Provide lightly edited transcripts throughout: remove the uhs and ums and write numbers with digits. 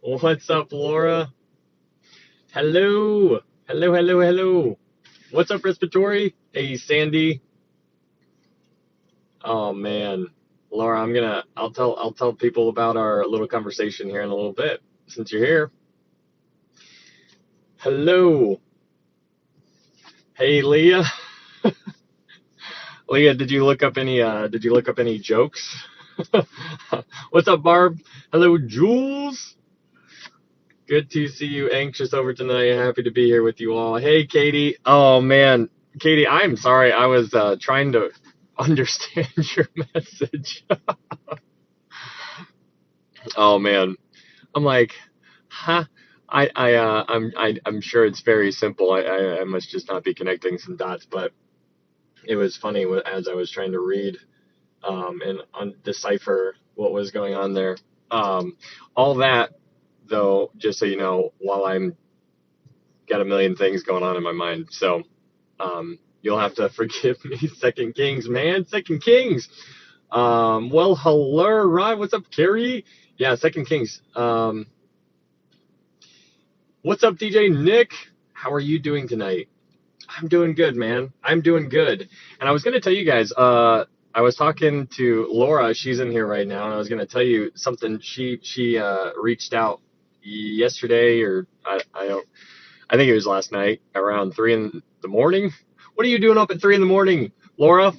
What's up, Laura? Hello. Hello, hello, hello. What's up, Respiratory? Hey, Sandy. Oh man. Laura, I'll tell people about our little conversation here in a little bit since you're here. Hello. Hey, Leah. Leah, did you look up any jokes? What's up, Barb? Hello, Jules. Good to see you. Anxious over tonight. Happy to be here with you all. Hey, Katie. Oh man, Katie, I'm sorry. I was trying to understand your message. Oh man, I'm like, huh? I'm sure it's very simple. I must just not be connecting some dots. But it was funny as I was trying to read and decipher what was going on there. All that though, just so you know, while I'm got a million things going on in my mind. So you'll have to forgive me. Second Kings, man. Second Kings. Well, hello, Rod. What's up, Carrie? Yeah, Second Kings. What's up, DJ Nick? How are you doing tonight? I'm doing good, man. I'm doing good. And I was going to tell you guys, I was talking to Laura. She's in here right now. And I was going to tell you something. She reached out yesterday, or I don't, I think it was last night around 3 in the morning. What are you doing up at 3 in the morning, Laura?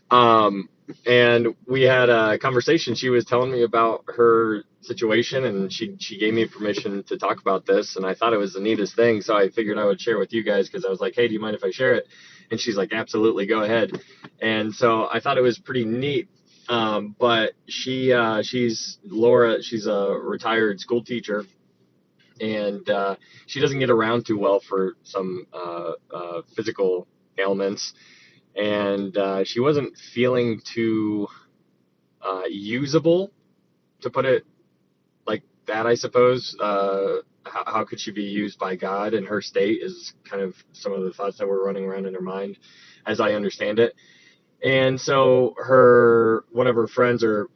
Um, and we had a conversation. She was telling me about her situation, and she gave me permission to talk about this. And I thought it was the neatest thing, so I figured I would share with you guys because I was like, hey, do you mind if I share it? And she's like, absolutely, go ahead. And so I thought it was pretty neat. But she's Laura. She's a retired school teacher, and she doesn't get around too well for some physical ailments, and she wasn't feeling too usable, to put it like that, I suppose. How could she be used by God in her state is kind of some of the thoughts that were running around in her mind, as I understand it. And so her one of her friends or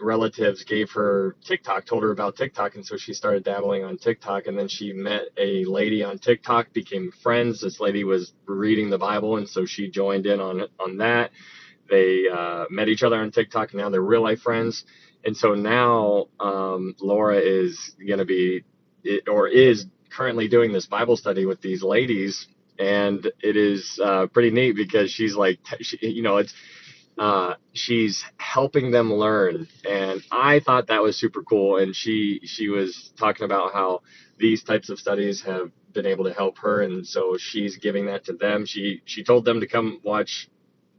relatives gave her TikTok, told her about TikTok, and so she started dabbling on TikTok. And then she met a lady on TikTok, became friends. This lady was reading the Bible, and so she joined in on that. They met each other on TikTok, and now they're real life friends. And so now Laura is going to be, or is currently doing this Bible study with these ladies, and it is pretty neat because she's like, it's she's helping them learn, and I thought that was super cool. And she was talking about how these types of studies have been able to help her, and so she's giving that to them. She told them to come watch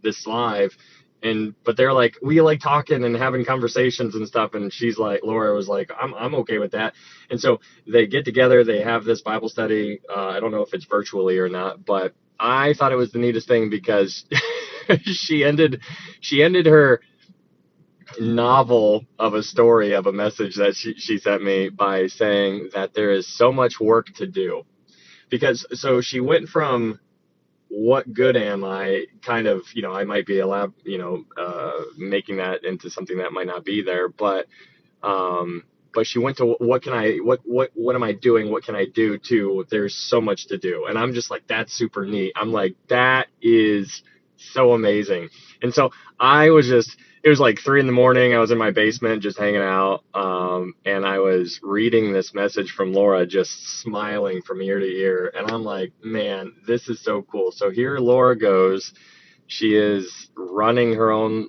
this live, and but they're like, we like talking and having conversations and stuff, and she's like, Laura was like, I'm okay with that. And so they get together, they have this Bible study. I don't know if it's virtually or not, but I thought it was the neatest thing because she ended her novel of a story of a message that she sent me by saying that there is so much work to do. Because so she went from what good am I, kind of, I might be allowed, making that into something that might not be there, but she went to what am I doing, what can I do, to there's so much to do. And I'm just like, that's super neat. I'm like, that is so amazing. And so I was just, it was like 3 in the morning. I was in my basement just hanging out, and I was reading this message from Laura, just smiling from ear to ear. And I'm like, man, this is so cool. So here Laura goes. She is running her own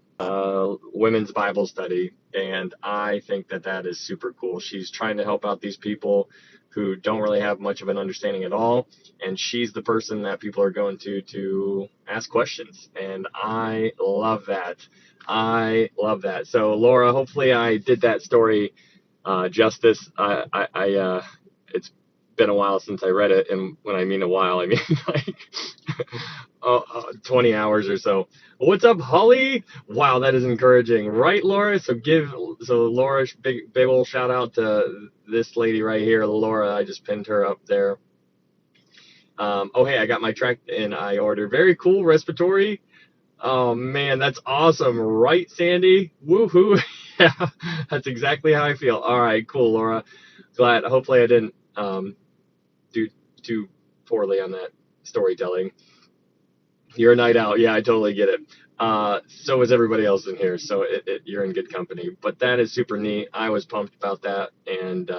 women's Bible study, and I think that that is super cool. She's trying to help out these people who don't really have much of an understanding at all, and she's the person that people are going to ask questions, and I love that. I love that. So Laura, hopefully I did that story justice. It's been a while since I read it, and when I mean a while, I mean like 20 hours or so. What's up, Holly? Wow, that is encouraging, right, Laura? So Laura, big old shout out to this lady right here, Laura. I just pinned her up there. Oh hey, I got my track in I order. Very cool, respiratory. Oh man, that's awesome, right, Sandy? Woohoo! Yeah, that's exactly how I feel. All right, cool, Laura. Glad. Hopefully, I didn't do too poorly on that storytelling. You're a night out. Yeah, I totally get it. So is everybody else in here. So you're in good company. But that is super neat. I was pumped about that, and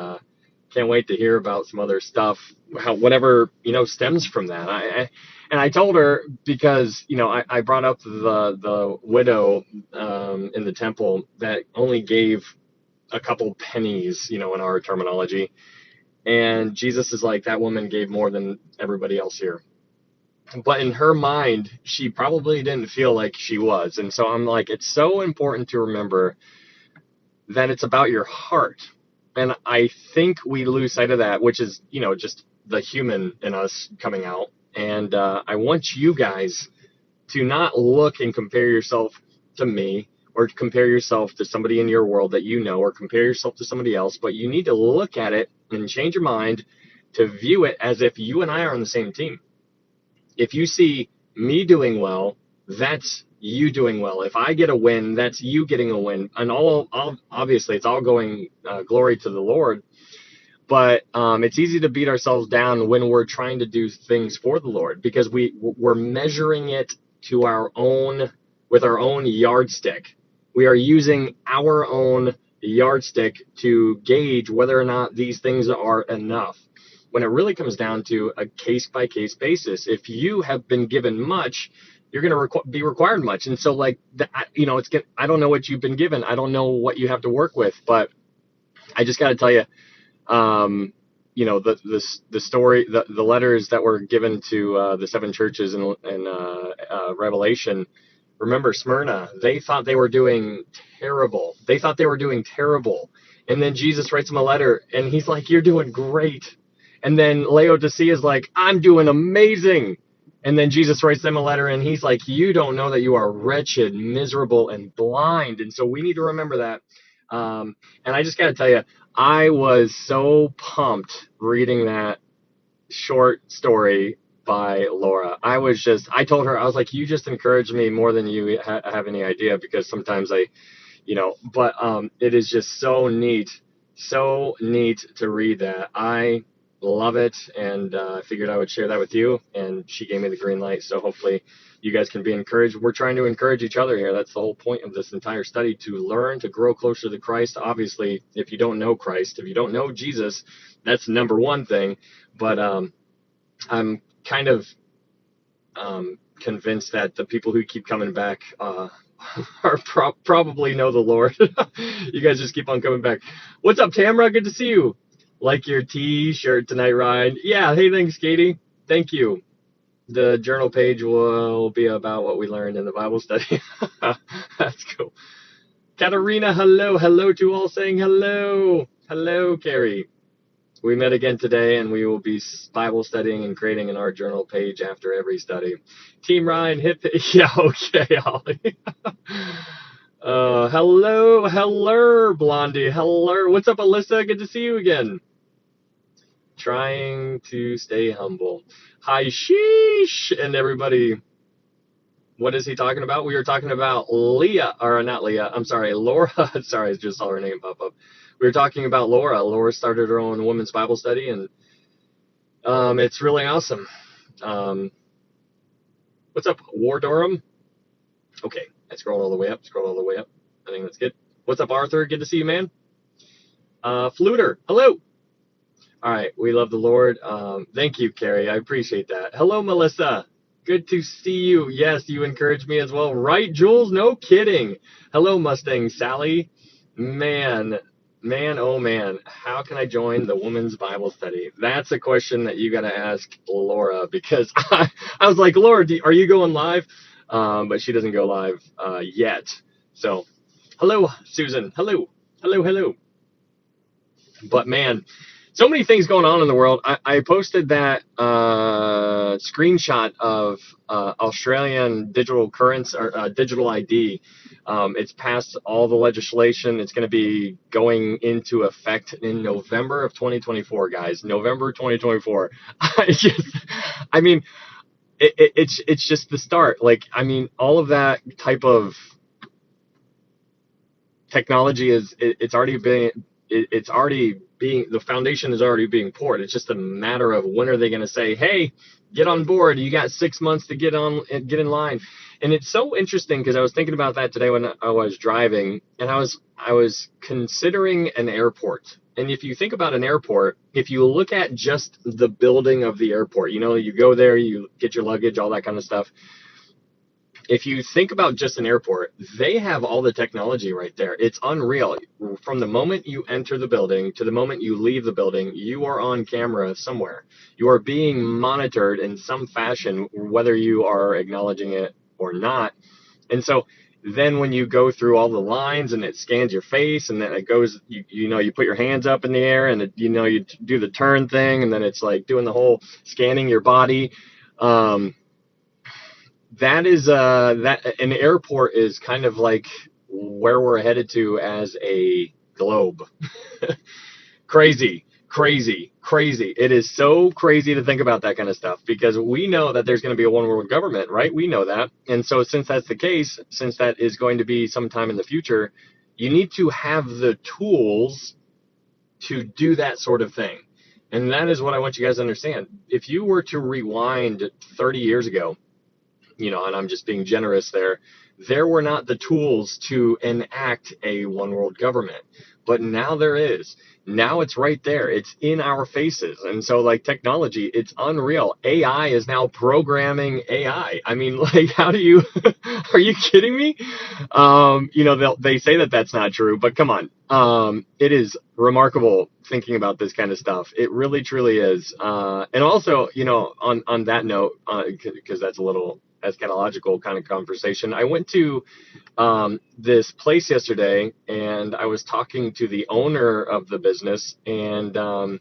can't wait to hear about some other stuff. Whatever stems from that. And I told her because I brought up the widow in the temple that only gave a couple pennies, in our terminology, and Jesus is like, that woman gave more than everybody else here. But in her mind, she probably didn't feel like she was. And so I'm like, it's so important to remember that it's about your heart. And I think we lose sight of that, which is, just the human in us coming out. And I want you guys to not look and compare yourself to me, or compare yourself to somebody in your world that or compare yourself to somebody else, but you need to look at it and change your mind to view it as if you and I are on the same team. If you see me doing well, that's you doing well. If I get a win, that's you getting a win. And all obviously, it's all going glory to the Lord. But it's easy to beat ourselves down when we're trying to do things for the Lord, because we're measuring it to with our own yardstick. We are using our own yardstick to gauge whether or not these things are enough, when it really comes down to a case-by-case basis. If you have been given much, you're going to be required much. And so, I don't know what you've been given. I don't know what you have to work with, but I just got to tell you, the story, the letters that were given to the seven churches in Revelation. Remember Smyrna, they thought they were doing terrible. And then Jesus writes them a letter, and he's like, you're doing great. And then Laodicea is like, I'm doing amazing. And then Jesus writes them a letter, and he's like, you don't know that you are wretched, miserable, and blind. And so we need to remember that. And I just got to tell you, I was so pumped reading that short story by Laura. I told her, I was like, you just encouraged me more than you have any idea, because sometimes but it is just so neat to read that. I love it, and I figured I would share that with you, and she gave me the green light, so hopefully you guys can be encouraged. We're trying to encourage each other here. That's the whole point of this entire study, to learn to grow closer to Christ. Obviously, if you don't know Christ, if you don't know Jesus, that's number one thing. But I'm kind of convinced that the people who keep coming back are probably know the Lord. You guys just keep on coming back. What's up, Tamara? Good to see you. Like your t-shirt tonight, Ryan. Yeah, hey, thanks, Katie. Thank you. The journal page will be about what we learned in the Bible study. That's cool. Katarina, hello to all, saying hello. Hello, Carrie. We met again today, and we will be Bible studying and creating an art journal page after every study. Team Ryan, yeah, okay, Holly. Hello, Blondie. Hello. What's up, Alyssa? Good to see you again. Trying to stay humble. Hi, sheesh, and everybody. What is he talking about? We were talking about Laura. Sorry, I just saw her name pop up. We were talking about Laura. Laura started her own women's Bible study, and it's really awesome. What's up, War Durham? Okay, I scrolled all the way up. I think that's good. What's up, Arthur? Good to see you, man. Fluter, hello. All right, we love the Lord. Thank you, Carrie. I appreciate that. Hello, Melissa. Good to see you. Yes, you encouraged me as well. Right, Jules? No kidding. Hello, Mustang Sally. Man, oh man. How can I join the women's Bible study? That's a question that you got to ask Laura, because I was like, Laura, are you going live? But she doesn't go live yet. So, hello, Susan. Hello. But man, so many things going on in the world. I posted that screenshot of Australian digital currency, or digital ID. It's passed all the legislation. It's going to be going into effect in November of 2024, guys. November 2024. It's just the start. All of that type of technology it's already being, the foundation is already being poured. It's just a matter of when are they going to say, hey, get on board, you got 6 months to get in line. And it's so interesting because I was thinking about that today when I was driving, and I was considering an airport. And if you think about an airport, if you look at just the building of the airport, you go there, you get your luggage, all that kind of stuff. If you think about just an airport, they have all the technology right there. It's unreal. From the moment you enter the building to the moment you leave the building, you are on camera somewhere. You are being monitored in some fashion, whether you are acknowledging it or not. And so then when you go through all the lines and it scans your face, and then it goes, you put your hands up in the air, and you do the turn thing, and then it's like doing the whole scanning your body. That is that an airport is kind of like where we're headed to as a globe. Crazy, crazy, crazy. It is so crazy to think about that kind of stuff, because we know that there's going to be a one world government, right? We know that. And so since that's the case, since that is going to be sometime in the future, you need to have the tools to do that sort of thing. And that is what I want you guys to understand. If you were to rewind 30 years ago, and I'm just being generous there were not the tools to enact a one world government. But now there is. Now it's right there. It's in our faces. And so, like, technology, it's unreal. AI is now programming AI. I mean, like, how do you, are you kidding me? They say that that's not true, but come on. It is remarkable thinking about this kind of stuff. It really, truly is. And also, on that note, because that's a little eschatological kind of conversation, I went to this place yesterday, and I was talking to the owner of the business, and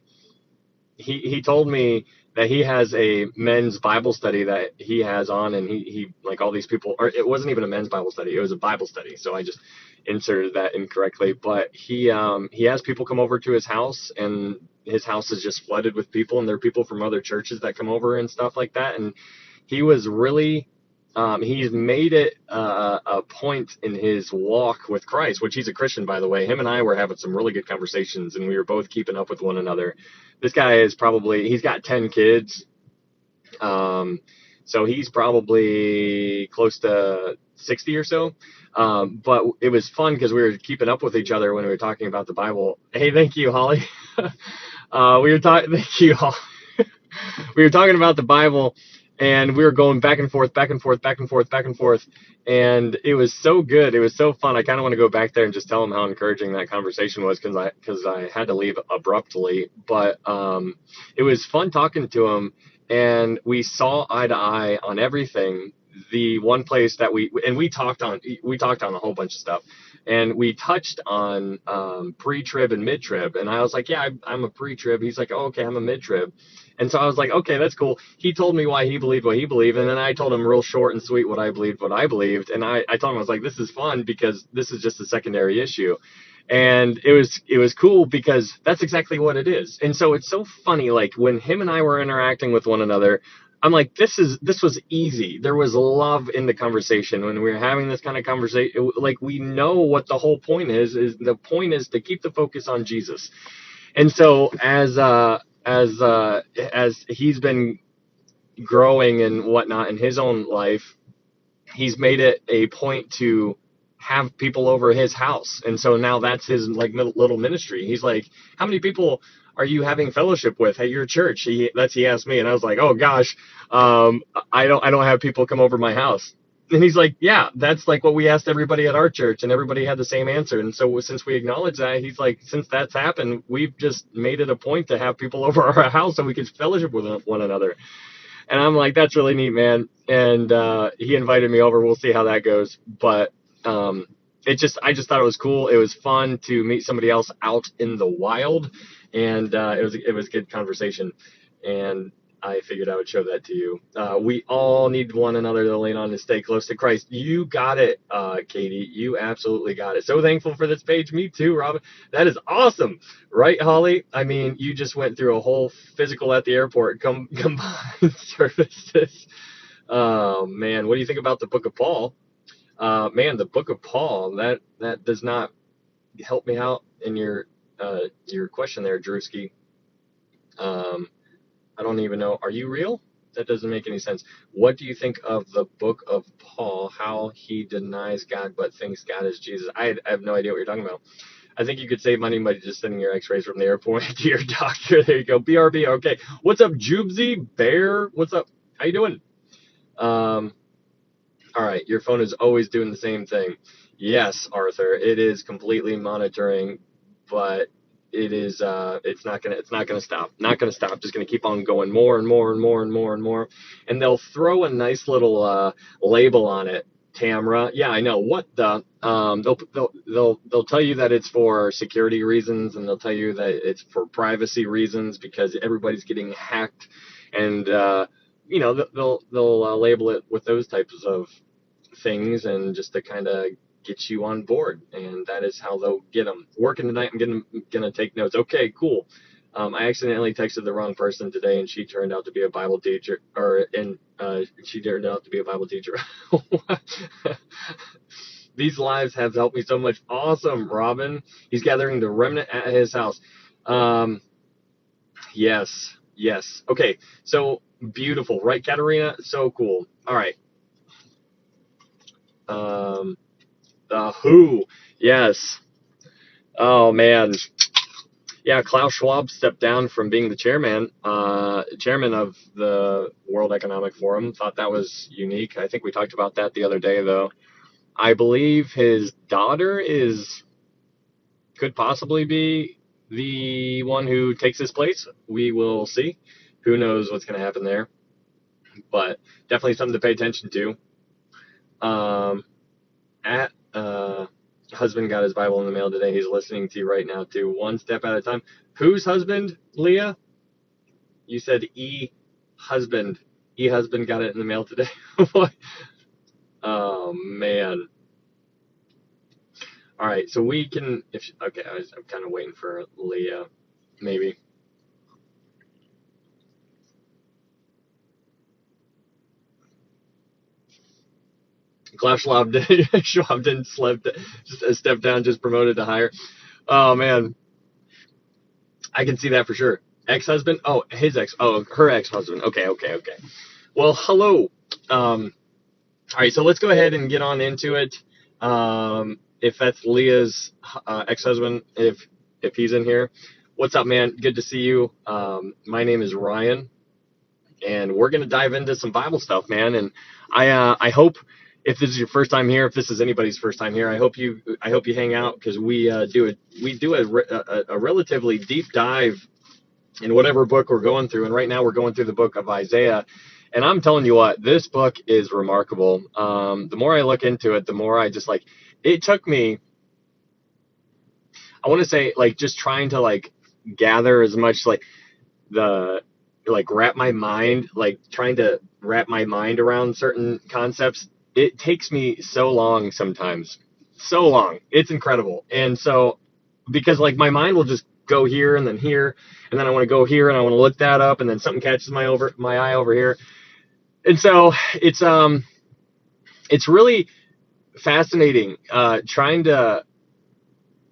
he told me that he has a men's Bible study that he has on, and he like all these people, or it wasn't even a men's Bible study, it was a Bible study, so I just inserted that incorrectly. But he has people come over to his house, and his house is just flooded with people, and there are people from other churches that come over and stuff like that. And he was really he's made it a point in his walk with Christ, which he's a Christian, by the way. Him and I were having some really good conversations, and we were both keeping up with one another. This guy he's got 10 kids. So he's probably close to 60 or so. But it was fun because we were keeping up with each other when we were talking about the Bible. Hey, thank you, Holly. Thank you, Holly. We were talking about the Bible, and we were going back and forth, back and forth, back and forth, back and forth. And it was so good. It was so fun. I kind of want to go back there and just tell him how encouraging that conversation was, because I had to leave abruptly. But it was fun talking to him, and we saw eye to eye on everything. The one place that we talked on a whole bunch of stuff, and we touched on pre-trib and mid-trib. And I was like, yeah, I'm a pre-trib. He's like, oh, okay, I'm a mid-trib. And so I was like, okay, that's cool. He told me why he believed what he believed, and then I told him real short and sweet what I believed. And I told him, I was like, this is fun because this is just a secondary issue. And it was cool because that's exactly what it is. And so it's so funny, like when him and I were interacting with one another, I'm like, this was easy. There was love in the conversation when we were having this kind of conversation. Like, we know what the whole point is the point is to keep the focus on Jesus. And so as he's been growing and whatnot in his own life, he's made it a point to have people over his house. And so now that's his like little ministry. He's like, how many people are you having fellowship with at your church? He asked me, and I was like, oh gosh, I don't have people come over my house. And he's like, yeah, that's like what we asked everybody at our church, and everybody had the same answer. And so since we acknowledge that, he's like, since that's happened, we've just made it a point to have people over our house so we can fellowship with one another. And I'm like, that's really neat, man. And he invited me over. We'll see how that goes. But I just thought it was cool. It was fun to meet somebody else out in the wild, and it was a good conversation. And I figured I would show that to you. We all need one another to lean on and stay close to Christ. You got it, Katie. You absolutely got it. So thankful for this page. Me too, Robin. That is awesome. Right, Holly? I mean, you just went through a whole physical at the airport combined services. Oh, man. What do you think about the book of Paul? Man, the book of Paul, that does not help me out in your question there, Drewski. Um, I don't even know. Are you real? That doesn't make any sense. What do you think of the book of Paul? How he denies God but thinks God is Jesus? I have no idea what you're talking about. I think you could save money by just sending your X-rays from the airport to your doctor. There you go. BRB. Okay. What's up, Jubesy Bear? What's up? How you doing? All right. Your phone is always doing the same thing. Yes, Arthur. It is completely monitoring, but it's not gonna stop. Not gonna stop. Just gonna keep on going more and more and more and more and more. And they'll throw a nice little label on it. Tamra, yeah, I know. What the they'll tell you that it's for security reasons, and they'll tell you that it's for privacy reasons because everybody's getting hacked, and they'll label it with those types of things, and just to kind of get you on board, and that is how they'll get them. Working tonight, gonna take notes. Okay, cool. I accidentally texted the wrong person today, and she turned out to be a Bible teacher, she turned out to be a Bible teacher. These lives have helped me so much. Awesome, Robin. He's gathering the remnant at his house. Yes, yes. Okay, so beautiful, right, Katerina? So cool. All right. The Who, yes. Oh man, yeah. Klaus Schwab stepped down from being the chairman of the World Economic Forum. Thought that was unique. I think we talked about that the other day, though. I believe his daughter could possibly be the one who takes his place. We will see. Who knows what's going to happen there? But definitely something to pay attention to. Husband got his Bible in the mail today. He's listening to you right now too. One step at a time. Whose husband, Leah? You said husband. Husband got it in the mail today. What? Oh man. All right, so we can. Okay, I'm kind of waiting for Leah, maybe. Klaus Schwab didn't step down, just promoted to higher. Oh man, I can see that for sure. Ex-husband? Oh, his ex. Oh, her ex-husband. Okay. Well, hello. All right, so let's go ahead and get on into it. If that's Leah's ex-husband, if he's in here, what's up, man? Good to see you. My name is Ryan, and we're gonna dive into some Bible stuff, man. And I hope if this is your first time here, if this is anybody's first time here, I hope you hang out because we do a relatively deep dive in whatever book we're going through. And right now we're going through the book of Isaiah. And I'm telling you what, this book is remarkable. The more I look into it, the more I just it took me, I want to say, just trying to gather as much wrap my mind, trying to wrap my mind around certain concepts. It takes me so long sometimes. So long. It's incredible. And so, because my mind will just go here and then here, and then I want to go here and I want to look that up, and then something catches my eye over here. And so it's really fascinating trying to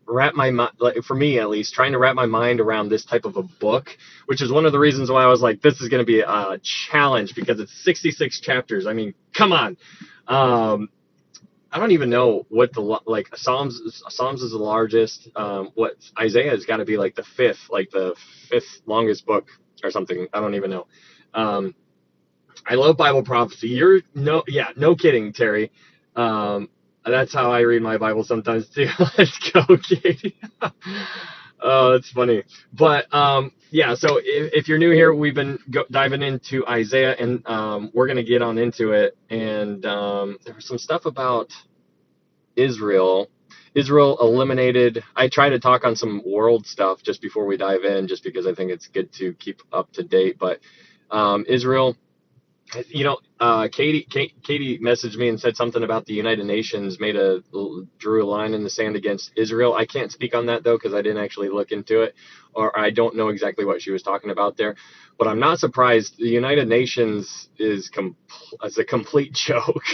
wrap my mind, for me at least, trying to wrap my mind around this type of a book, which is one of the reasons why I was like, this is going to be a challenge because it's 66 chapters. I mean, come on. I don't even know what Psalms is the largest. What Isaiah has got to be the fifth longest book or something. I don't even know. I love Bible prophecy. No kidding, Terry. That's how I read my Bible sometimes too. Let's go, Katie. Oh, that's funny. But yeah, so if you're new here, we've been diving into Isaiah, and we're going to get on into it. And there was some stuff about Israel eliminated. I try to talk on some world stuff just before we dive in, just because I think it's good to keep up to date. But Israel, Katie messaged me and said something about the United Nations drew a line in the sand against Israel. I can't speak on that though, because I didn't actually look into it, or I don't know exactly what she was talking about there. But I'm not surprised. The United Nations is a complete joke,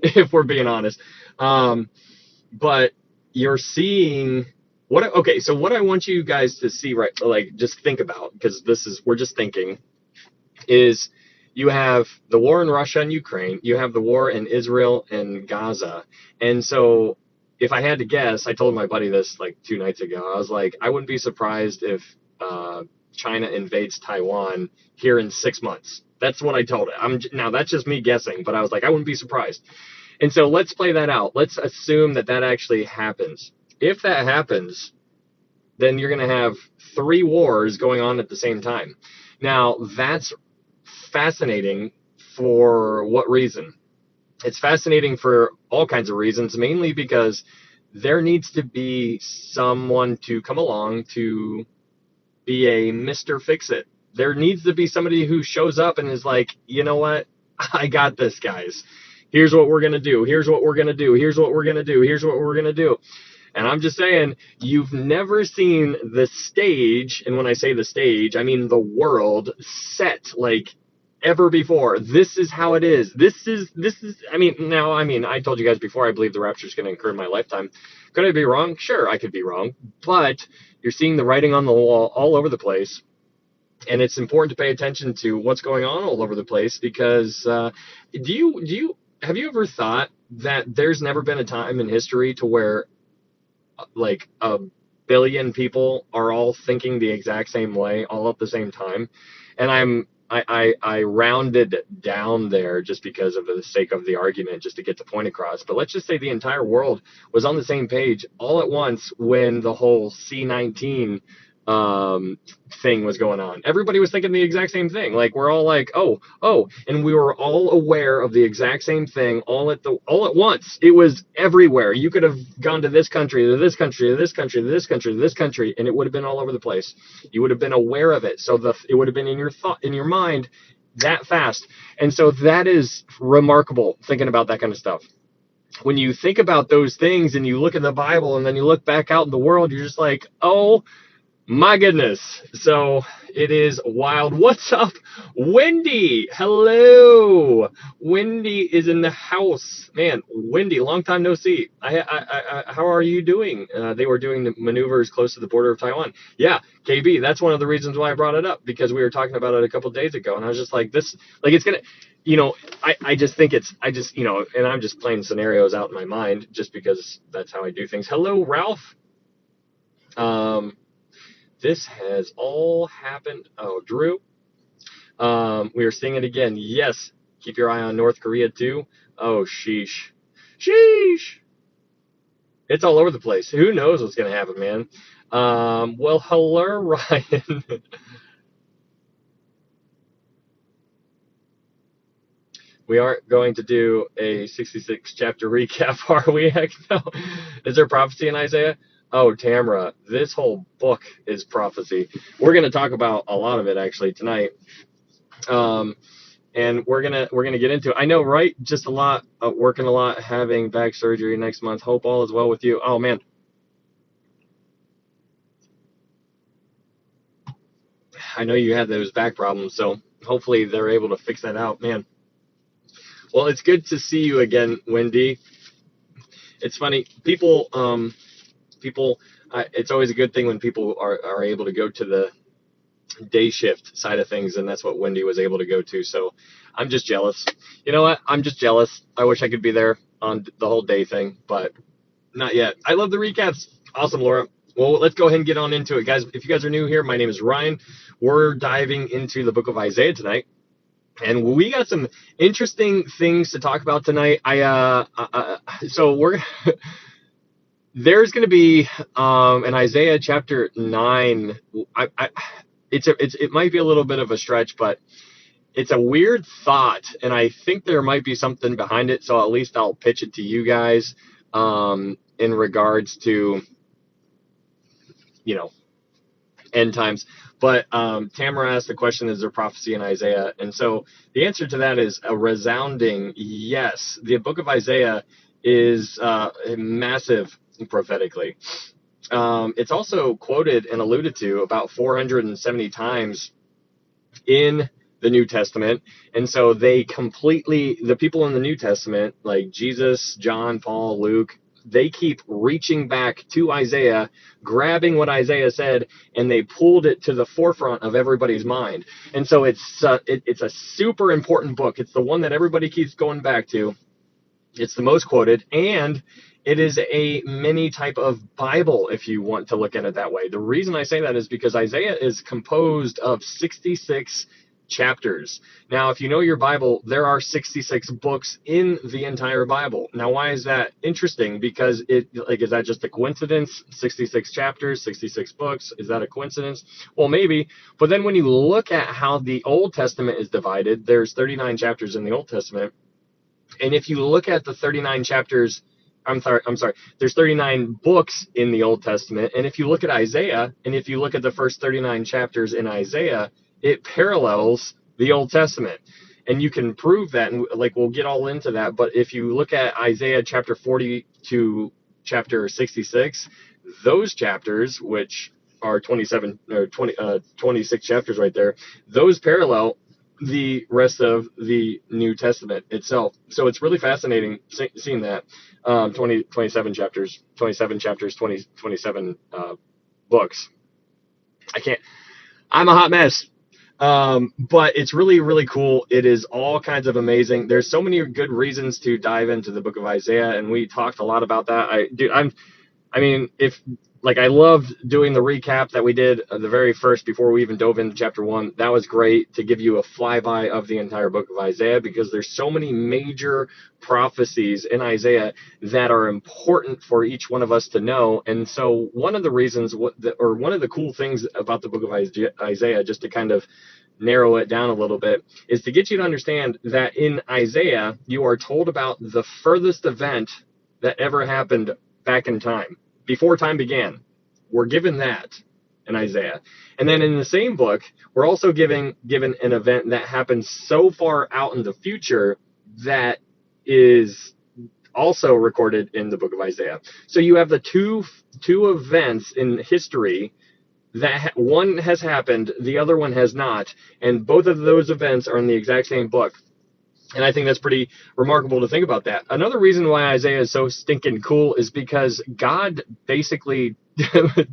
if we're being honest. But you're seeing what, okay, so what I want you guys to see, right, like just think about, because we're just thinking, is you have the war in Russia and Ukraine, you have the war in Israel and Gaza. And so if I had to guess, I told my buddy this like 2 nights ago. I was like, I wouldn't be surprised if China invades Taiwan here in 6 months. That's what I told it. Now that's just me guessing, but I was like, I wouldn't be surprised. And so let's play that out. Let's assume that that actually happens. If that happens, then you're going to have 3 wars going on at the same time. Now, that's fascinating. For what reason? It's fascinating for all kinds of reasons, mainly because there needs to be someone to come along to be a Mr. Fix-It. There needs to be somebody who shows up and is like, you know what? I got this, guys. Here's what we're going to do. Here's what we're going to do. Here's what we're going to do. Here's what we're going to do. And I'm just saying, you've never seen the stage, and when I say the stage, I mean the world set like ever before. This is how it is. This is, I told you guys before, I believe the rapture is going to occur in my lifetime. Could I be wrong? Sure, I could be wrong. But you're seeing the writing on the wall all over the place. And it's important to pay attention to what's going on all over the place, because have you ever thought that there's never been a time in history to where like a billion people are all thinking the exact same way all at the same time? And I rounded down there just because of the sake of the argument, just to get the point across. But let's just say the entire world was on the same page all at once when the whole C-19 thing was going on. Everybody was thinking the exact same thing. Like, we're all like, oh, and we were all aware of the exact same thing all at once. It was everywhere. You could have gone to this country, to this country, to this country, to this country, to this country, and it would have been all over the place. You would have been aware of it. So it would have been in your mind that fast. And so that is remarkable, thinking about that kind of stuff. When you think about those things and you look at the Bible and then you look back out in the world, you're just like, oh my goodness. So it is wild. What's up, Wendy? Hello. Wendy is in the house. Man, Wendy, long time no see. How are you doing? They were doing the maneuvers close to the border of Taiwan. Yeah, KB, that's one of the reasons why I brought it up, because we were talking about it a couple of days ago. And I was just like, it's going to, I just think and I'm just playing scenarios out in my mind just because that's how I do things. Hello, Ralph. This has all happened. Oh, Drew. We are seeing it again. Yes. Keep your eye on North Korea too. Oh, sheesh. Sheesh. It's all over the place. Who knows what's going to happen, man? Well, hello, Ryan. We aren't going to do a 66 chapter recap, are we? Heck no. Is there prophecy in Isaiah? Oh, Tamara, this whole book is prophecy. We're going to talk about a lot of it actually tonight. And we're gonna get into it. I know, right? Just a lot, working a lot, having back surgery next month. Hope all is well with you. Oh man, I know you had those back problems, so hopefully they're able to fix that out, man. Well, it's good to see you again, Wendy. It's funny, people. It's always a good thing when people are able to go to the day shift side of things, and that's what Wendy was able to go to. So I'm just jealous. You know what? I'm just jealous. I wish I could be there on the whole day thing, but not yet. I love the recaps. Awesome, Laura. Well, let's go ahead and get on into it, guys. If you guys are new here, my name is Ryan. We're diving into the book of Isaiah tonight, and we got some interesting things to talk about tonight. So we're there's going to be in Isaiah chapter 9. It might be a little bit of a stretch, but it's a weird thought, and I think there might be something behind it. So at least I'll pitch it to you guys in regards to end times. But Tamara asked the question, is there prophecy in Isaiah? And so the answer to that is a resounding yes. The book of Isaiah is massive prophetically. It's also quoted and alluded to about 470 times in the New Testament. And so the people in the New Testament, like Jesus, John, Paul, Luke, they keep reaching back to Isaiah, grabbing what Isaiah said, and they pulled it to the forefront of everybody's mind. And so it's a super important book. It's the one that everybody keeps going back to. It's the most quoted, and it is a mini type of Bible, if you want to look at it that way. The reason I say that is because Isaiah is composed of 66 chapters. Now, if you know your Bible, there are 66 books in the entire Bible. Now, why is that interesting? Because is that just a coincidence? 66 chapters, 66 books, is that a coincidence? Well, maybe, but then when you look at how the Old Testament is divided, there's 39 chapters in the Old Testament. And if you look at the 39 chapters, I'm sorry, there's 39 books in the Old Testament. And if you look at Isaiah, and if you look at the first 39 chapters in Isaiah, it parallels the Old Testament. And you can prove that, and we'll get all into that. But if you look at Isaiah chapter 40 to chapter 66, those chapters, which are 27 or 26 chapters right there, those parallel the rest of the New Testament itself. So it's really fascinating seeing that. 27 chapters, 27 books. I'm a hot mess. But it's really, really cool. It is all kinds of amazing. There's so many good reasons to dive into the book of Isaiah, and we talked a lot about that. I loved doing the recap that we did the very first before we even dove into chapter 1. That was great to give you a flyby of the entire book of Isaiah, because there's so many major prophecies in Isaiah that are important for each one of us to know. And so one of the reasons, one of the cool things about the book of Isaiah, just to kind of narrow it down a little bit, is to get you to understand that in Isaiah, you are told about the furthest event that ever happened back in time. Before time began, we're given that in Isaiah. And then in the same book, we're also given an event that happens so far out in the future that is also recorded in the book of Isaiah. So you have the two events in history that one has happened, the other one has not, and both of those events are in the exact same book. And I think that's pretty remarkable to think about that. Another reason why Isaiah is so stinking cool is because God basically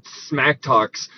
smack talks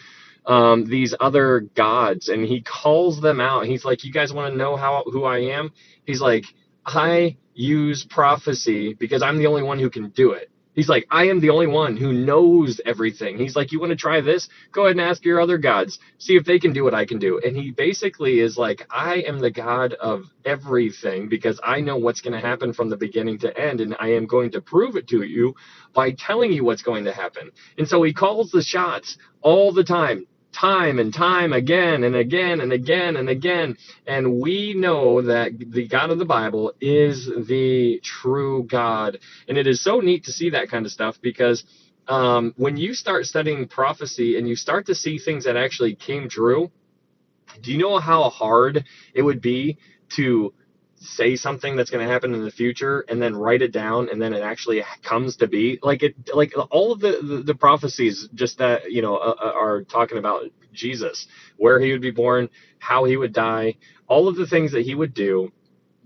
these other gods, and he calls them out. He's like, you guys want to know who I am? He's like, I use prophecy because I'm the only one who can do it. He's like, I am the only one who knows everything. He's like, you want to try this? Go ahead and ask your other gods. See if they can do what I can do. And he basically is like, I am the God of everything because I know what's going to happen from the beginning to end. And I am going to prove it to you by telling you what's going to happen. And so he calls the shots all the time and time again and again and again and again. And we know that the God of the Bible is the true God. And it is so neat to see that kind of stuff, because when you start studying prophecy and you start to see things that actually came true, do you know how hard it would be to say something that's going to happen in the future and then write it down and then it actually comes to be? Like all of the prophecies just that are talking about Jesus, where he would be born, how he would die, all of the things that he would do.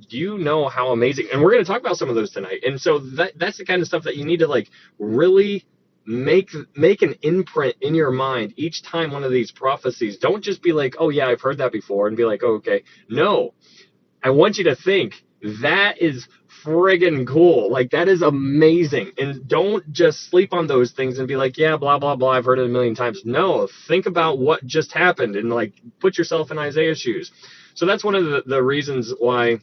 Do you know how amazing? And we're going to talk about some of those tonight. And so that's the kind of stuff that you need to really make an imprint in your mind each time one of these prophecies. Don't just be like, oh yeah, I've heard that before, and be like, oh, okay. No, I want you to think that is friggin' cool. Like, that is amazing. And don't just sleep on those things and be like, yeah, blah, blah, blah, I've heard it a million times. No, think about what just happened and put yourself in Isaiah's shoes. So that's one of the reasons why,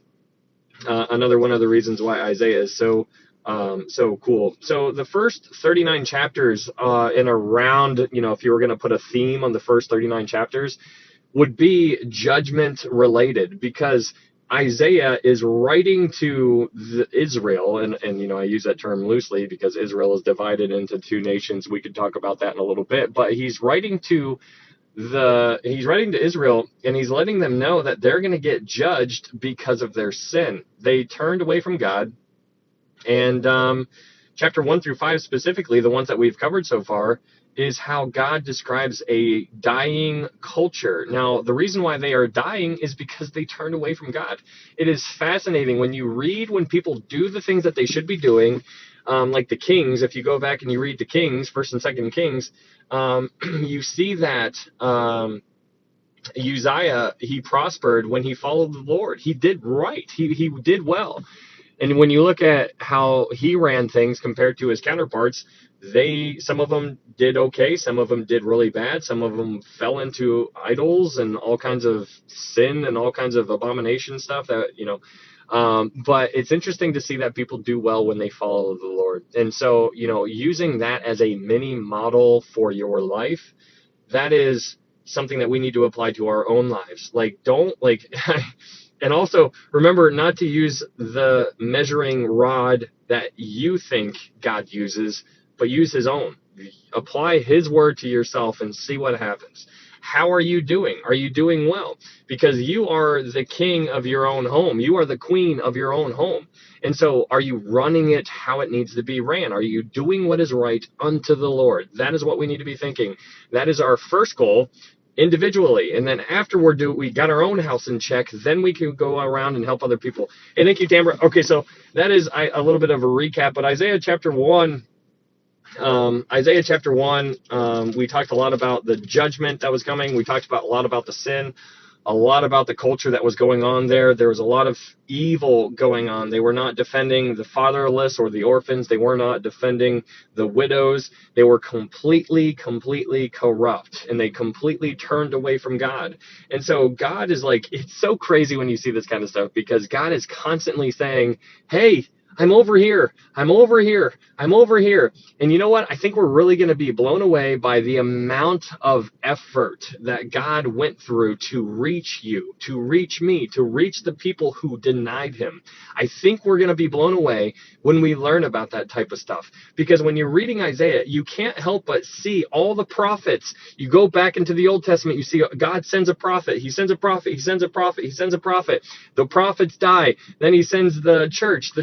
another one of the reasons why Isaiah is so cool. So the first 39 chapters in around, if you were going to put a theme on the first 39 chapters, would be judgment related, because Isaiah is writing to Israel, and I use that term loosely because Israel is divided into two nations. We could talk about that in a little bit, but he's writing to Israel, and he's letting them know that they're going to get judged because of their sin. They turned away from God, and chapter 1 through 5 specifically, the ones that we've covered so far, is how God describes a dying culture. Now, the reason why they are dying is because they turned away from God. It is fascinating when you read when people do the things that they should be doing, like the Kings. If you go back and you read the Kings, First and Second Kings, you see that Uzziah, he prospered when he followed the Lord. He did right. He did well. And when you look at how he ran things compared to his counterparts, some of them did okay, some of them did really bad, some of them fell into idols and all kinds of sin and all kinds of abomination stuff that. But it's interesting to see that people do well when they follow the Lord. And so, using that as a mini model for your life, that is something that we need to apply to our own lives. And also remember not to use the measuring rod that you think God uses, but use his own. Apply his word to yourself and see what happens. How are you doing? Are you doing well? Because you are the king of your own home. You are the queen of your own home. And so are you running it how it needs to be ran? Are you doing what is right unto the Lord? That is what we need to be thinking. That is our first goal individually. And then after we got our own house in check, then we can go around and help other people. And thank you, Tamara. Okay, so that is a little bit of a recap, but Isaiah chapter 1, we talked a lot about the judgment that was coming. We talked a lot about the sin, a lot about the culture that was going on there. There was a lot of evil going on. They were not defending the fatherless or the orphans. They were not defending the widows. They were completely corrupt, and they completely turned away from God. And so God is it's so crazy when you see this kind of stuff, because God is constantly saying, hey, I'm over here. I'm over here. I'm over here. And you know what? I think we're really going to be blown away by the amount of effort that God went through to reach you, to reach me, to reach the people who denied him. I think we're going to be blown away when we learn about that type of stuff. Because when you're reading Isaiah, you can't help but see all the prophets. You go back into the Old Testament, you see God sends a prophet. He sends a prophet. He sends a prophet. He sends a prophet. The prophets die. Then he sends the church.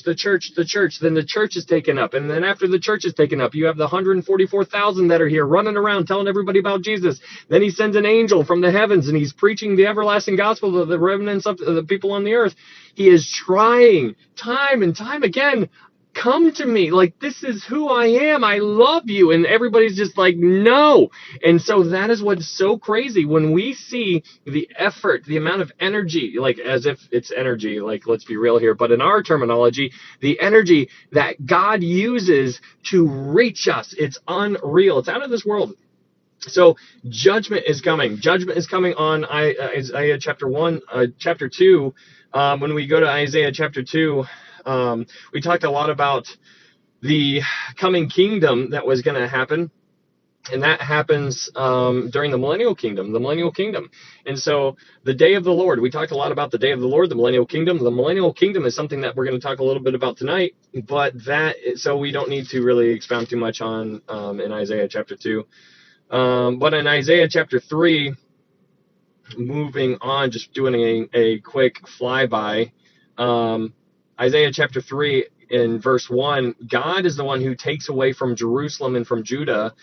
Then the church is taken up. And then after the church is taken up, you have the 144,000 that are here running around telling everybody about Jesus. Then he sends an angel from the heavens, and he's preaching the everlasting gospel to the remnants of the people on the earth. He is trying time and time again, come to me, this is who I am, I love you. And everybody's just no. And so that is what's so crazy when we see the effort, the amount of energy, as if it's energy, let's be real here, but in our terminology, the energy that God uses to reach us, it's unreal. It's out of this world. So judgment is coming. Judgment is coming on Isaiah chapter 1, chapter 2. When we go to Isaiah chapter 2, we talked a lot about the coming kingdom that was going to happen. And that happens during the millennial kingdom, And so the day of the Lord, we talked a lot about the day of the Lord, the millennial kingdom. The millennial kingdom is something that we're going to talk a little bit about tonight, so we don't need to really expound too much on in Isaiah chapter 2. But in Isaiah chapter 3, moving on, just doing a quick flyby, Isaiah chapter 3 in verse 1, God is the one who takes away from Jerusalem and from Judah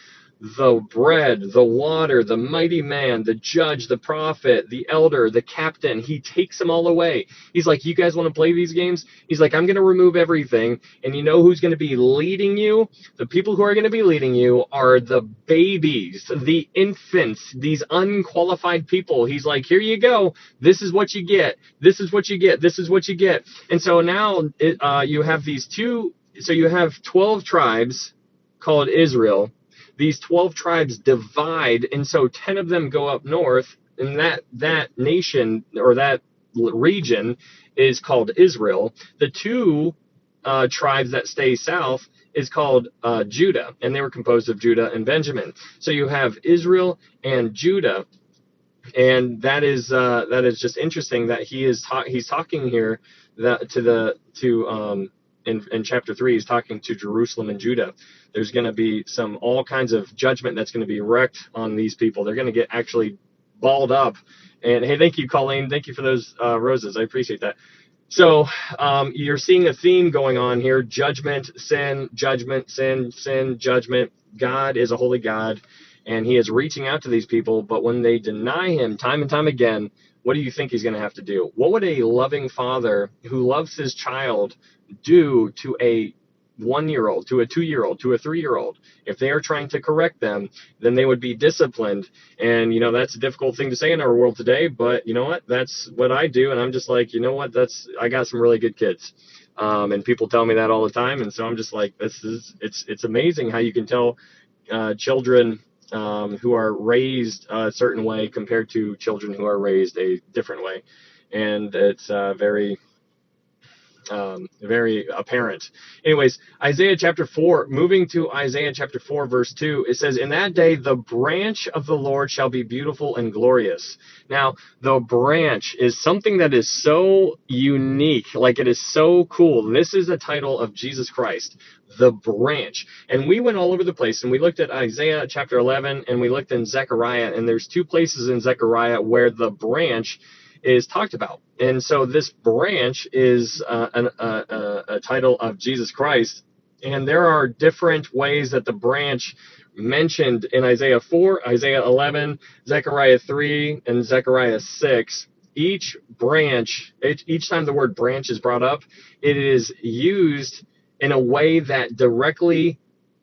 the bread, the water, the mighty man, the judge, the prophet, the elder, the captain. He takes them all away. He's like, you guys want to play these games? He's like, I'm going to remove everything. And you know who's going to be leading you? The people who are going to be leading you are the babies, the infants, these unqualified people. He's like, here you go. This is what you get. This is what you get. This is what you get. And so now you have you have 12 tribes called Israel. These 12 tribes divide, and so 10 of them go up north, and that nation or that region is called Israel. The two tribes that stay south is called Judah, and they were composed of Judah and Benjamin. So you have Israel and Judah, and that is just interesting that he's talking here in chapter 3, he's talking to Jerusalem and Judah. There's going to be all kinds of judgment that's going to be wreaked on these people. They're going to get actually balled up. And hey, thank you, Colleen. Thank you for those roses. I appreciate that. So you're seeing a theme going on here: judgment, sin, judgment. God is a holy God, and he is reaching out to these people. But when they deny him time and time again, what do you think he's going to have to do? What would a loving father who loves his child do to a 1-year-old, to a 2-year-old, to a 3-year-old. If they are trying to correct them, then they would be disciplined. And, that's a difficult thing to say in our world today, but you know what? That's what I do. And I'm just like, you know what? I got some really good kids. And people tell me that all the time. And so I'm just like, it's amazing how you can tell children who are raised a certain way compared to children who are raised a different way. And it's very apparent. Anyways, Isaiah chapter 4, moving to Isaiah chapter 4, verse 2, it says, "In that day the branch of the Lord shall be beautiful and glorious." Now, the branch is something that is so unique, like it is so cool. This is a title of Jesus Christ, the branch. And we went all over the place, and we looked at Isaiah chapter 11, and we looked in Zechariah, and there's 2 places in Zechariah where the branch is talked about. And so this branch is a title of Jesus Christ. And there are different ways that the branch mentioned in Isaiah 4, Isaiah 11, Zechariah 3, and Zechariah 6. Each time the word branch is brought up, it is used in a way that directly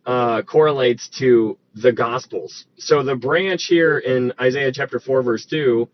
correlates to the Gospels. So the branch here in Isaiah chapter 4, verse 2,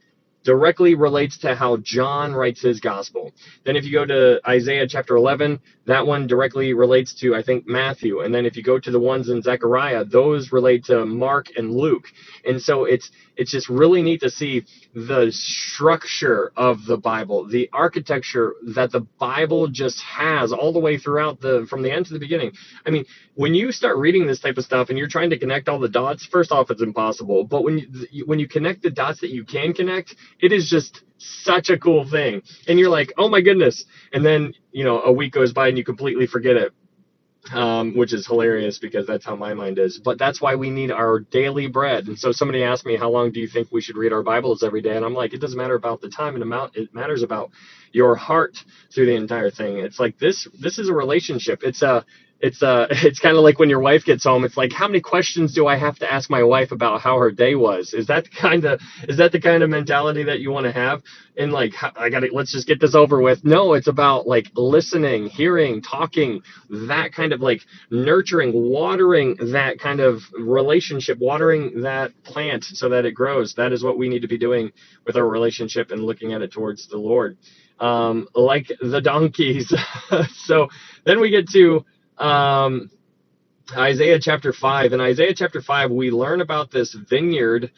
directly relates to how John writes his gospel. Then if you go to Isaiah chapter 11, that one directly relates to, I think, Matthew. And then if you go to the ones in Zechariah, those relate to Mark and Luke. And so it's just really neat to see the structure of the Bible, the architecture that the Bible just has all the way throughout from the end to the beginning. I mean, when you start reading this type of stuff and you're trying to connect all the dots, first off, it's impossible. But when you connect the dots that you can connect, it is just such a cool thing. And you're like, oh my goodness. And then, a week goes by and you completely forget it, which is hilarious because that's how my mind is. But that's why we need our daily bread. And so somebody asked me, how long do you think we should read our Bibles every day? And I'm like, it doesn't matter about the time and amount. It matters about your heart through the entire thing. It's like this is a relationship. It's kind of like when your wife gets home. It's like, how many questions do I have to ask my wife about how her day was? Is that the kind of mentality that you want to have? And like, let's just get this over with. No, it's about like listening, hearing, talking, that kind of like nurturing, watering that kind of relationship, watering that plant so that it grows. That is what we need to be doing with our relationship and looking at it towards the Lord, like the donkeys. So then we get to Isaiah chapter 5. In Isaiah chapter 5, we learn about this vineyard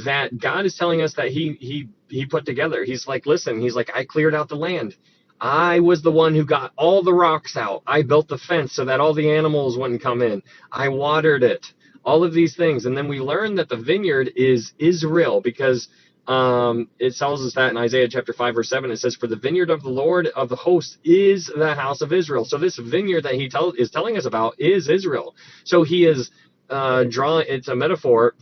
that God is telling us that he put together. He's like, listen, he's like, I cleared out the land. I was the one who got all the rocks out. I built the fence so that all the animals wouldn't come in. I watered it. All of these things. And then we learn that the vineyard is Israel, because it tells us that in Isaiah chapter 5, verse 7, it says, "For the vineyard of the Lord of the hosts is the house of Israel." So this vineyard that he is telling us about is Israel. So he is it's a metaphor,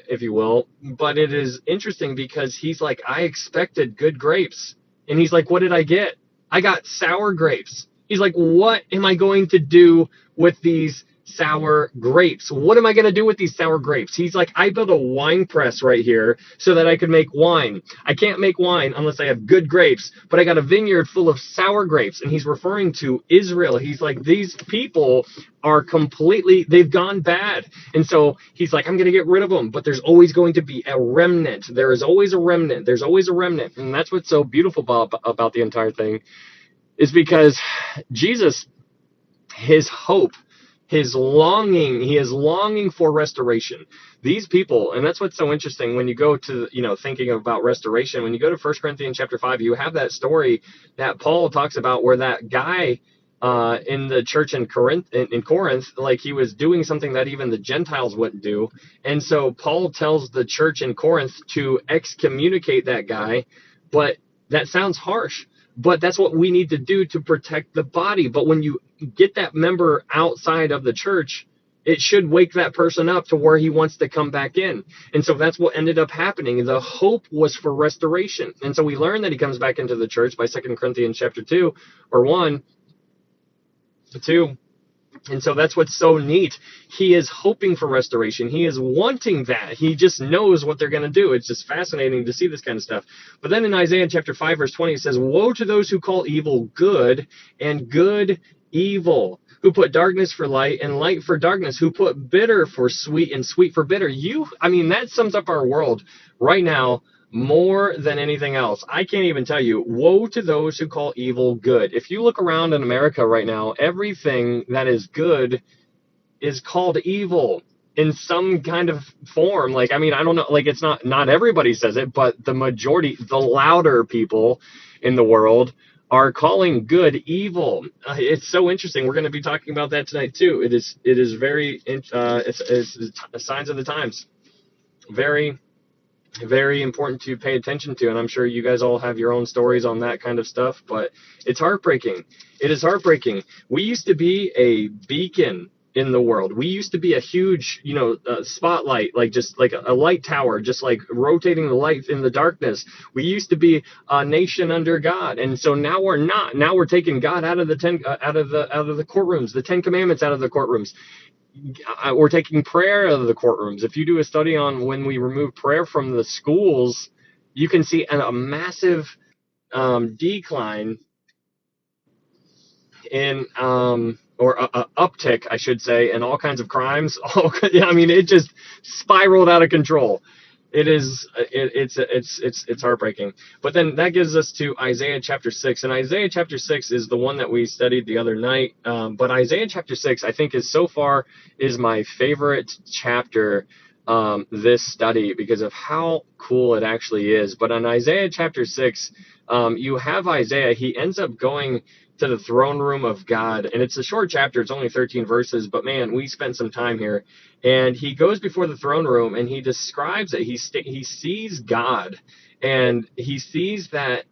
if you will, but it is interesting because he's like, I expected good grapes. And he's like, what did I get? I got sour grapes. He's like, what am I going to do with these sour grapes? What am I going to do with these sour grapes? He's like, I built a wine press right here so that I could make wine. I can't make wine unless I have good grapes, but I got a vineyard full of sour grapes. And he's referring to Israel. He's like, these people are they've gone bad. And so he's like, I'm going to get rid of them, but there's always going to be a remnant. There is always a remnant. There's always a remnant. And that's what's so beautiful about the entire thing, is because Jesus, his hope, his longing, he is longing for restoration. These people, and that's what's so interesting when you go to, thinking about restoration, when you go to 1 Corinthians chapter 5, you have that story that Paul talks about where that guy in the church in Corinth, like he was doing something that even the Gentiles wouldn't do. And so Paul tells the church in Corinth to excommunicate that guy, but that sounds harsh. But that's what we need to do to protect the body. But when you get that member outside of the church, it should wake that person up to where he wants to come back in. And so that's what ended up happening. The hope was for restoration. And so we learn that he comes back into the church by 2 Corinthians chapter 2, or 1 to 2. And so that's what's so neat. He is hoping for restoration. He is wanting that. He just knows what they're going to do. It's just fascinating to see this kind of stuff. But then in Isaiah chapter 5, verse 20, it says, "Woe to those who call evil good and good evil, who put darkness for light and light for darkness, who put bitter for sweet and sweet for bitter. I mean, that sums up our world right now more than anything else. I can't even tell you. Woe to those who call evil good. If you look around in America right now, everything that is good is called evil in some kind of form. Like, I mean, I don't know, like, it's not everybody says it, but the majority, the louder people in the world are calling good evil. It's so interesting. We're going to be talking about that tonight too. It is very it's signs of the times. Very, very important to pay attention to, and I'm sure you guys all have your own stories on that kind of stuff, but it's heartbreaking. It is heartbreaking. We used to be a beacon in the world. We used to be a huge, spotlight, like just like a light tower, just like rotating the light in the darkness. We used to be a nation under God, and so now we're not. Now we're taking God out of the out of the courtrooms, the Ten Commandments out of the courtrooms. We're taking prayer out of the courtrooms. If you do a study on when we remove prayer from the schools, you can see a massive decline in or a uptick, I should say, in all kinds of crimes. I mean, it just spiraled out of control. It's heartbreaking. But then that gives us to Isaiah chapter 6, and Isaiah chapter 6 is the one that we studied the other night. But Isaiah chapter 6, I think, is so far is my favorite chapter this study because of how cool it actually is. But on Isaiah chapter 6, you have Isaiah. He ends up going to the throne room of God, and it's a short chapter. It's only 13 verses, but man, we spent some time here. And he goes before the throne room, and he describes it. He sees God, and he sees that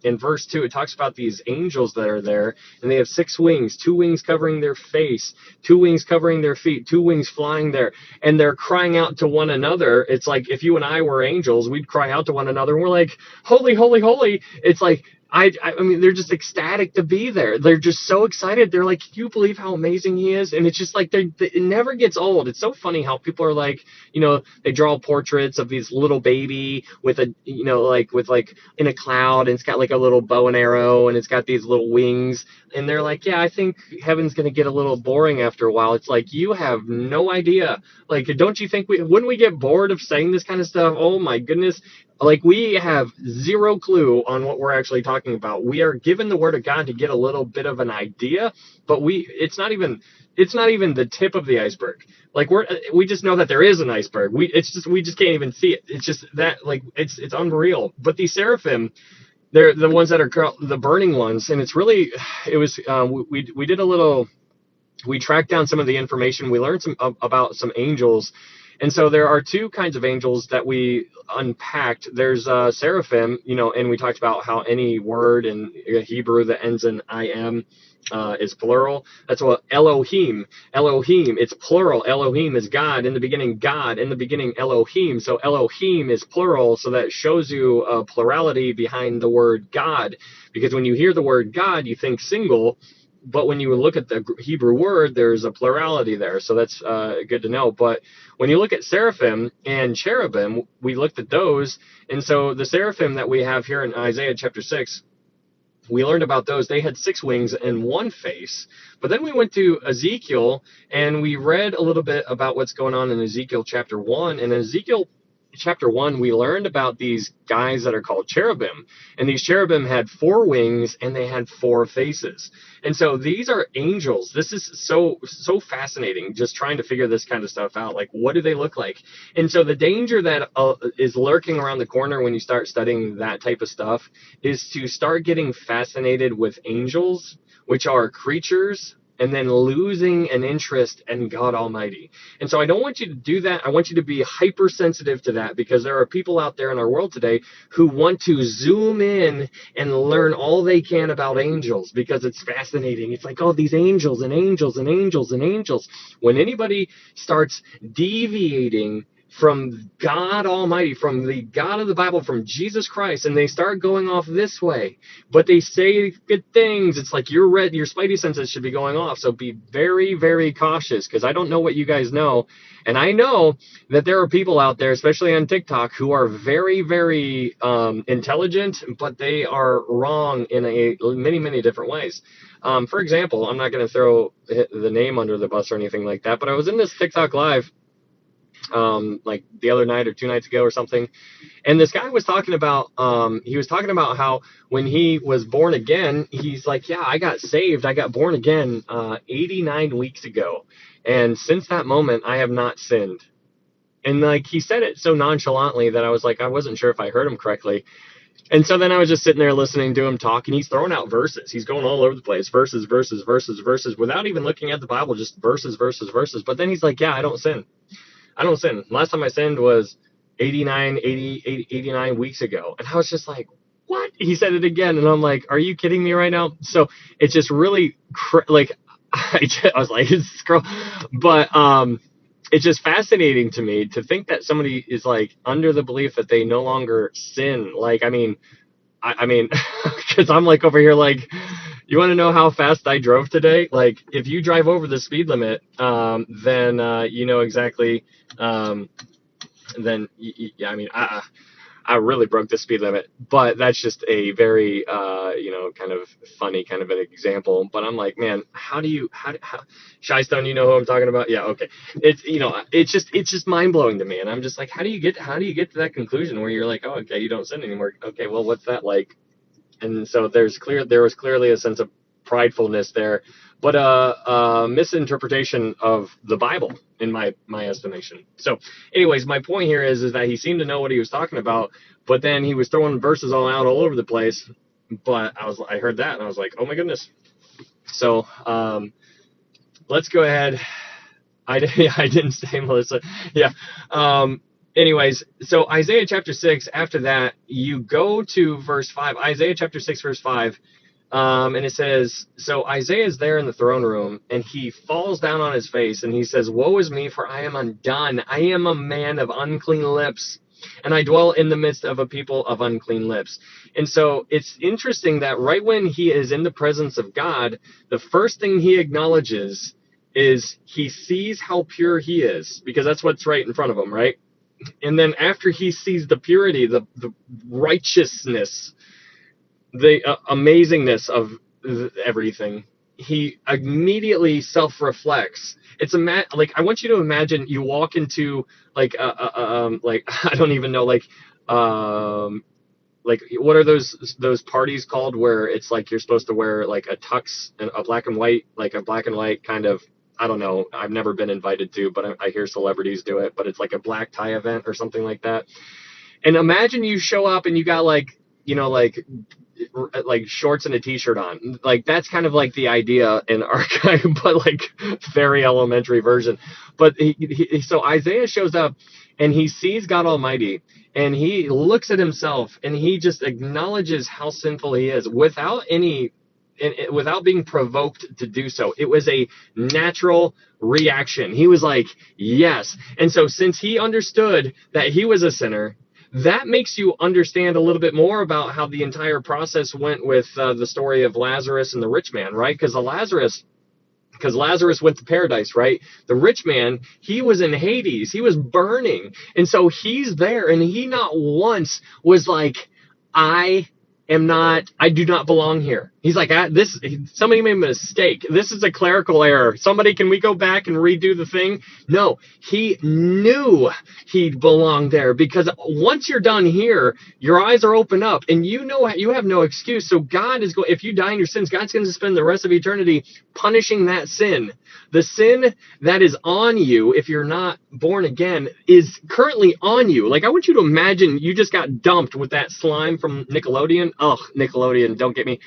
in verse 2, it talks about these angels that are there, and they have 6 wings, 2 wings covering their face, 2 wings covering their feet, 2 wings flying there, and they're crying out to one another. It's like if you and I were angels, we'd cry out to one another, and we're like, holy, holy, holy. It's like, I mean, they're just ecstatic to be there. They're just so excited. They're like, can you believe how amazing he is? And it's just like, it never gets old. It's so funny how people are like, they draw portraits of these little baby with a, with in a cloud, and it's got like a little bow and arrow, and it's got these little wings. And they're like, yeah, I think heaven's going to get a little boring after a while. It's like, you have no idea. Like, don't you think wouldn't we get bored of saying this kind of stuff? Oh my goodness. Like, we have zero clue on what we're actually talking about. We are given the word of God to get a little bit of an idea, but it's not even the tip of the iceberg. Like, we just know that there is an iceberg. We just can't even see it. It's just that, like, it's unreal. But these seraphim, they're the ones that are the burning ones, and we did a little. We tracked down some of the information. We learned about some angels. And so there are 2 kinds of angels that we unpacked. There's seraphim, and we talked about how any word in Hebrew that ends in im is plural. That's what Elohim, it's plural. Elohim is God. In the beginning, God. In the beginning, Elohim. So Elohim is plural, so that shows you a plurality behind the word God. Because when you hear the word God, you think single. But when you look at the Hebrew word, there's a plurality there. So that's good to know. But when you look at seraphim and cherubim, we looked at those. And so the seraphim that we have here in Isaiah chapter 6, we learned about those. They had 6 wings and 1 face. But then we went to Ezekiel, and we read a little bit about what's going on in Ezekiel chapter 1. And in Ezekiel chapter 1, we learned about these guys that are called cherubim. And these cherubim had 4 wings, and they had 4 faces. And so these are angels. This is so fascinating, just trying to figure this kind of stuff out. Like, what do they look like? And so the danger that is lurking around the corner when you start studying that type of stuff is to start getting fascinated with angels, which are creatures, and then losing an interest in God Almighty. And so I don't want you to do that. I want you to be hypersensitive to that, because there are people out there in our world today who want to zoom in and learn all they can about angels because it's fascinating. It's like, oh, these angels and angels and angels and angels. When anybody starts deviating from God Almighty, from the God of the Bible, from Jesus Christ, and they start going off this way, but they say good things. It's like your spidey senses should be going off. So be very, very cautious, because I don't know what you guys know. And I know that there are people out there, especially on TikTok, who are very, very intelligent, but they are wrong in many, many different ways. For example, I'm not going to throw the name under the bus or anything like that, but I was in this TikTok live like the other night or 2 nights ago or something, and this guy was talking about how when he was born again, he's like, yeah, I got saved, I got born again 89 weeks ago, and since that moment I have not sinned. And like, he said it so nonchalantly that I was like, I wasn't sure if I heard him correctly. And so then I was just sitting there listening to him talk, and he's throwing out verses. He's going all over the place, verses, without even looking at the Bible, just verses. But then he's like, yeah, I don't sin. Last time I sinned was 89 weeks ago. And I was just like, what? He said it again. And I'm like, are you kidding me right now? So it's just really I was like, scroll. But it's just fascinating to me to think that somebody is like under the belief that they no longer sin. Like, I mean, because I'm like over here like, you want to know how fast I drove today? Like, if you drive over the speed limit, then you know exactly. Then yeah, I mean, I really broke the speed limit, but that's just a very kind of funny kind of an example. But I'm like, man, how Shystone, you know who I'm talking about? Yeah, okay. It's just mind blowing to me, and I'm just like, how do you get to that conclusion where you're like, oh, okay, you don't sin anymore? Okay, well, what's that like? And so there was clearly a sense of pridefulness there, but a misinterpretation of the Bible in my estimation. So anyways, my point here is that he seemed to know what he was talking about, but then he was throwing verses all over the place. But I heard that and I was like, oh my goodness. So let's go ahead. I didn't say Melissa. Yeah. Anyways, so Isaiah chapter 6, after that, you go to verse 5. Isaiah chapter 6, verse 5. And it says, so Isaiah is there in the throne room, and he falls down on his face, and he says, woe is me, for I am undone. I am a man of unclean lips, and I dwell in the midst of a people of unclean lips. And so it's interesting that right when he is in the presence of God, the first thing he acknowledges is he sees how pure he is, because that's what's right in front of him, right? And then after he sees the purity, the righteousness, the amazingness of everything, he immediately self-reflects. It's like, I want you to imagine you walk into like I don't even know, like what are those parties called where it's like you're supposed to wear like a tux and a black and white kind of, I don't know, I've never been invited to, but I hear celebrities do it, but it's like a black tie event or something like that. And imagine you show up and you got like shorts and a t-shirt on. Like, that's kind of like the idea in Archive, but like very elementary version. But so Isaiah shows up and he sees God Almighty, and he looks at himself and he just acknowledges how sinful he is without being provoked to do so. It was a natural reaction. He was like, yes. And so since he understood that he was a sinner, that makes you understand a little bit more about how the entire process went with the story of Lazarus and the rich man, right? Because Lazarus went to paradise, right? The rich man, he was in Hades. He was burning. And so he's there, and he not once was like, I do not belong here. He's like, somebody made a mistake. This is a clerical error. Somebody, can we go back and redo the thing? No, he knew he belonged there, because once you're done here, your eyes are open up, and you know you have no excuse. So God is going, if you die in your sins, God's going to spend the rest of eternity punishing that sin. The sin that is on you, if you're not born again, is currently on you. Like, I want you to imagine you just got dumped with that slime from Nickelodeon. Ugh, Nickelodeon, don't get me.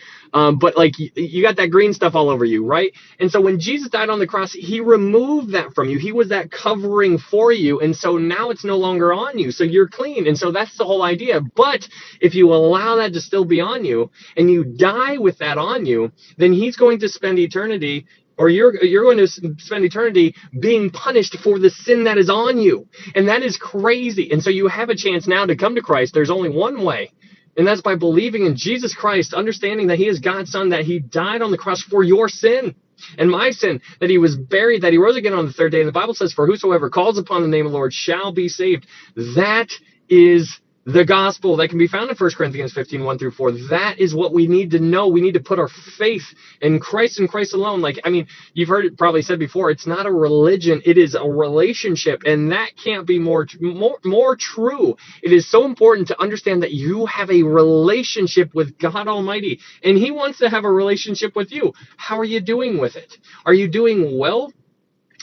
But like, you got that green stuff all over you, right? And so when Jesus died on the cross, he removed that from you. He was that covering for you. And so now it's no longer on you. So you're clean. And so that's the whole idea. But if you allow that to still be on you and you die with that on you, then he's going to spend eternity or you're going to spend eternity being punished for the sin that is on you. And that is crazy. And so you have a chance now to come to Christ. There's only one way, and that's by believing in Jesus Christ, understanding that he is God's son, that he died on the cross for your sin and my sin, that he was buried, that he rose again on the third day. And the Bible says, for whosoever calls upon the name of the Lord shall be saved. That is the gospel that can be found in 1 Corinthians 15, 1 through 4. That is what we need to know. We need to put our faith in Christ and Christ alone. Like, I mean, you've heard it probably said before, it's not a religion, it is a relationship. And that can't be more true. It is so important to understand that you have a relationship with God Almighty, and he wants to have a relationship with you. How are you doing with it? Are you doing well?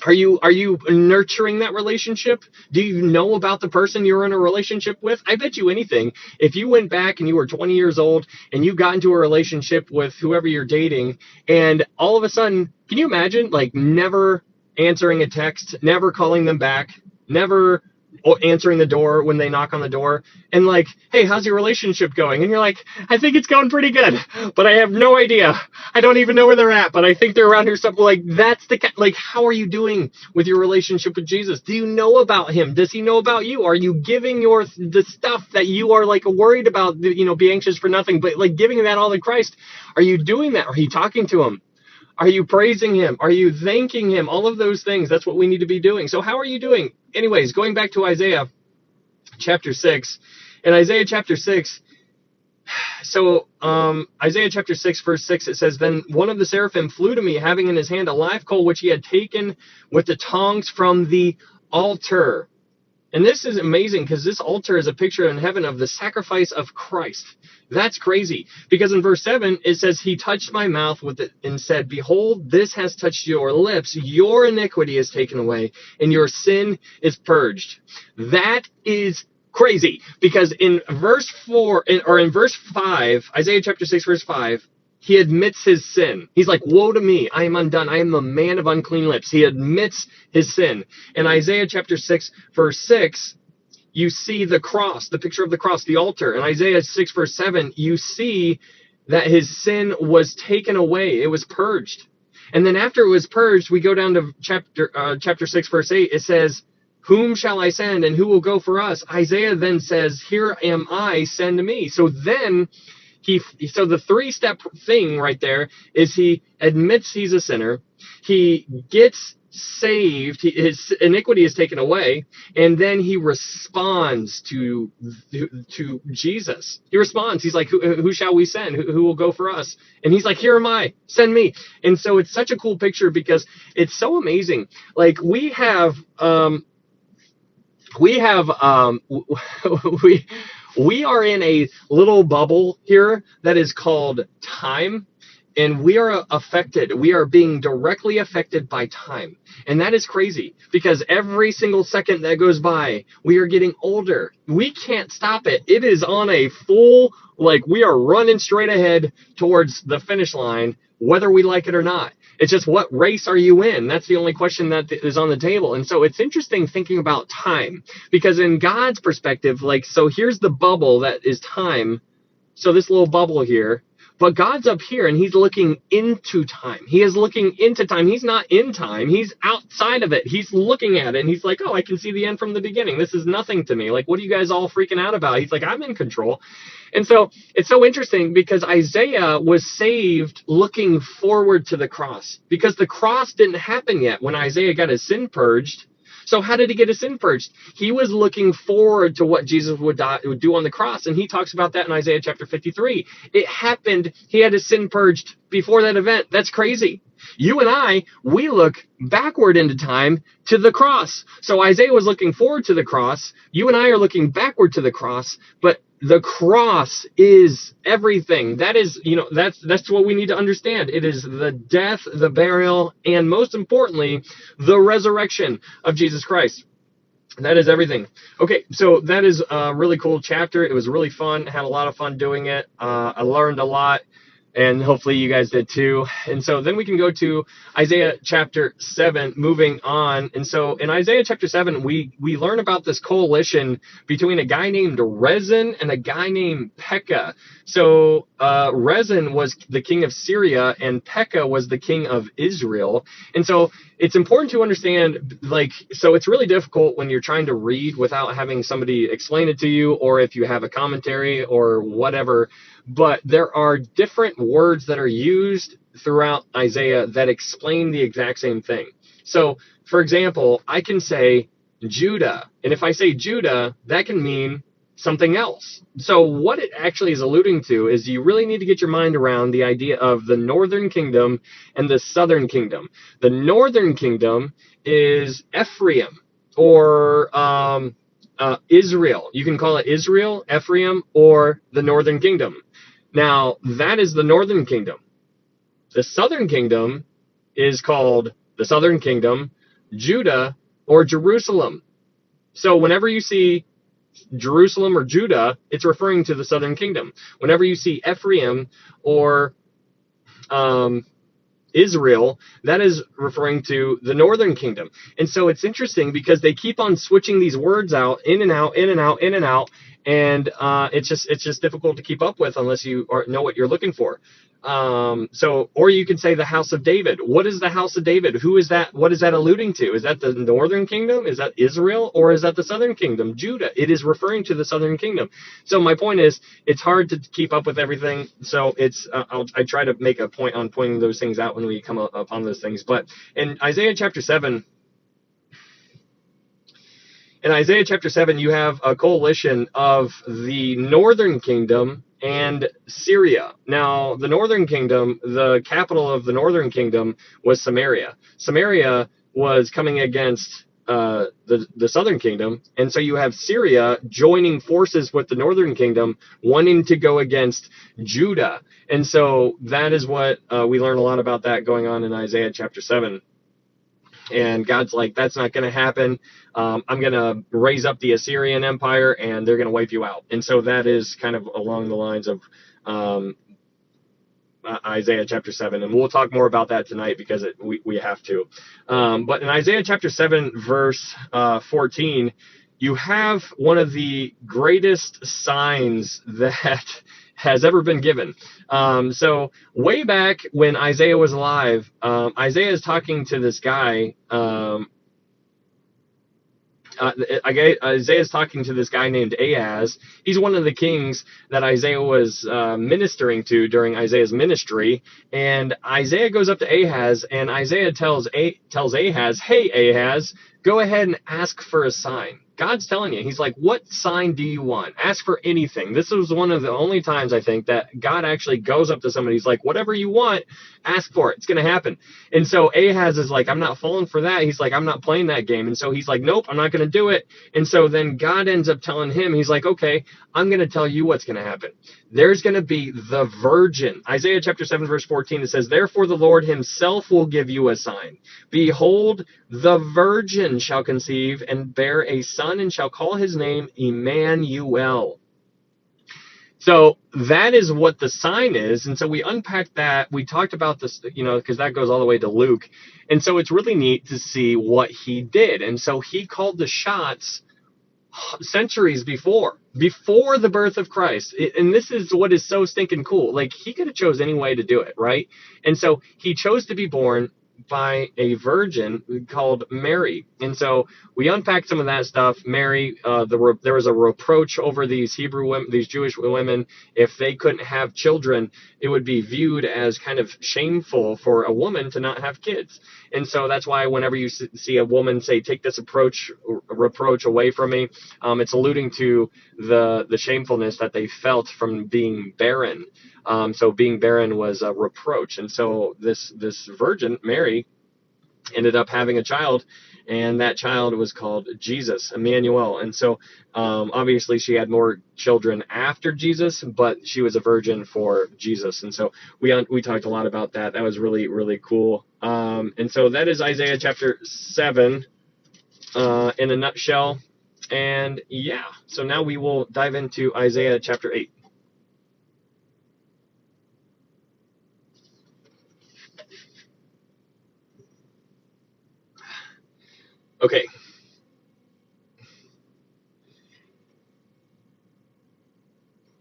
Are you nurturing that relationship? Do you know about the person you're in a relationship with? I bet you anything, if you went back and you were 20 years old and you got into a relationship with whoever you're dating, and all of a sudden, can you imagine, like, never answering a text, never calling them back, never answering the door when they knock on the door, and like, hey, how's your relationship going? And you're like, I think it's going pretty good, but I have no idea. I don't even know where they're at, but I think they're around here something. Like, that's the like, how are you doing with your relationship with Jesus? Do you know about him? Does he know about you? Are you giving the stuff that you are like worried about, be anxious for nothing, but like giving that all to Christ? Are you doing that? Are you talking to him? Are you praising him? Are you thanking him? All of those things, that's what we need to be doing. So how are you doing? Anyways, going back to Isaiah chapter 6. In Isaiah chapter 6, Isaiah chapter 6, verse 6, it says, then one of the seraphim flew to me, having in his hand a live coal, which he had taken with the tongs from the altar. And this is amazing, because this altar is a picture in heaven of the sacrifice of Christ. That's crazy, because in verse 7, it says, he touched my mouth with it and said, behold, this has touched your lips. Your iniquity is taken away, and your sin is purged. That is crazy, because in verse 4, or in verse 5, Isaiah chapter 6, verse 5, he admits his sin. He's like, woe to me, I am undone. I am the man of unclean lips. He admits his sin. In Isaiah chapter 6, verse 6, you see the cross, the picture of the cross, the altar. In Isaiah 6, verse 7, you see that his sin was taken away. It was purged. And then after it was purged, we go down to chapter 6, verse 8. It says, whom shall I send, and who will go for us? Isaiah then says, here am I, send me. So then, so the three-step thing right there is he admits he's a sinner, he gets saved, his iniquity is taken away, and then he responds to Jesus. He responds. He's like, who shall we send? Who will go for us? And he's like, here am I, send me. And so it's such a cool picture, because it's so amazing. Like, we are in a little bubble here that is called time, and we are affected. We are being directly affected by time. And that is crazy, because every single second that goes by, we are getting older. We can't stop it. It is on a full, like, we are running straight ahead towards the finish line, whether we like it or not. It's just, what race are you in? That's the only question that is on the table. And so it's interesting thinking about time, because in God's perspective, like, so here's the bubble that is time. So this little bubble here, but God's up here and he's looking into time. He is looking into time. He's not in time. He's outside of it. He's looking at it and he's like, oh, I can see the end from the beginning. This is nothing to me. Like, what are you guys all freaking out about? He's like, I'm in control. And so it's so interesting, because Isaiah was saved looking forward to the cross, because the cross didn't happen yet when Isaiah got his sin purged. So how did he get his sin purged? He was looking forward to what Jesus would do on the cross. And he talks about that in Isaiah chapter 53. It happened. He had his sin purged before that event. That's crazy. You and I, we look backward into time to the cross. So Isaiah was looking forward to the cross. You and I are looking backward to the cross. But the cross is everything. That is, that's what we need to understand. It is the death, the burial, and most importantly, the resurrection of Jesus Christ. That is everything. Okay, so that is a really cool chapter. It was really fun. Had a lot of fun doing it. I learned a lot, and hopefully you guys did too. And so then we can go to Isaiah chapter 7, moving on. And so in Isaiah chapter 7, we learn about this coalition between a guy named Rezin and a guy named Pekah. So Rezin was the king of Syria, and Pekah was the king of Israel. And so it's important to understand, like, so it's really difficult when you're trying to read without having somebody explain it to you, or if you have a commentary or whatever. But there are different words that are used throughout Isaiah that explain the exact same thing. So, for example, I can say Judah, and if I say Judah, that can mean something else. So what it actually is alluding to is you really need to get your mind around the idea of the northern kingdom and the southern kingdom. The northern kingdom is Ephraim, or Israel. You can call it Israel, Ephraim, or the northern kingdom. Now, that is the northern kingdom. The southern kingdom is called the southern kingdom, Judah, or Jerusalem. So whenever you see Jerusalem or Judah, it's referring to the southern kingdom. Whenever you see Ephraim or Israel, that is referring to the northern kingdom. And so it's interesting because they keep on switching these words out, in and out, in and out, in and out, and it's just difficult to keep up with unless you know what you're looking for. So, or you can say the house of David. What is the house of David? Who is that? What is that alluding to? Is that the northern kingdom? Is that Israel? Or is that the southern kingdom, Judah? It is referring to the southern kingdom. So my point is, it's hard to keep up with everything. So it's I try to make a point on pointing those things out when we come upon those things. But in Isaiah chapter 7, you have a coalition of the northern kingdom and Syria. Now, the northern kingdom, the capital of the northern kingdom was Samaria. Samaria was coming against the southern kingdom, and so you have Syria joining forces with the northern kingdom, wanting to go against Judah. And so that is what we learn a lot about that going on in Isaiah chapter 7. And God's like, that's not going to happen. I'm going to raise up the Assyrian Empire, and they're going to wipe you out. And so that is kind of along the lines of Isaiah chapter 7. And we'll talk more about that tonight because we have to. But in Isaiah chapter 7, verse 14, you have one of the greatest signs that has ever been given. So way back when Isaiah was alive, Isaiah is talking to this guy. Isaiah is talking to this guy named Ahaz. He's one of the kings that Isaiah was ministering to during Isaiah's ministry. And Isaiah goes up to Ahaz, and Isaiah tells Ahaz, "Hey, Ahaz, go ahead and ask for a sign." God's telling you, he's like, what sign do you want? Ask for anything. This was one of the only times, I think, that God actually goes up to somebody. He's like, whatever you want, ask for it. It's going to happen. And so Ahaz is like, I'm not falling for that. He's like, I'm not playing that game. And so he's like, nope, I'm not going to do it. And so then God ends up telling him, he's like, okay, I'm going to tell you what's going to happen. There's going to be the virgin. Isaiah chapter 7, verse 14, it says, therefore the Lord himself will give you a sign. Behold, the virgin shall conceive and bear a son, and shall call his name Emmanuel. So that is what the sign is. And so we unpacked that. We talked about this, because that goes all the way to Luke. And so it's really neat to see what he did. And so he called the shots centuries before the birth of Christ. And this is what is so stinking cool. Like, he could have chose any way to do it, right? And so he chose to be born by a virgin called Mary. And so we unpacked some of that stuff. Mary, there was a reproach over these Hebrew women, these Jewish women. If they couldn't have children, it would be viewed as kind of shameful for a woman to not have kids. And so that's why whenever you see a woman say, take this reproach away from me, it's alluding to the shamefulness that they felt from being barren. So being barren was a reproach. And so this virgin, Mary, ended up having a child, and that child was called Jesus, Emmanuel. And so obviously she had more children after Jesus, but she was a virgin for Jesus. And so we talked a lot about that. That was really, really cool. And so that is Isaiah chapter 7 in a nutshell. And yeah, so now we will dive into Isaiah chapter 8. Okay.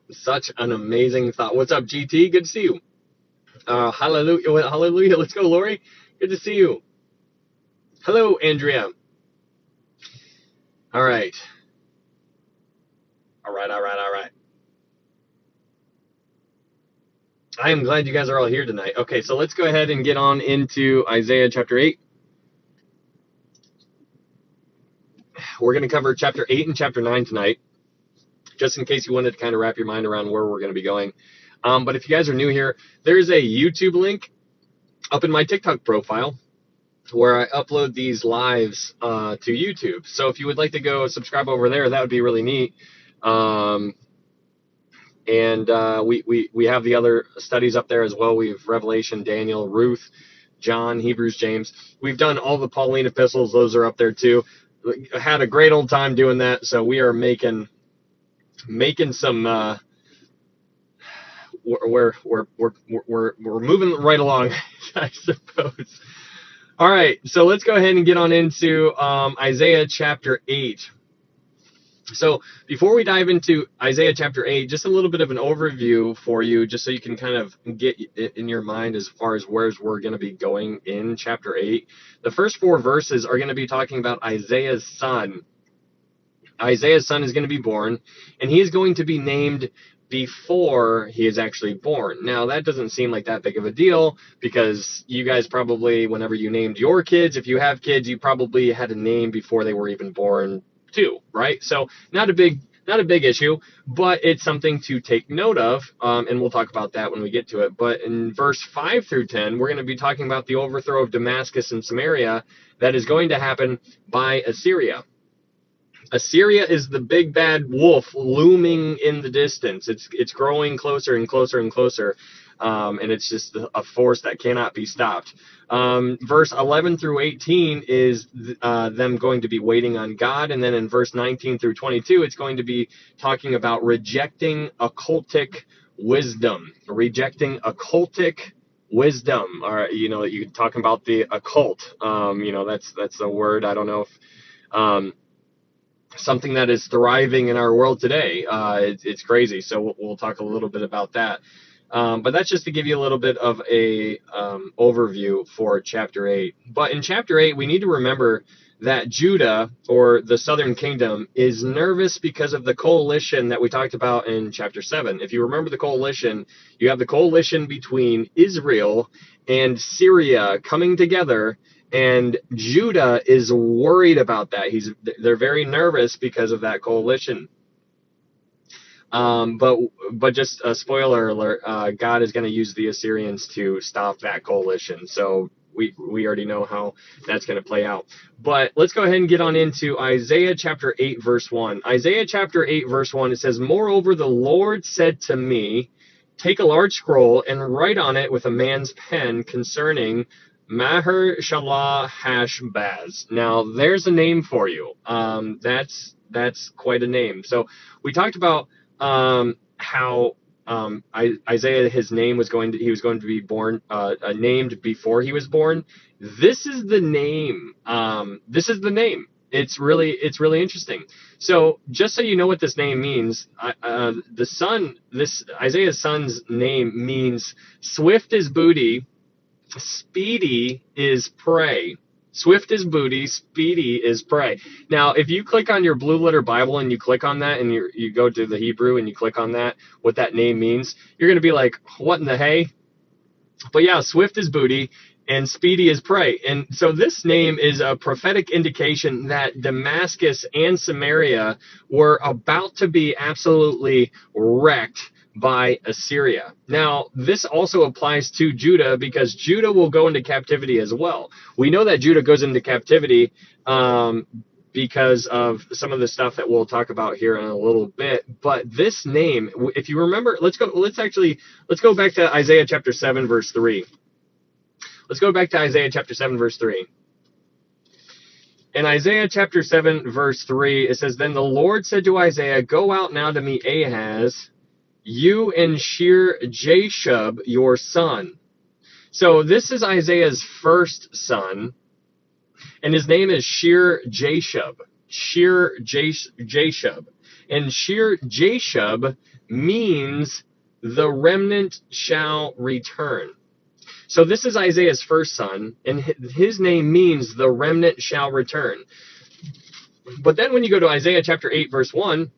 Such an amazing thought. What's up, GT? Good to see you. Hallelujah. Hallelujah. Let's go, Lori. Good to see you. Hello, Andrea. All right. All right. I am glad you guys are all here tonight. Okay, so let's go ahead and get on into Isaiah chapter 8. We're going to cover chapter 8 and chapter 9 tonight, just in case you wanted to kind of wrap your mind around where we're going to be going. But if you guys are new here, there's a YouTube link up in my TikTok profile where I upload these lives to YouTube. So if you would like to go subscribe over there, that would be really neat. And we have the other studies up there as well. We have Revelation, Daniel, Ruth, John, Hebrews, James. We've done all the Pauline epistles. Those are up there too. Had a great old time doing that. So we are making some. We're moving right along, I suppose. All right, so let's go ahead and get on into Isaiah chapter 8. So before we dive into Isaiah chapter 8, just a little bit of an overview for you, just so you can kind of get it in your mind as far as where we're going to be going in chapter 8. The first 4 verses are going to be talking about Isaiah's son. Isaiah's son is going to be born, and he is going to be named before he is actually born. Now, that doesn't seem like that big of a deal, because you guys probably, whenever you named your kids, if you have kids, you probably had a name before they were even born too, right? So not a big issue, but it's something to take note of, and we'll talk about that when we get to it. But in verse 5 through 10, we're going to be talking about the overthrow of Damascus and Samaria that is going to happen by Assyria. Assyria is the big bad wolf looming in the distance. It's growing closer and closer and closer, and it's just a force that cannot be stopped. Verse 11 through 18 is them going to be waiting on God, and then in verse 19 through 22, it's going to be talking about rejecting occultic wisdom. Rejecting occultic wisdom. Or, you're talking about the occult. That's a word. I don't know if something that is thriving in our world today. It's crazy. So we'll talk a little bit about that. But that's just to give you a little bit of a overview for chapter 8. But in chapter 8, we need to remember that Judah, or the southern kingdom, is nervous because of the coalition that we talked about in chapter 7. If you remember the coalition, you have the coalition between Israel and Syria coming together, and Judah is worried about that. They're very nervous because of that coalition. But just a spoiler alert, God is going to use the Assyrians to stop that coalition. So we already know how that's going to play out. But let's go ahead and get on into Isaiah chapter 8, verse 1. Isaiah chapter 8, verse 1, it says, "Moreover, the Lord said to me, take a large scroll and write on it with a man's pen concerning Maher-shalal-hash-baz." Now, there's a name for you. That's quite a name. So we talked about how Isaiah, his name was he was going to be born, named before he was born. This is the name. This is the name. It's really interesting. So just so you know what this name means, this Isaiah's son's name means swift as booty, speedy is prey. Swift is booty, speedy is prey. Now, if you click on your Blue Letter Bible and you click on that and you go to the Hebrew and you click on that, what that name means, you're going to be like, what in the hay? But yeah, swift is booty and speedy is prey. And so this name is a prophetic indication that Damascus and Samaria were about to be absolutely wrecked by Assyria. Now, this also applies to Judah, because Judah will go into captivity as well. We know that Judah goes into captivity because of some of the stuff that we'll talk about here in a little bit. But this name, if you remember, let's go back to Isaiah chapter 7, verse 3. Let's go back to Isaiah chapter 7, verse 3. In Isaiah chapter 7, verse 3, it says, "Then the Lord said to Isaiah, go out now to meet Ahaz, you and Shear-Jashub, your son." So this is Isaiah's first son, and his name is Shear-Jashub. Shear-Jashub. And Shear-Jashub means the remnant shall return. So this is Isaiah's first son, and his name means the remnant shall return. But then when you go to Isaiah chapter 8, verse 1,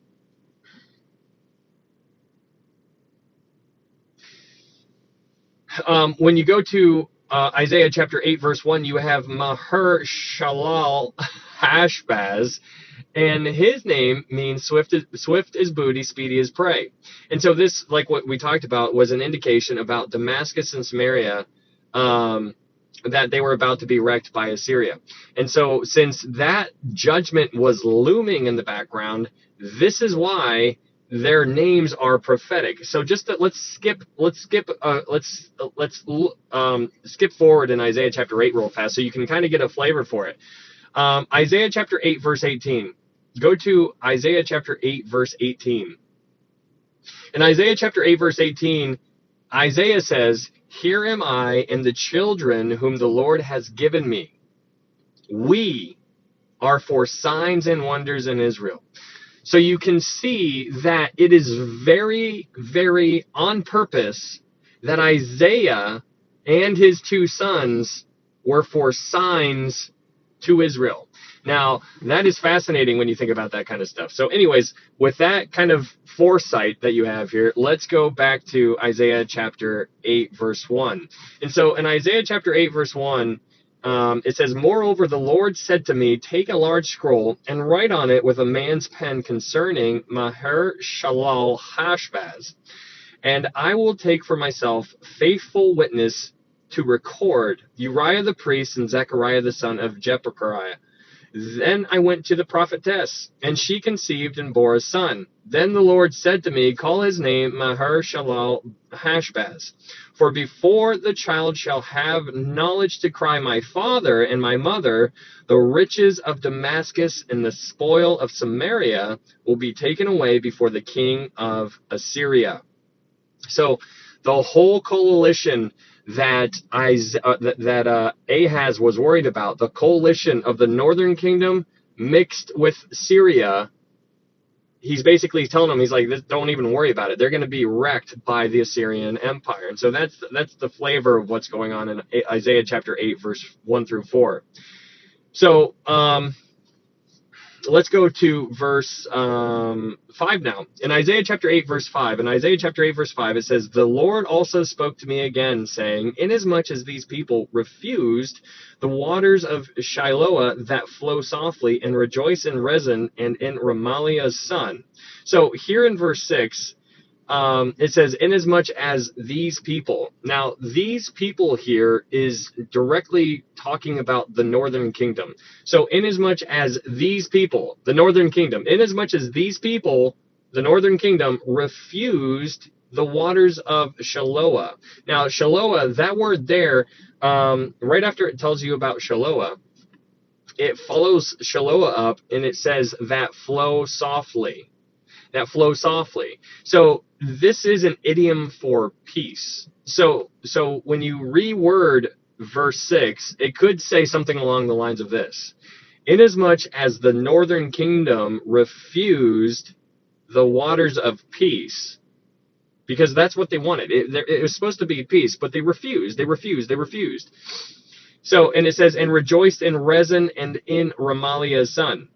when you go to Isaiah chapter 8, verse 1, you have Maher Shalal Hashbaz, and his name means swift is booty, speedy is prey. And so this, like what we talked about, was an indication about Damascus and Samaria, that they were about to be wrecked by Assyria. And so since that judgment was looming in the background, this is why their names are prophetic. So just that, let's skip forward in Isaiah chapter 8 real fast so you can kind of get a flavor for it. Isaiah chapter 8 verse 18. Go to Isaiah chapter 8 verse 18. In Isaiah chapter 8 verse 18, Isaiah says, "Here am I and the children whom the Lord has given me. We are for signs and wonders in Israel." So you can see that it is very, very on purpose that Isaiah and his two sons were for signs to Israel. Now, that is fascinating when you think about that kind of stuff. So anyways, with that kind of foresight that you have here, let's go back to Isaiah chapter 8, verse 1. And so in Isaiah chapter 8, verse 1, it says, "Moreover, the Lord said to me, take a large scroll and write on it with a man's pen concerning Maher Shalal Hashbaz. And I will take for myself faithful witness to record Uriah the priest and Zechariah the son of Jeberechiah. Then I went to the prophetess, and she conceived and bore a son. Then the Lord said to me, call his name Maher Shalal Hashbaz. For before the child shall have knowledge to cry, my father and my mother, the riches of Damascus and the spoil of Samaria will be taken away before the king of Assyria." So the whole coalition that Ahaz was worried about, the coalition of the northern kingdom mixed with Syria, he's basically telling them, he's like, don't even worry about it. They're going to be wrecked by the Assyrian Empire. And so that's the flavor of what's going on in Isaiah chapter 8, verse 1 through 4. So let's go to verse 5 now. In Isaiah chapter 8, verse 5, it says, "The Lord also spoke to me again, saying, inasmuch as these people refused the waters of Shiloah that flow softly, and rejoice in Rezin and in Remaliah's son." So here in verse 6, it says, "Inasmuch as these people." Now, these people here is directly talking about the northern kingdom. So, inasmuch as these people, the northern kingdom, inasmuch as these people, the northern kingdom, refused the waters of Shiloah. Now, Shiloah, that word there, right after it tells you about Shiloah, it follows Shiloah up and it says, "that flow softly." That flow softly. So this is an idiom for peace. So when you reword verse 6, it could say something along the lines of this: "Inasmuch as the northern kingdom refused the waters of peace," because that's what they wanted. It was supposed to be peace, but they refused. So, and it says, "and rejoiced in Rezin and in Remaliah's son."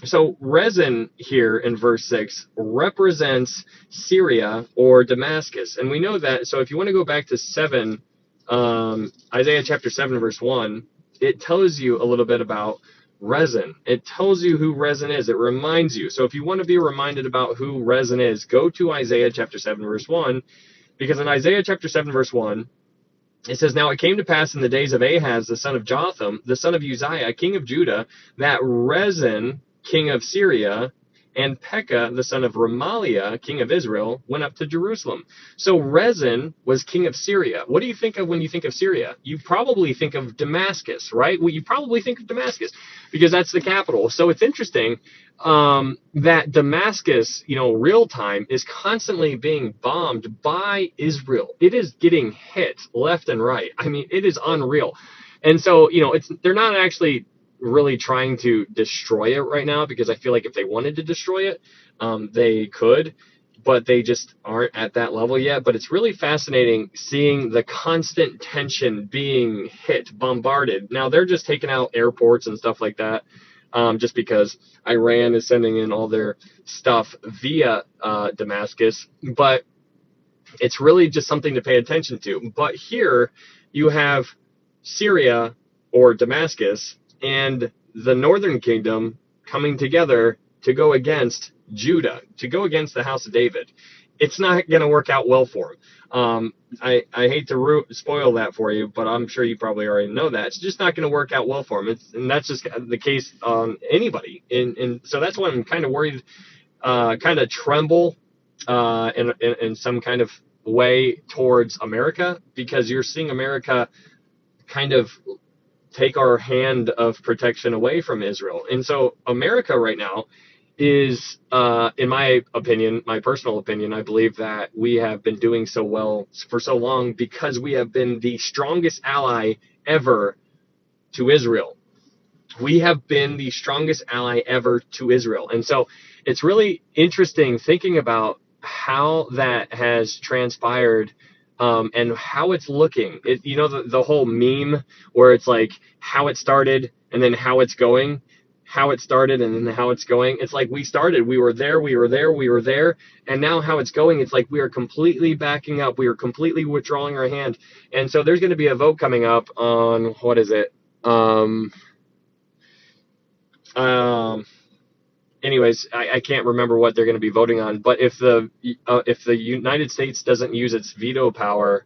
So Rezin here in verse 6 represents Syria or Damascus. And we know that. So if you want to go back to 7, Isaiah chapter 7, verse 1, it tells you a little bit about Rezin. It tells you who Rezin is. It reminds you. So if you want to be reminded about who Rezin is, go to Isaiah chapter 7, verse 1, because in Isaiah chapter 7, verse 1, it says, "Now it came to pass in the days of Ahaz, the son of Jotham, the son of Uzziah, king of Judah, that Rezin, king of Syria, and Pekah, the son of Remaliah, king of Israel, went up to Jerusalem." So Rezin was king of Syria. What do you think of when you think of Syria? You probably think of Damascus, right? Well, you probably think of Damascus because that's the capital. So it's interesting that Damascus, real time, is constantly being bombed by Israel. It is getting hit left and right. I mean, it is unreal. And so, they're not actually really trying to destroy it right now, because I feel like if they wanted to destroy it, they could. but they just aren't at that level yet. But it's really fascinating seeing the constant tension being hit, bombarded. Now they're just taking out airports and stuff like that, just because Iran is sending in all their stuff via Damascus. But it's really just something to pay attention to. But here you have Syria or Damascus and the northern kingdom coming together to go against Judah, to go against the house of David. It's not going to work out well for them. I hate to spoil that for you, but I'm sure you probably already know that. It's just not going to work out well for them. And that's just the case on anybody. And so that's why I'm kind of worried, kind of tremble in some kind of way towards America, because you're seeing America kind of take our hand of protection away from Israel. And so America right now is, in my opinion, my personal opinion, I believe that we have been doing so well for so long because we have been the strongest ally ever to Israel. We have been the strongest ally ever to Israel. And so it's really interesting thinking about how that has transpired, and how it's looking. The whole meme where it's like how it started and then how it's going, how it started and then how it's going. It's like we started, we were there, and now how it's going, it's like we are completely backing up. We are completely withdrawing our hand. And so there's going to be a vote coming up on, what is it? Anyways, I can't remember what they're going to be voting on. But if the United States doesn't use its veto power,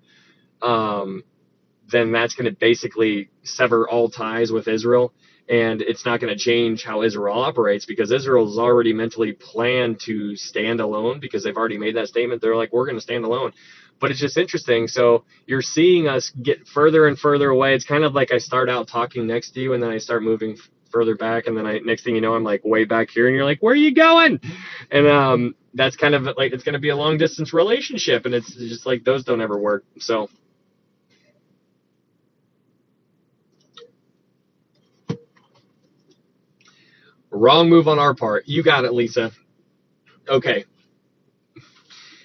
then that's going to basically sever all ties with Israel, and it's not going to change how Israel operates, because Israel's already mentally planned to stand alone, because they've already made that statement. They're like, we're going to stand alone. But it's just interesting. So you're seeing us get further and further away. It's kind of like I start out talking next to you, and then I start moving further back, and then next thing you know, I'm like way back here, and you're like, where are you going? And that's kind of like, it's going to be a long distance relationship, and it's just like those don't ever work. So wrong move on our part. You got it, Lisa. Okay.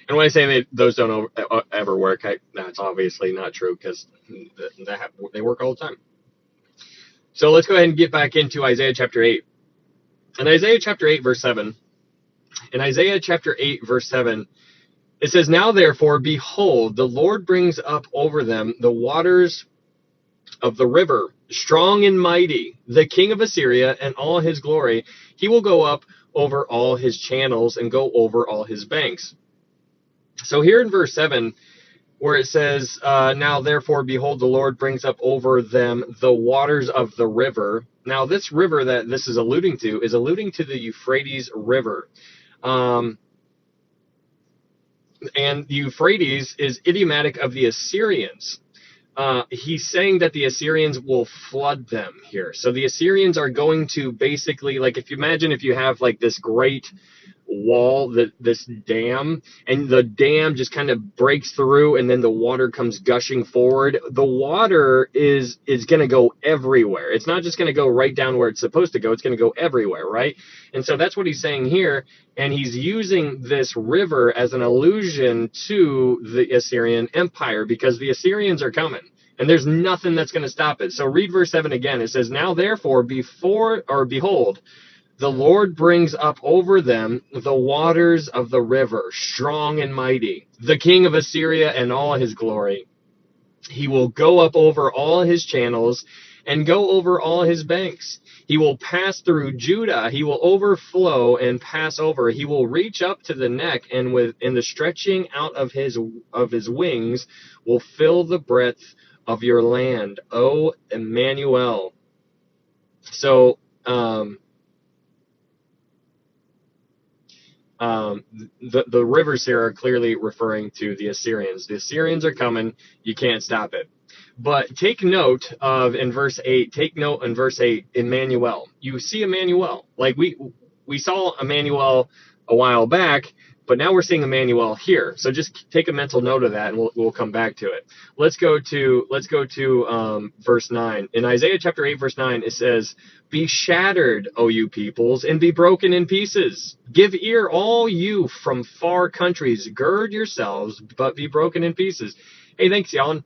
And when I say those don't ever work, that's obviously not true, because they work all the time. So let's go ahead and get back into Isaiah chapter 8. In Isaiah chapter 8, verse 7, in Isaiah chapter 8, verse 7, it says, now therefore, behold, the Lord brings up over them the waters of the river, strong and mighty, the king of Assyria and all his glory. He will go up over all his channels and go over all his banks. So here in verse 7, where it says, now therefore, behold, the Lord brings up over them the waters of the river. Now this river that this is alluding to the Euphrates River. And the Euphrates is idiomatic of the Assyrians. He's saying that the Assyrians will flood them here. So the Assyrians are going to basically, like, if you have like this great wall, this dam, and the dam just kind of breaks through, and then the water comes gushing forward. The water is going to go everywhere. It's not just going to go right down where it's supposed to go. It's going to go everywhere, right? And so that's what he's saying here, and he's using this river as an allusion to the Assyrian Empire, because the Assyrians are coming, and there's nothing that's going to stop it. So read verse 7 again. It says, now therefore, behold, the Lord brings up over them the waters of the river, strong and mighty, the king of Assyria and all his glory. He will go up over all his channels and go over all his banks. He will pass through Judah. He will overflow and pass over. He will reach up to the neck, and in the stretching out of his wings will fill the breadth of your land, O Emmanuel. So, the rivers here are clearly referring to the Assyrians. The Assyrians are coming. You can't stop it. But take note in verse 8, Emmanuel. You see Emmanuel. Like we saw Emmanuel a while back, But now we're seeing Emmanuel here. So just take a mental note of that, and we'll come back to it. Let's go to verse 9. In Isaiah chapter 8, verse 9, it says, "Be shattered, O you peoples, and be broken in pieces. Give ear, all you from far countries. Gird yourselves, but be broken in pieces." Hey, thanks, y'all.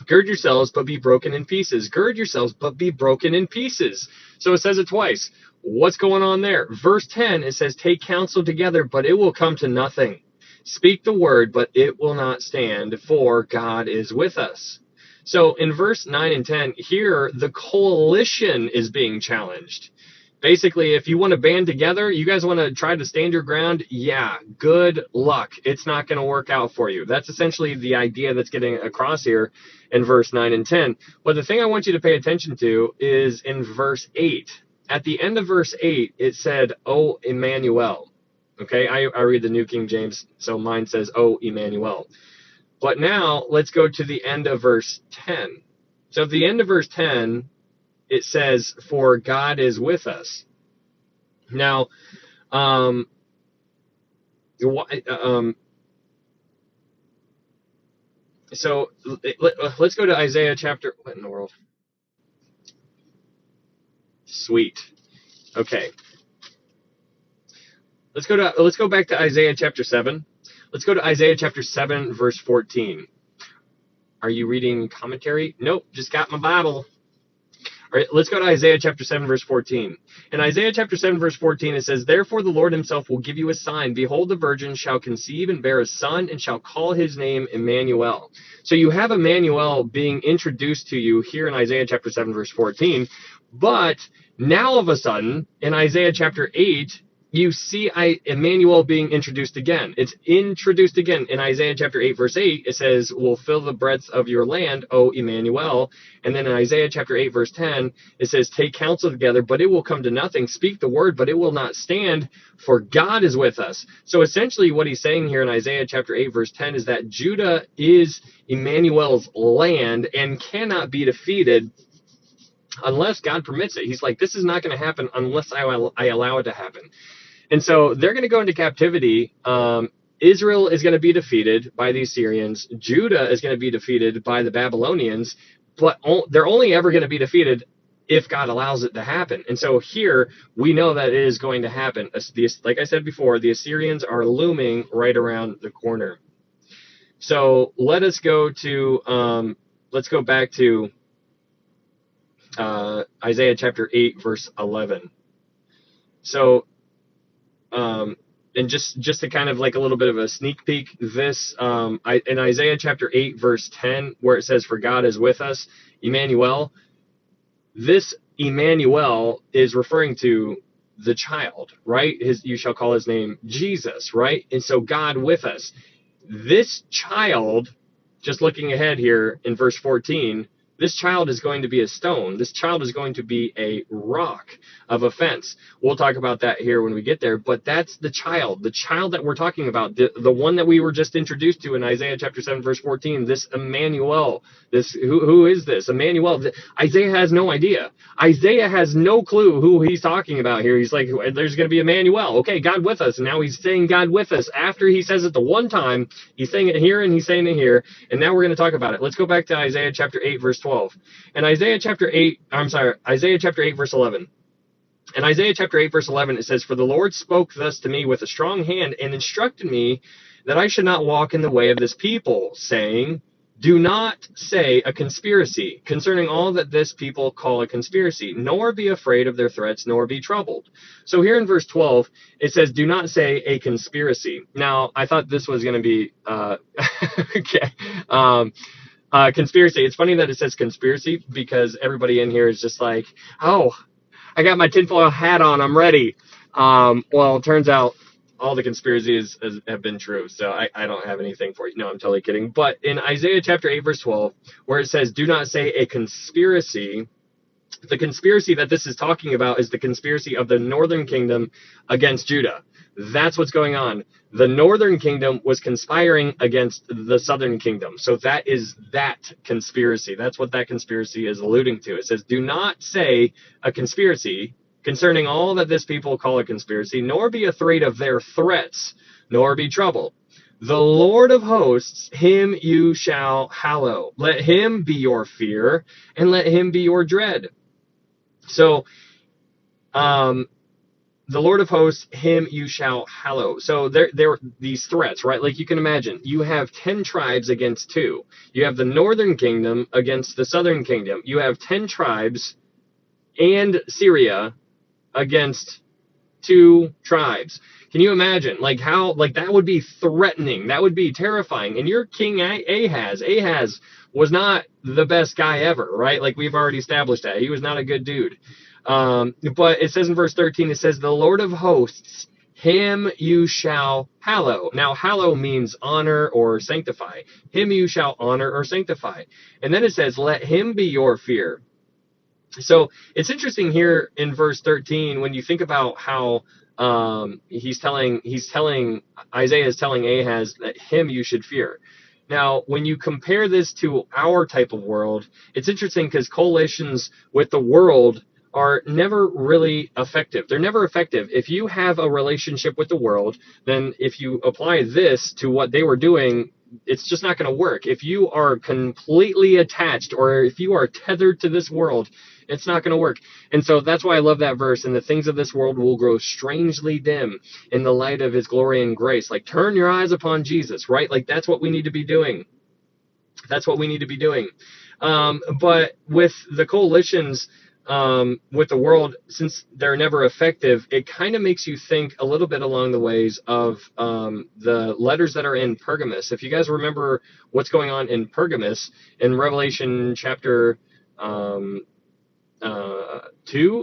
Gird yourselves, but be broken in pieces. Gird yourselves, but be broken in pieces. So it says it twice. What's going on there? Verse 10, it says, "Take counsel together, but it will come to nothing. Speak the word, but it will not stand, for God is with us." So in verse 9 and 10, here the coalition is being challenged. Basically, if you want to band together, you guys want to try to stand your ground, yeah, good luck. It's not going to work out for you. That's essentially the idea that's getting across here in verse 9 and 10. But the thing I want you to pay attention to is in verse 8. At the end of verse 8, it said, "O Emmanuel." Okay, I read the New King James, so mine says, "O Emmanuel." But now let's go to the end of verse 10. So at the end of verse 10, it says, "For God is with us." Now, so let's go to Isaiah chapter. What in the world? Sweet. Okay. Let's go back to Isaiah chapter 7. Let's go to Isaiah chapter 7, verse 14. Are you reading commentary? Nope, just got my Bible. All right, let's go to Isaiah chapter 7, verse 14. In Isaiah chapter 7, verse 14, it says, "Therefore the Lord himself will give you a sign. Behold, the virgin shall conceive and bear a son, and shall call his name Emmanuel." So you have Emmanuel being introduced to you here in Isaiah chapter 7, verse 14. But now all of a sudden, in Isaiah chapter 8, you see Emmanuel being introduced again. It's introduced again in Isaiah chapter 8, verse 8. It says, "Will fill the breadth of your land, O Emmanuel." And then in Isaiah chapter 8, verse 10, it says, "Take counsel together, but it will come to nothing. Speak the word, but it will not stand, for God is with us." So essentially what he's saying here in Isaiah chapter 8, verse 10 is that Judah is Emmanuel's land and cannot be defeated unless God permits it. He's like, this is not going to happen unless I allow it to happen. And so they're going to go into captivity. Israel is going to be defeated by the Assyrians. Judah is going to be defeated by the Babylonians. But they're only ever going to be defeated if God allows it to happen. And so here we know that it is going to happen. Like I said before, the Assyrians are looming right around the corner. So let's go back to Isaiah chapter 8, verse 11. So and just to kind of like a little bit of a sneak peek, this in Isaiah chapter 8, verse 10, where it says, "For God is with us," Emmanuel, this Emmanuel is referring to the child, right? You shall call his name Jesus, right? And so God with us. This child, just looking ahead here in verse 14, this child is going to be a stone. This child is going to be a rock of offense. We'll talk about that here when we get there, but that's the child that we're talking about, the one that we were just introduced to in Isaiah chapter 7, verse 14, this Emmanuel. Who is this? Emmanuel. Isaiah has no idea. Isaiah has no clue who he's talking about here. He's like, there's going to be Emmanuel. Okay, God with us. And now he's saying God with us. After he says it the one time, he's saying it here and he's saying it here. And now we're going to talk about it. Let's go back to Isaiah chapter 8, verse 12. And Isaiah chapter 8, verse 11. In Isaiah chapter 8, verse 11, it says, "For the Lord spoke thus to me with a strong hand and instructed me that I should not walk in the way of this people, saying, do not say a conspiracy concerning all that this people call a conspiracy, nor be afraid of their threats, nor be troubled." So here in verse 12, it says, do not say a conspiracy. Now, I thought this was going to be, okay. Conspiracy. It's funny that it says conspiracy because everybody in here is just like, oh, I got my tinfoil hat on. I'm ready. Well, it turns out all the conspiracies have been true, so I don't have anything for you. No, I'm totally kidding. But in Isaiah chapter 8, verse 12, where it says, do not say a conspiracy, the conspiracy that this is talking about is the conspiracy of the northern kingdom against Judah. That's what's going on. The northern kingdom was conspiring against the southern kingdom. So that is that conspiracy. That's what that conspiracy is alluding to. It says, do not say a conspiracy concerning all that this people call a conspiracy, nor be afraid of their threats, nor be troubled. The Lord of hosts, him you shall hallow. Let him be your fear, and let him be your dread. So, the Lord of hosts, him you shall hallow. So there are these threats, right? Like you can imagine, you have 10 tribes against 2. You have the northern kingdom against the southern kingdom. You have 10 tribes and Syria against 2 tribes. Can you imagine like how like that would be threatening? That would be terrifying. And your king Ahaz was not the best guy ever, right? Like we've already established that. He was not a good dude. But it says in verse 13, it says, the Lord of hosts, him you shall hallow. Now, hallow means honor or sanctify. Him you shall honor or sanctify. And then it says, let him be your fear. So it's interesting here in verse 13 when you think about how Isaiah is telling Ahaz that him you should fear. Now, when you compare this to our type of world, it's interesting because coalitions with the world are never really effective. They're never effective. If you have a relationship with the world, then if you apply this to what they were doing, it's just not going to work. If you are completely attached or if you are tethered to this world, it's not going to work. And so that's why I love that verse. And the things of this world will grow strangely dim in the light of his glory and grace. Like turn your eyes upon Jesus, right? Like that's what we need to be doing. That's what we need to be doing. But with the coalitions, with the world, since they're never effective, it kind of makes you think a little bit along the ways of the letters that are in Pergamos. If you guys remember what's going on in Pergamos in Revelation chapter 2,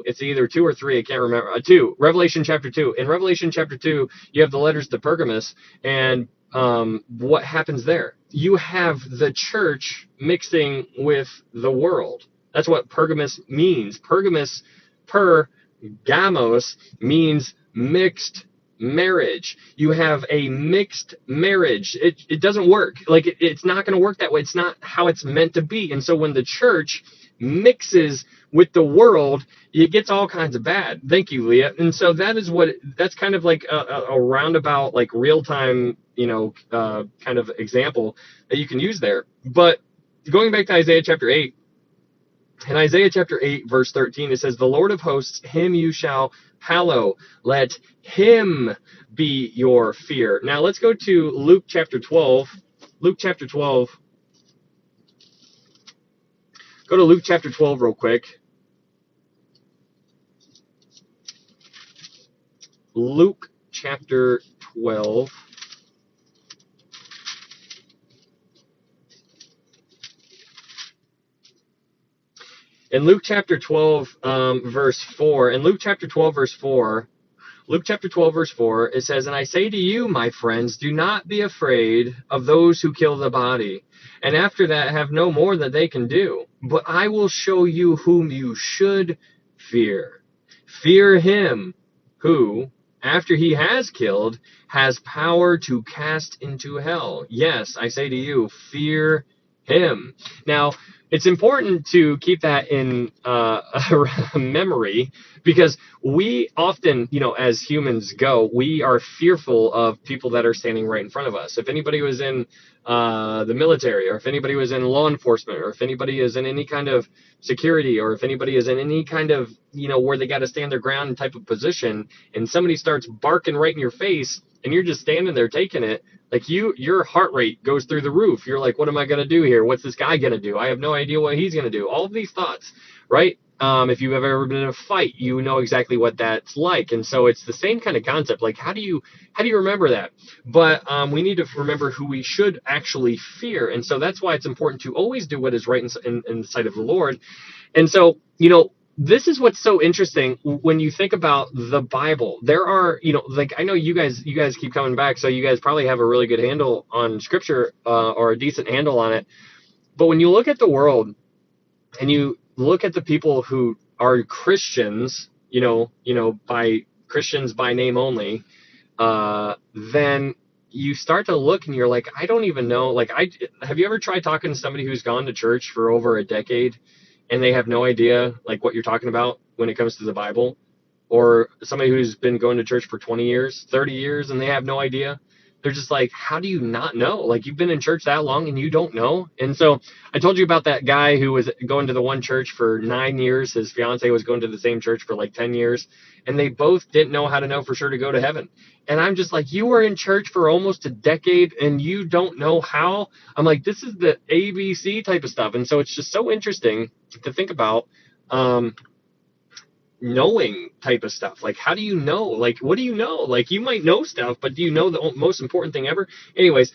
it's either 2 or 3, I can't remember. 2, Revelation chapter 2. In Revelation chapter 2, you have the letters to Pergamos, and what happens there? You have the church mixing with the world. That's what Pergamos means. Pergamos, pergamos, means mixed marriage. You have a mixed marriage. It doesn't work. Like it's not going to work that way. It's not how it's meant to be. And so when the church mixes with the world, it gets all kinds of bad. Thank you, Leah. And so that's kind of like a roundabout, like real time, kind of example that you can use there. But going back to Isaiah chapter 8, in Isaiah chapter 8, verse 13, it says, the Lord of hosts, him you shall hallow. Let him be your fear. Now let's go to Luke chapter 12. Luke chapter 12. Go to Luke chapter 12 real quick. Luke chapter 12. In Luke chapter 12, verse 4, in Luke chapter 12, verse 4, it says, and I say to you, my friends, do not be afraid of those who kill the body, and after that have no more that they can do. But I will show you whom you should fear. Fear him who, after he has killed, has power to cast into hell. Yes, I say to you, fear him. Now, it's important to keep that in memory because we often, as humans we are fearful of people that are standing right in front of us. If anybody was in the military, or if anybody was in law enforcement, or if anybody is in any kind of security, or if anybody is in any kind of, where they got to stand their ground type of position, and somebody starts barking right in your face, and you're just standing there taking it, like your heart rate goes through the roof. You're like, what am I going to do here? What's this guy going to do? I have no idea what he's going to do. All of these thoughts, right? If you've ever been in a fight, you know exactly what that's like. And so it's the same kind of concept. Like, how do you remember that? But we need to remember who we should actually fear. And so that's why it's important to always do what is right in the sight of the Lord. And so, this is what's so interesting when you think about the Bible. There are, like I know you guys keep coming back, so you guys probably have a really good handle on Scripture or a decent handle on it. But when you look at the world and you look at the people who are Christians, by Christians by name only, then you start to look and you're like, I don't even know. Like, have you ever tried talking to somebody who's gone to church for over a decade? And they have no idea like what you're talking about when it comes to the Bible? or somebody who's been going to church for 20 years, 30 years, and they have no idea. They're just like, how do you not know? Like, you've been in church that long and you don't know? And so I told you about that guy who was going to the one church for 9 years. His fiance was going to the same church for like 10 years. And they both didn't know how to know for sure to go to heaven. And I'm just like, you were in church for almost a decade and you don't know how? I'm like, this is the ABC type of stuff. And so it's just so interesting to think about. Knowing type of stuff. Like, how do you know? Like, what do you know? Like, you might know stuff, but do you know the most important thing ever? Anyways,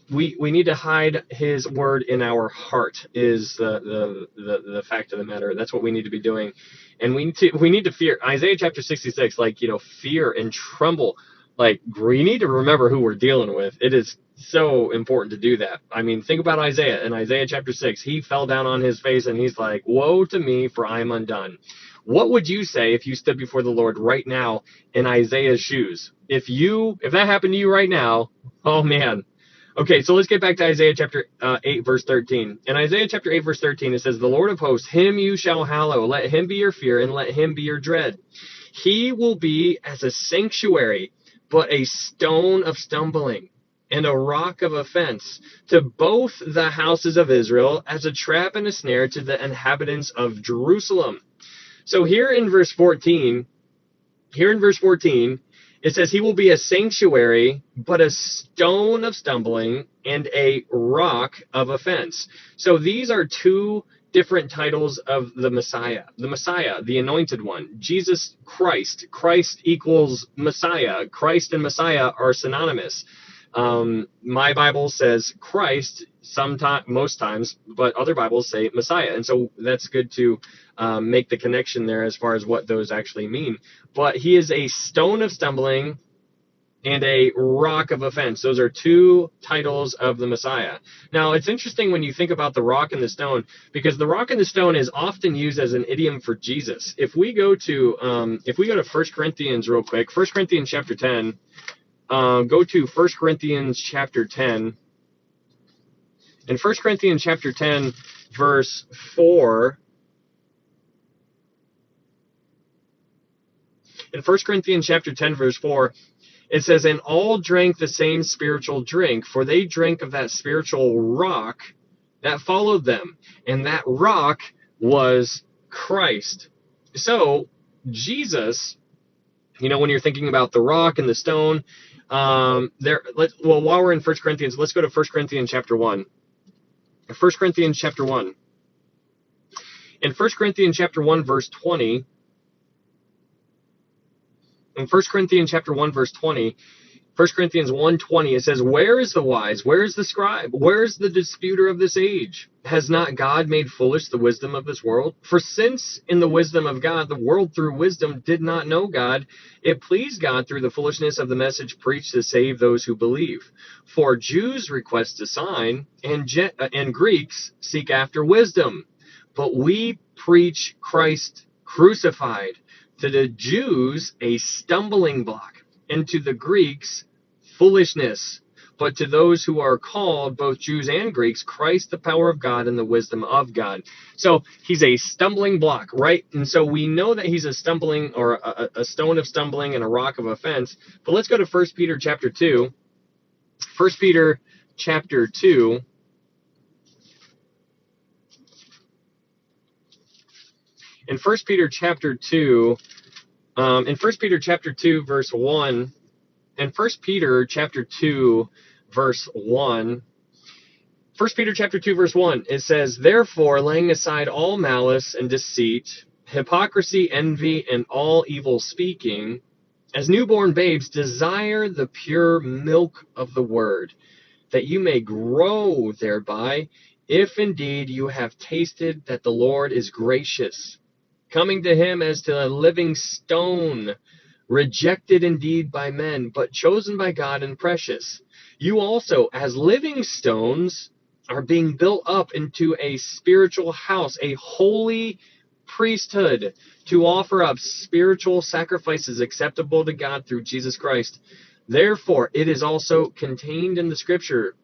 we need to hide his word in our heart is the fact of the matter. That's what we need to be doing. And we need to fear. Isaiah chapter 66, like, fear and tremble. Like, we need to remember who we're dealing with. It is so important to do that. I mean, think about Isaiah. In Isaiah chapter 6, he fell down on his face and he's like, woe to me, for I am undone. What would you say if you stood before the Lord right now in Isaiah's shoes? If that happened to you right now, oh man. Okay, so let's get back to Isaiah chapter 8, verse 13. In Isaiah chapter 8, verse 13, it says, the Lord of hosts, him you shall hallow. Let him be your fear, and let him be your dread. He will be as a sanctuary, but a stone of stumbling, and a rock of offense to both the houses of Israel, as a trap and a snare to the inhabitants of Jerusalem. So here in verse 14, it says he will be a sanctuary, but a stone of stumbling and a rock of offense. So these are two different titles of the Messiah, the anointed one, Jesus Christ. Christ equals Messiah. Christ and Messiah are synonymous. My Bible says Christ most times, but other Bibles say Messiah. And so that's good to make the connection there as far as what those actually mean. But he is a stone of stumbling and a rock of offense. Those are two titles of the Messiah. Now, it's interesting when you think about the rock and the stone, because the rock and the stone is often used as an idiom for Jesus. If we go to 1 Corinthians real quick, 1 Corinthians chapter 10, go to 1 Corinthians chapter 10. In 1 Corinthians chapter 10, verse 4, in 1 Corinthians chapter 10, verse 4, it says, and all drank the same spiritual drink, for they drank of that spiritual rock that followed them. And that rock was Christ. So, Jesus, when you're thinking about the rock and the stone, while we're in 1 Corinthians, let's go to 1 Corinthians chapter 1. 1 Corinthians chapter 1. In 1 Corinthians chapter 1, verse 20, in 1 Corinthians chapter 1, verse 20, 1 Corinthians 1:20, it says, where is the wise? Where is the scribe? Where is the disputer of this age? Has not God made foolish the wisdom of this world? For since in the wisdom of God, the world through wisdom did not know God, it pleased God through the foolishness of the message preached to save those who believe. For Jews request a sign, and Greeks seek after wisdom. But we preach Christ crucified, to the Jews a stumbling block, and to the Greeks foolishness. But to those who are called, both Jews and Greeks, Christ the power of God and the wisdom of God. So he's a stumbling block, right? And so we know that he's a stumbling, or a stone of stumbling and a rock of offense. But let's go to 1 Peter chapter 2. 1 Peter chapter 2. In 1 Peter chapter 2, verse 1, in 1 Peter chapter 2, verse 1, 1 Peter chapter 2, verse 1, it says, therefore, laying aside all malice and deceit, hypocrisy, envy, and all evil speaking, as newborn babes, desire the pure milk of the word, that you may grow thereby, if indeed you have tasted that the Lord is gracious, coming to him as to a living stone, rejected indeed by men, but chosen by God and precious. You also, as living stones, are being built up into a spiritual house, a holy priesthood, to offer up spiritual sacrifices acceptable to God through Jesus Christ. Therefore, it is also contained in the scripture,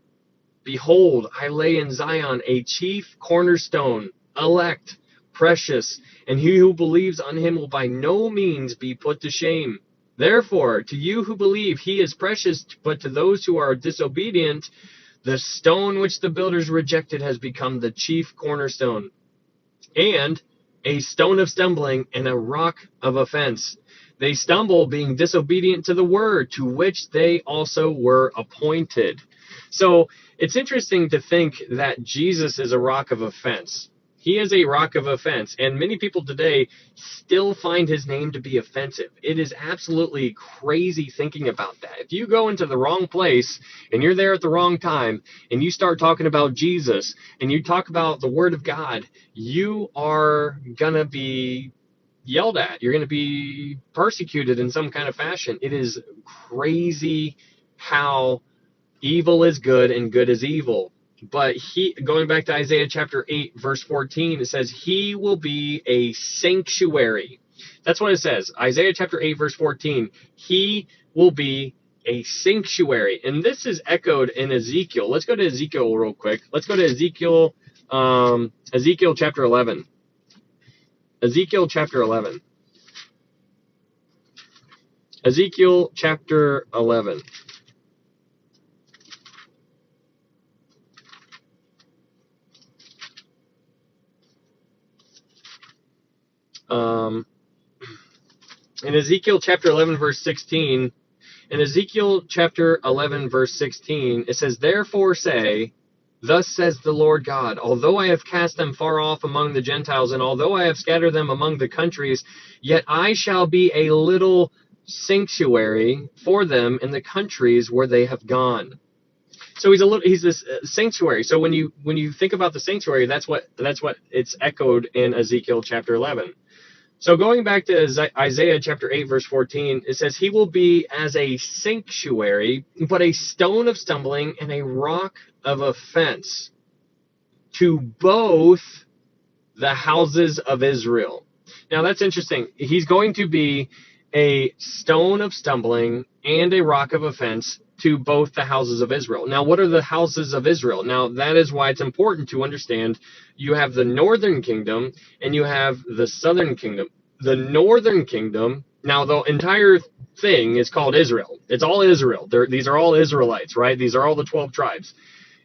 behold, I lay in Zion a chief cornerstone, elect, precious, and he who believes on him will by no means be put to shame. Therefore, to you who believe, he is precious, but to those who are disobedient, the stone which the builders rejected has become the chief cornerstone, and a stone of stumbling and a rock of offense. They stumble, being disobedient to the word, to which they also were appointed. So it's interesting to think that Jesus is a rock of offense. He is a rock of offense, and many people today still find his name to be offensive. It is absolutely crazy thinking about that. If you go into the wrong place and you're there at the wrong time and you start talking about Jesus and you talk about the Word of God, you are going to be yelled at. You're going to be persecuted in some kind of fashion. It is crazy how evil is good and good is evil. But going back to Isaiah chapter 8, verse 14, it says, he will be a sanctuary. That's what it says. Isaiah chapter 8, verse 14, he will be a sanctuary. And this is echoed in Ezekiel. Let's go to Ezekiel real quick. Let's go to Ezekiel, Ezekiel chapter 11. Ezekiel chapter 11. Ezekiel chapter 11. In Ezekiel chapter 11, verse 16, in Ezekiel chapter 11, verse 16, it says, therefore say, thus says the Lord God, although I have cast them far off among the Gentiles, and although I have scattered them among the countries, yet I shall be a little sanctuary for them in the countries where they have gone. So he's this sanctuary. So when you think about the sanctuary, that's what it's echoed in Ezekiel chapter 11. So going back to Isaiah chapter 8, verse 14, it says, he will be as a sanctuary, but a stone of stumbling and a rock of offense to both the houses of Israel. Now that's interesting. He's going to be a stone of stumbling and a rock of offense to both the houses of Israel. Now, what are the houses of Israel? Now, that is why it's important to understand you have the northern kingdom and you have the southern kingdom. The northern kingdom, now the entire thing is called Israel. It's all Israel. These are all Israelites, right? These are all the 12 tribes.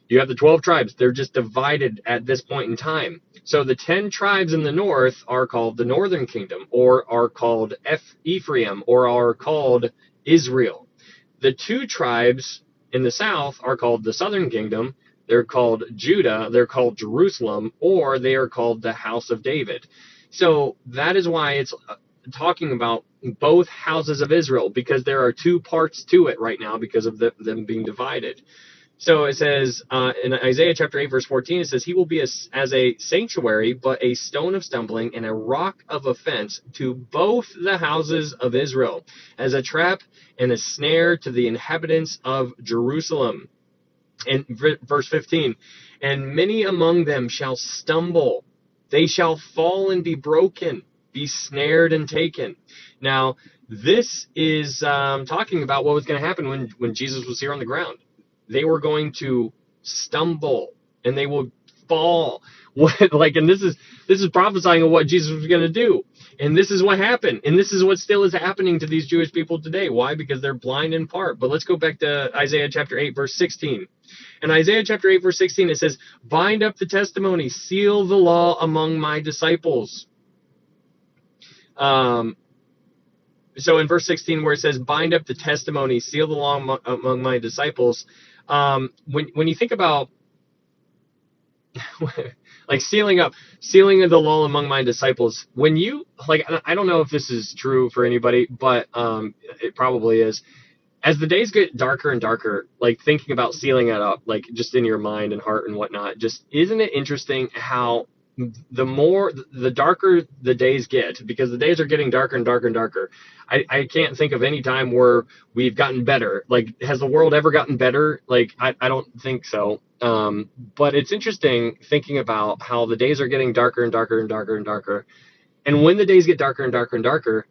You have the 12 tribes. They're just divided at this point in time. So the 10 tribes in the north are called the northern kingdom, or are called Ephraim, or are called Israel. The 2 tribes in the south are called the southern kingdom. They're called Judah. They're called Jerusalem, or they are called the house of David. So that is why it's talking about both houses of Israel, because there are 2 parts to it right now because of them being divided. So it says in Isaiah chapter 8, verse 14, it says, he will be as a sanctuary, but a stone of stumbling and a rock of offense to both the houses of Israel, as a trap and a snare to the inhabitants of Jerusalem. And verse 15, and many among them shall stumble. They shall fall and be broken, be snared and taken. Now, this is talking about what was going to happen when Jesus was here on the ground. They were going to stumble and they would fall. And this is prophesying of what Jesus was going to do. And this is what happened. And this is what still is happening to these Jewish people today. Why? Because they're blind in part. But let's go back to Isaiah chapter 8, verse 16. In Isaiah chapter 8, verse 16, it says, bind up the testimony, seal the law among my disciples. So in verse 16, where it says, bind up the testimony, seal the law among my disciples, when you think about like sealing of the law among my disciples, when you, like, I don't know if this is true for anybody, but it probably is. As the days get darker and darker, like thinking about sealing it up, like just in your mind and heart and whatnot, just isn't it interesting how the darker the days get, because the days are getting darker and darker and darker. I can't think of any time where we've gotten better. Like, has the world ever gotten better? Like, I don't think so. But it's interesting thinking about how the days are getting darker and darker and darker and darker. And when the days get darker and darker and darker,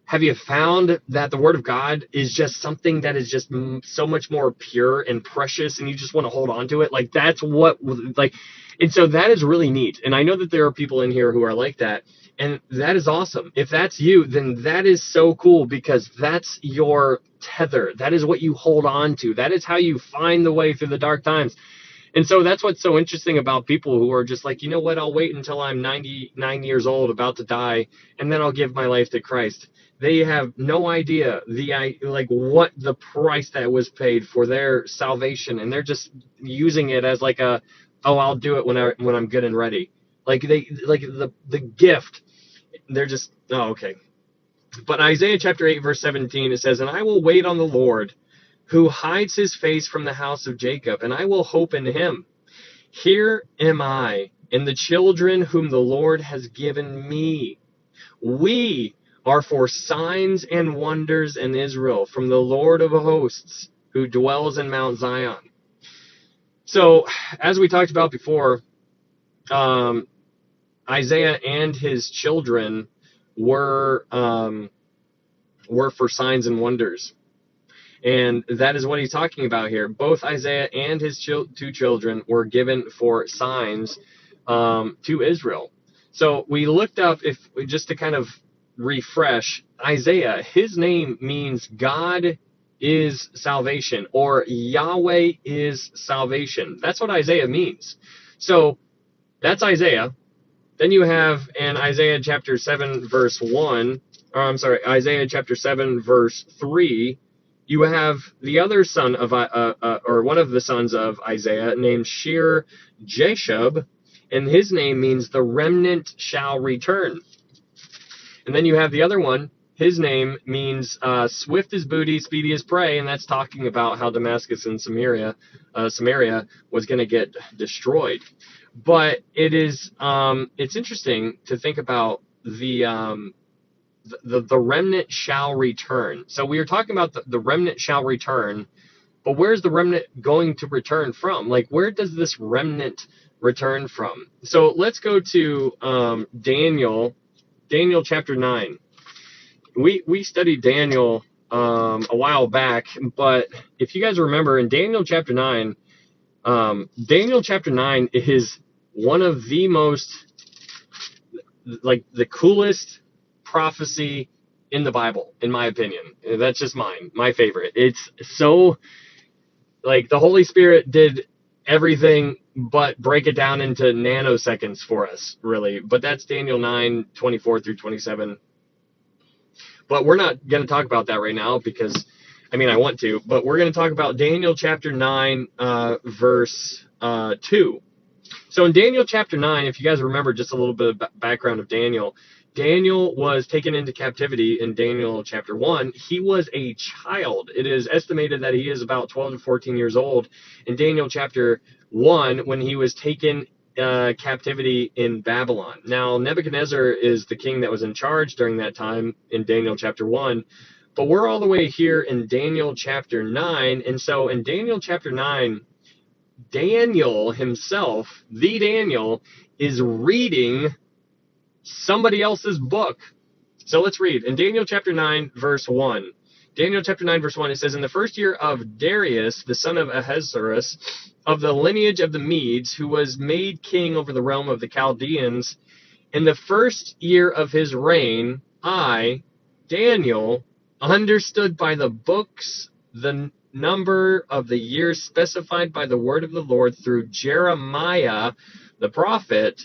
have you found that the Word of God is just something that is just so much more pure and precious, and you just want to hold on to it? Like, that's what, like, And so that is really neat. And I know that there are people in here who are like that. And that is awesome. If that's you, then that is so cool, because that's your tether. That is what you hold on to. That is how you find the way through the dark times. And so that's what's so interesting about people who are just like, you know what, I'll wait until I'm 99 years old, about to die, and then I'll give my life to Christ. They have no idea what the price that was paid for their salvation, and they're just using it as like a, oh, I'll do it when I'm good and ready. Like the gift. They're just, oh, okay. But Isaiah chapter 8 verse 17, it says, "And I will wait on the Lord, who hides his face from the house of Jacob, and I will hope in him. Here am I, and the children whom the Lord has given me. We are for signs and wonders in Israel, from the Lord of hosts, who dwells in Mount Zion." So, as we talked about before, Isaiah and his children were for signs and wonders. And that is what he's talking about here. Both Isaiah and his two children were given for signs to Israel. So we looked up, just to kind of refresh, Isaiah, his name means God is salvation, or Yahweh is salvation. That's what Isaiah means. So that's Isaiah. Then you have in Isaiah chapter 7 verse 1, Isaiah chapter 7 verse 3, you have the other son of, or one of the sons of Isaiah, named Shear-Jashub, and his name means the remnant shall return. And then you have the other one, his name means swift as booty, speedy as prey, and that's talking about how Damascus and Samaria was going to get destroyed. But it's interesting to think about the remnant shall return. So we are talking about the remnant shall return, but where's the remnant going to return from? Like, where does this remnant return from? So let's go to Daniel chapter 9. We studied Daniel a while back, but if you guys remember, in Daniel chapter 9 is one of the most, like, the coolest prophecy in the Bible, in my opinion. That's just my favorite. It's so, like, the Holy Spirit did everything but break it down into nanoseconds for us, really. But that's Daniel 9:24 through 27. But we're not going to talk about that right now, because, I mean, I want to, but we're going to talk about Daniel chapter 9, verse 2. So in Daniel chapter 9, if you guys remember just a little bit of background of Daniel, Daniel was taken into captivity in Daniel chapter 1. He was a child. It is estimated that he is about 12 to 14 years old in Daniel chapter 1 when he was taken captivity in Babylon. Now, Nebuchadnezzar is the king that was in charge during that time in Daniel chapter 1, but we're all the way here in Daniel chapter 9, and so in Daniel chapter 9, Daniel himself, the Daniel, is reading somebody else's book. So let's read. In Daniel chapter 9, verse 1. Daniel chapter 9, verse 1, it says, "In the first year of Darius, the son of Ahasuerus, of the lineage of the Medes, who was made king over the realm of the Chaldeans, in the first year of his reign, I, Daniel, understood by the books the number of the years specified by the word of the Lord through Jeremiah the prophet,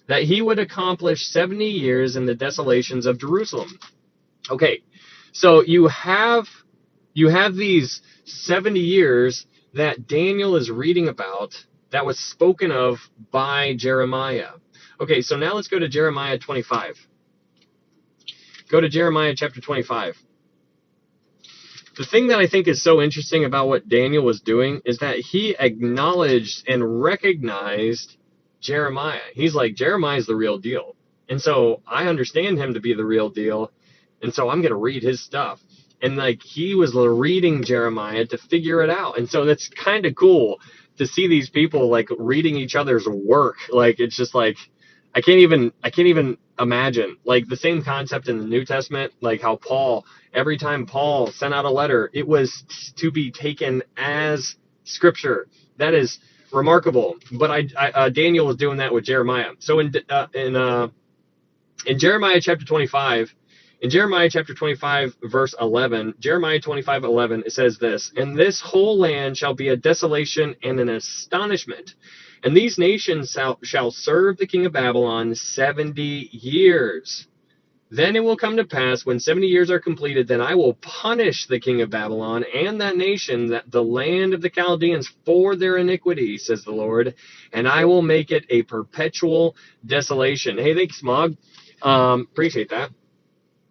that he would accomplish 70 years in the desolations of Jerusalem." Okay, so you have these 70 years that Daniel is reading about that was spoken of by Jeremiah. Okay, so now let's go to Jeremiah 25. Go to Jeremiah chapter 25. The thing that I think is so interesting about what Daniel was doing is that he acknowledged and recognized Jeremiah. He's like, Jeremiah's the real deal. And so I understand him to be the real deal. And so I'm going to read his stuff. And like, he was reading Jeremiah to figure it out. And so that's kind of cool to see these people like reading each other's work. Like, it's just like, I can't even imagine, like, the same concept in the New Testament, like how Paul, every time Paul sent out a letter, it was to be taken as scripture. That is remarkable. But Daniel was doing that with Jeremiah. So in Jeremiah chapter 25, in Jeremiah chapter 25, verse 11, Jeremiah 25:11, it says this, "And this whole land shall be a desolation and an astonishment, and these nations shall serve the king of Babylon 70 years. Then it will come to pass, when 70 years are completed, then I will punish the king of Babylon and that nation, that the land of the Chaldeans, for their iniquity, says the Lord, and I will make it a perpetual desolation." Hey, thanks, Smog. Appreciate that.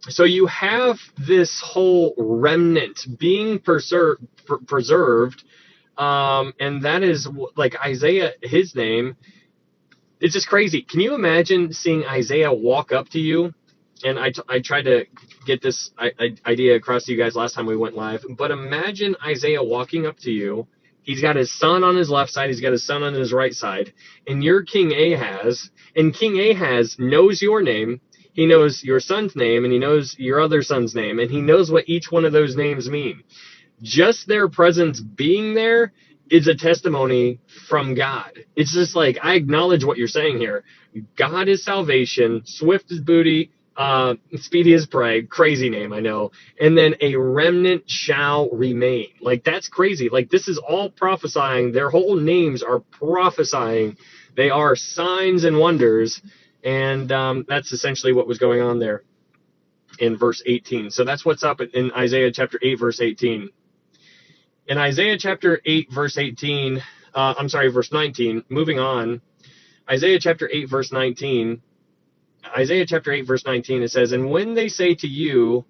So you have this whole remnant being preserved, and that is like Isaiah, his name. It's just crazy. Can you imagine seeing Isaiah walk up to you? And I tried to get this idea across to you guys last time we went live. But imagine Isaiah walking up to you. He's got his son on his left side. He's got his son on his right side. And you're King Ahaz. And King Ahaz knows your name. He knows your son's name. And he knows your other son's name. And he knows what each one of those names mean. Just their presence being there is a testimony from God. It's just like, I acknowledge what you're saying here. God is salvation. Swift is booty. Speedy as prey, crazy name, I know. And then a remnant shall remain. Like, that's crazy. Like, this is all prophesying. Their whole names are prophesying. They are signs and wonders. And that's essentially what was going on there in verse 18. So that's what's up in Isaiah chapter 8, verse 18. In Isaiah chapter 8, verse 18, verse 19, moving on, Isaiah chapter 8, verse 19, Isaiah chapter 8, verse 19, it says, "And when they say to you,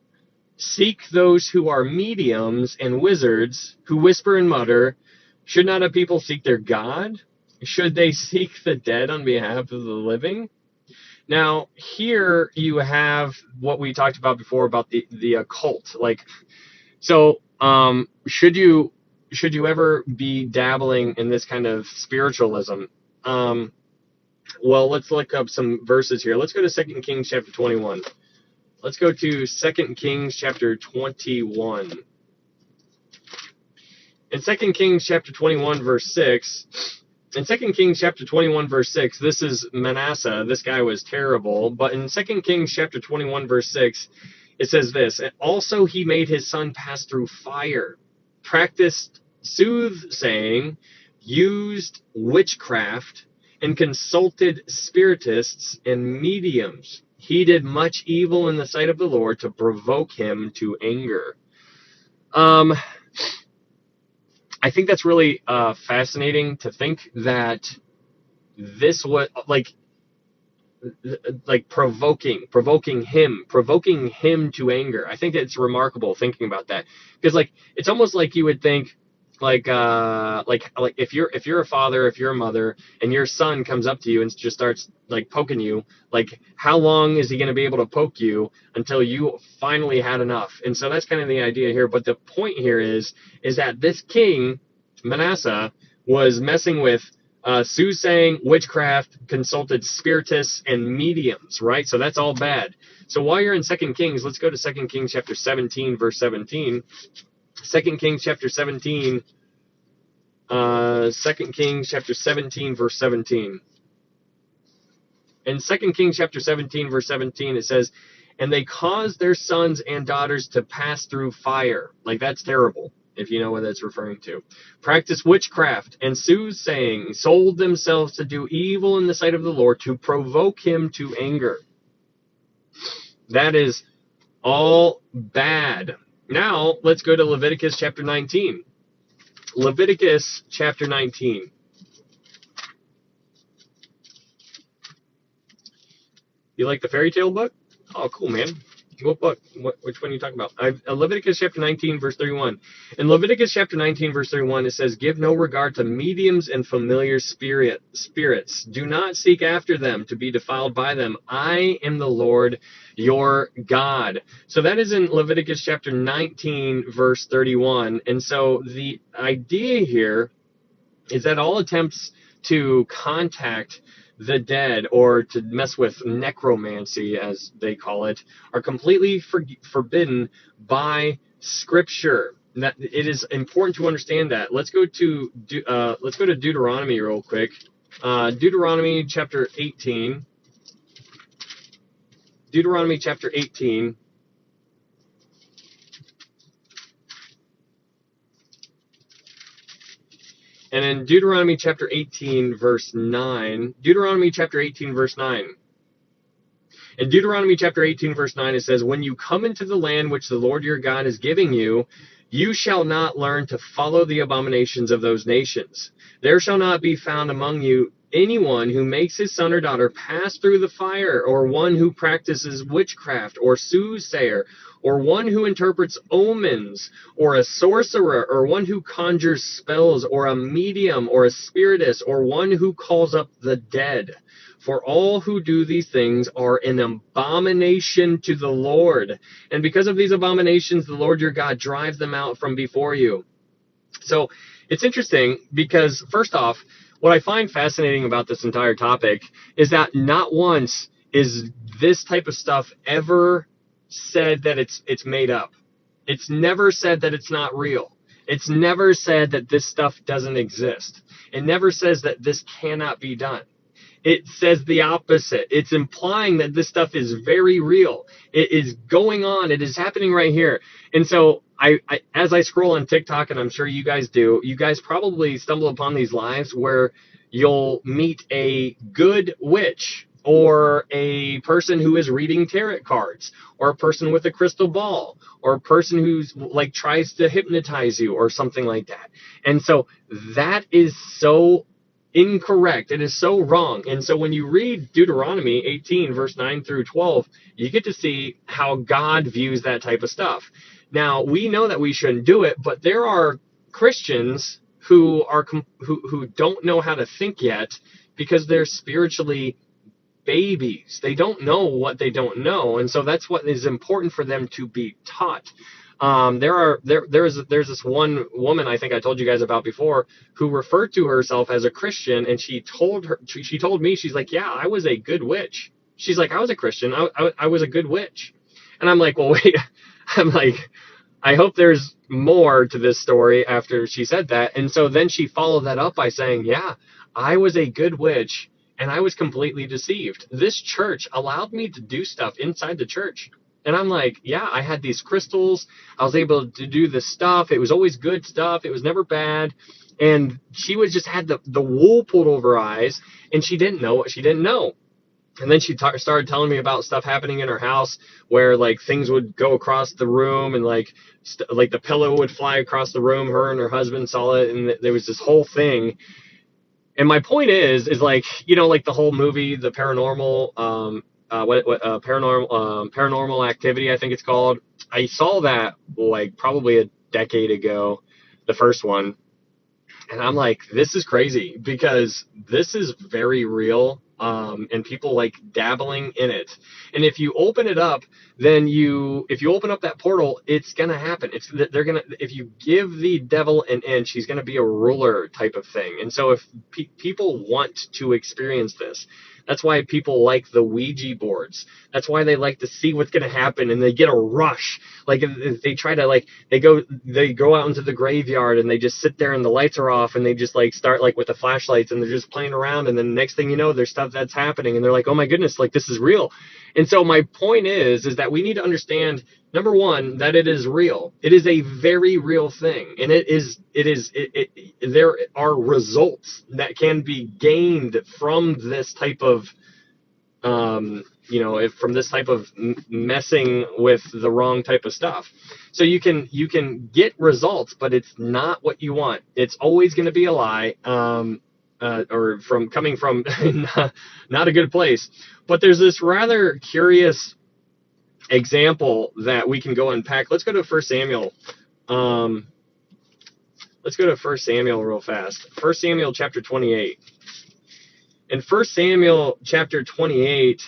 seek those who are mediums and wizards, who whisper and mutter, should not a people seek their God? Should they seek the dead on behalf of the living?" Now, here you have what we talked about before about the occult. Like, so should you ever be dabbling in this kind of spiritualism? Well, let's look up some verses here. Let's go to 2 Kings chapter 21. Let's go to 2 Kings chapter 21. In 2 Kings chapter 21, verse 6, in 2 Kings chapter 21, verse 6, this is Manasseh. This guy was terrible. But in 2 Kings chapter 21, verse 6, it says this, "And also he made his son pass through fire, practiced soothsaying, used witchcraft, and consulted spiritists and mediums. He did much evil in the sight of the Lord to provoke him to anger." I think that's really fascinating to think that this was like provoking him to anger. I think it's remarkable thinking about that, because like it's almost like you would think like if you're a father, if you're a mother, and your son comes up to you and just starts like poking you, like how long is he going to be able to poke you until you finally had enough? And so that's kind of the idea here. But the point here is that this king Manasseh was messing with soothsaying, witchcraft, consulted spiritists, and mediums, right? So that's all bad. So while you're in 2 Kings, let's go to 2 Kings chapter 17, verse 17. 2 Kings chapter 17, 2 Kings chapter 17, verse 17. In 2 Kings chapter 17, verse 17, it says, "And they caused their sons and daughters to pass through fire." Like, that's terrible, if you know what that's referring to. "Practice witchcraft and soothsaying, sold themselves to do evil in the sight of the Lord, to provoke him to anger." That is all bad. Now, let's go to Leviticus chapter 19. Leviticus chapter 19. You like the fairy tale book? Oh, cool, man. What book? Which one are you talking about? Leviticus chapter 19, verse 31. In Leviticus chapter 19, verse 31, it says, "Give no regard to mediums and familiar spirits. Do not seek after them to be defiled by them. I am the Lord your God." So that is in Leviticus chapter 19, verse 31. And so the idea here is that all attempts to contact the dead, or to mess with necromancy, as they call it, are completely forbidden by Scripture. That it is important to understand that. Let's go to Deuteronomy real quick. Deuteronomy chapter 18. Deuteronomy chapter 18. And in Deuteronomy chapter 18, verse 9, Deuteronomy chapter 18, verse 9. In Deuteronomy chapter 18, verse 9, it says, when you come into the land which the Lord your God is giving you, you shall not learn to follow the abominations of those nations. There shall not be found among you anyone who makes his son or daughter pass through the fire, or one who practices witchcraft, or soothsayer, or one who interprets omens, or a sorcerer, or one who conjures spells, or a medium, or a spiritist, or one who calls up the dead. For all who do these things are an abomination to the Lord. And because of these abominations, the Lord your God drives them out from before you. So it's interesting because, first off, what I find fascinating about this entire topic is that not once is this type of stuff ever said that it's made up. It's never said that it's not real. It's never said that this stuff doesn't exist. It never says that this cannot be done. It says the opposite. It's implying that this stuff is very real. It is going on. It is happening right here. And so I as I scroll on TikTok, and I'm sure you guys do, you guys probably stumble upon these lives where you'll meet a good witch, or a person who is reading tarot cards, or a person with a crystal ball, or a person who's like tries to hypnotize you or something like that. And so that is so incorrect. It is so wrong. And so when you read Deuteronomy 18, verse 9 through 12, you get to see how God views that type of stuff. Now, we know that we shouldn't do it, but there are Christians who don't know how to think yet because they're spiritually babies. They don't know what they don't know. And so that's what is important for them to be taught. There's this one woman I think I told you guys about before who referred to herself as a Christian, and she told me, she's like, yeah, I was a good witch. She's like, I was a Christian. I was a good witch. And I'm like, well, wait, I'm like, I hope there's more to this story after she said that. And so then she followed that up by saying, yeah, I was a good witch and I was completely deceived. This church allowed me to do stuff inside the church. And I'm like, yeah, I had these crystals. I was able to do this stuff. It was always good stuff. It was never bad. And she was just had the wool pulled over her eyes, and she didn't know what she didn't know. And then she started telling me about stuff happening in her house where like things would go across the room, and like the pillow would fly across the room. Her and her husband saw it, and there was this whole thing. And my point is like, you know, like the whole movie, the paranormal, paranormal activity, I think it's called. I saw that like probably a decade ago, the first one. And I'm like, this is crazy because this is very real. And people like dabbling in it. And if you open it up, then if you open up that portal, it's going to happen. If you give the devil an inch, he's going to be a ruler type of thing. And so if people want to experience this, that's why people like the Ouija boards. That's why they like to see what's going to happen, and they get a rush. Like if they try to they go out into the graveyard and they just sit there and the lights are off and they just like start like with the flashlights and they're just playing around, and then the next thing you know, there's stuff that's happening and they're like, oh my goodness, like this is real. And so my point is that we need to understand, number one, that it is real. It is a very real thing, and there are results that can be gained from this type of from this type of messing with the wrong type of stuff. So you can get results, but it's not what you want. It's always going to be a lie, or coming from not a good place. But there's this rather curious example that we can go unpack. Let's go to 1 Samuel. Let's go to 1 Samuel real fast. 1 Samuel chapter 28. In 1 Samuel chapter 28,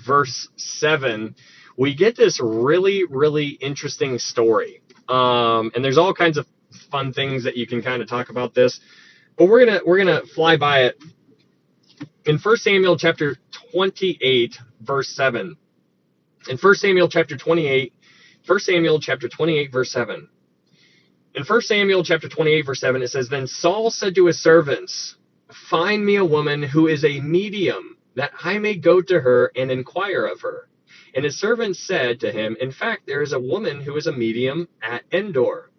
verse 7, we get this really, really interesting story. And there's all kinds of fun things that you can kind of talk about this, but we're gonna fly by it. In 1 Samuel chapter 28, verse 7. In 1 Samuel chapter 28, verse 7. In 1 Samuel chapter 28, verse 7, it says, Then Saul said to his servants, Find me a woman who is a medium, that I may go to her and inquire of her. And his servants said to him, In fact, there is a woman who is a medium at Endor.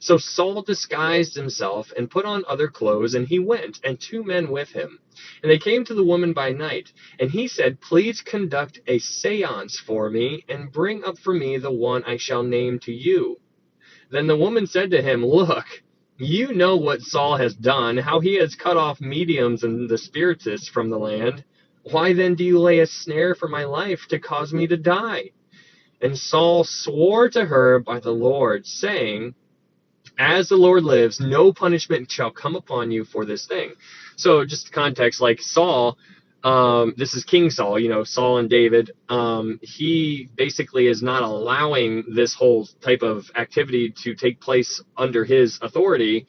So Saul disguised himself and put on other clothes, and he went, and 2 men with him. And they came to the woman by night. And he said, Please conduct a seance for me, and bring up for me the one I shall name to you. Then the woman said to him, Look, you know what Saul has done, how he has cut off mediums and the spiritists from the land. Why then do you lay a snare for my life to cause me to die? And Saul swore to her by the Lord, saying, As the Lord lives, no punishment shall come upon you for this thing. So just context, like Saul, this is King Saul, Saul and David. He basically is not allowing this whole type of activity to take place under his authority,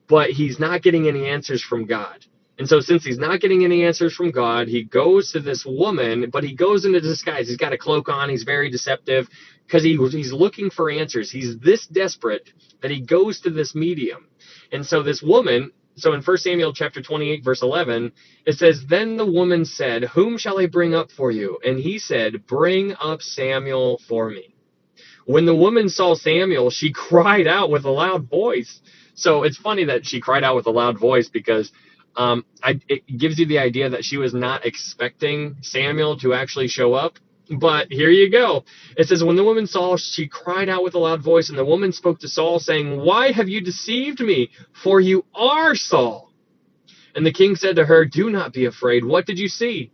but he's not getting any answers from God. And so since he's not getting any answers from God, he goes to this woman, but he goes into disguise. He's got a cloak on. He's very deceptive because he's looking for answers. He's this desperate that he goes to this medium. And so this woman, so in 1 Samuel chapter 28, verse 11, it says, Then the woman said, Whom shall I bring up for you? And he said, Bring up Samuel for me. When the woman saw Samuel, she cried out with a loud voice. So it's funny that she cried out with a loud voice because it gives you the idea that she was not expecting Samuel to actually show up. But here you go. It says, When the woman saw, she cried out with a loud voice, and the woman spoke to Saul, saying, Why have you deceived me? For you are Saul. And the king said to her, Do not be afraid. What did you see?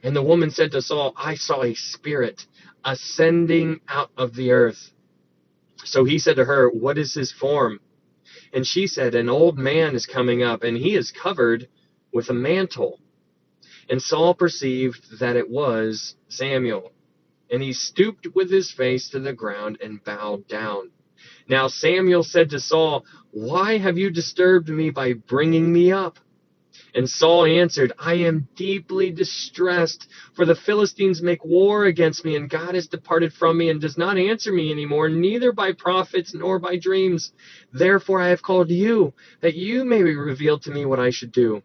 And the woman said to Saul, I saw a spirit ascending out of the earth. So he said to her, What is his form? And she said, An old man is coming up, and he is covered with a mantle. And Saul perceived that it was Samuel. And he stooped with his face to the ground and bowed down. Now Samuel said to Saul, Why have you disturbed me by bringing me up? And Saul answered, I am deeply distressed, for the Philistines make war against me, and God has departed from me and does not answer me anymore, neither by prophets nor by dreams. Therefore I have called you, that you may reveal to me what I should do.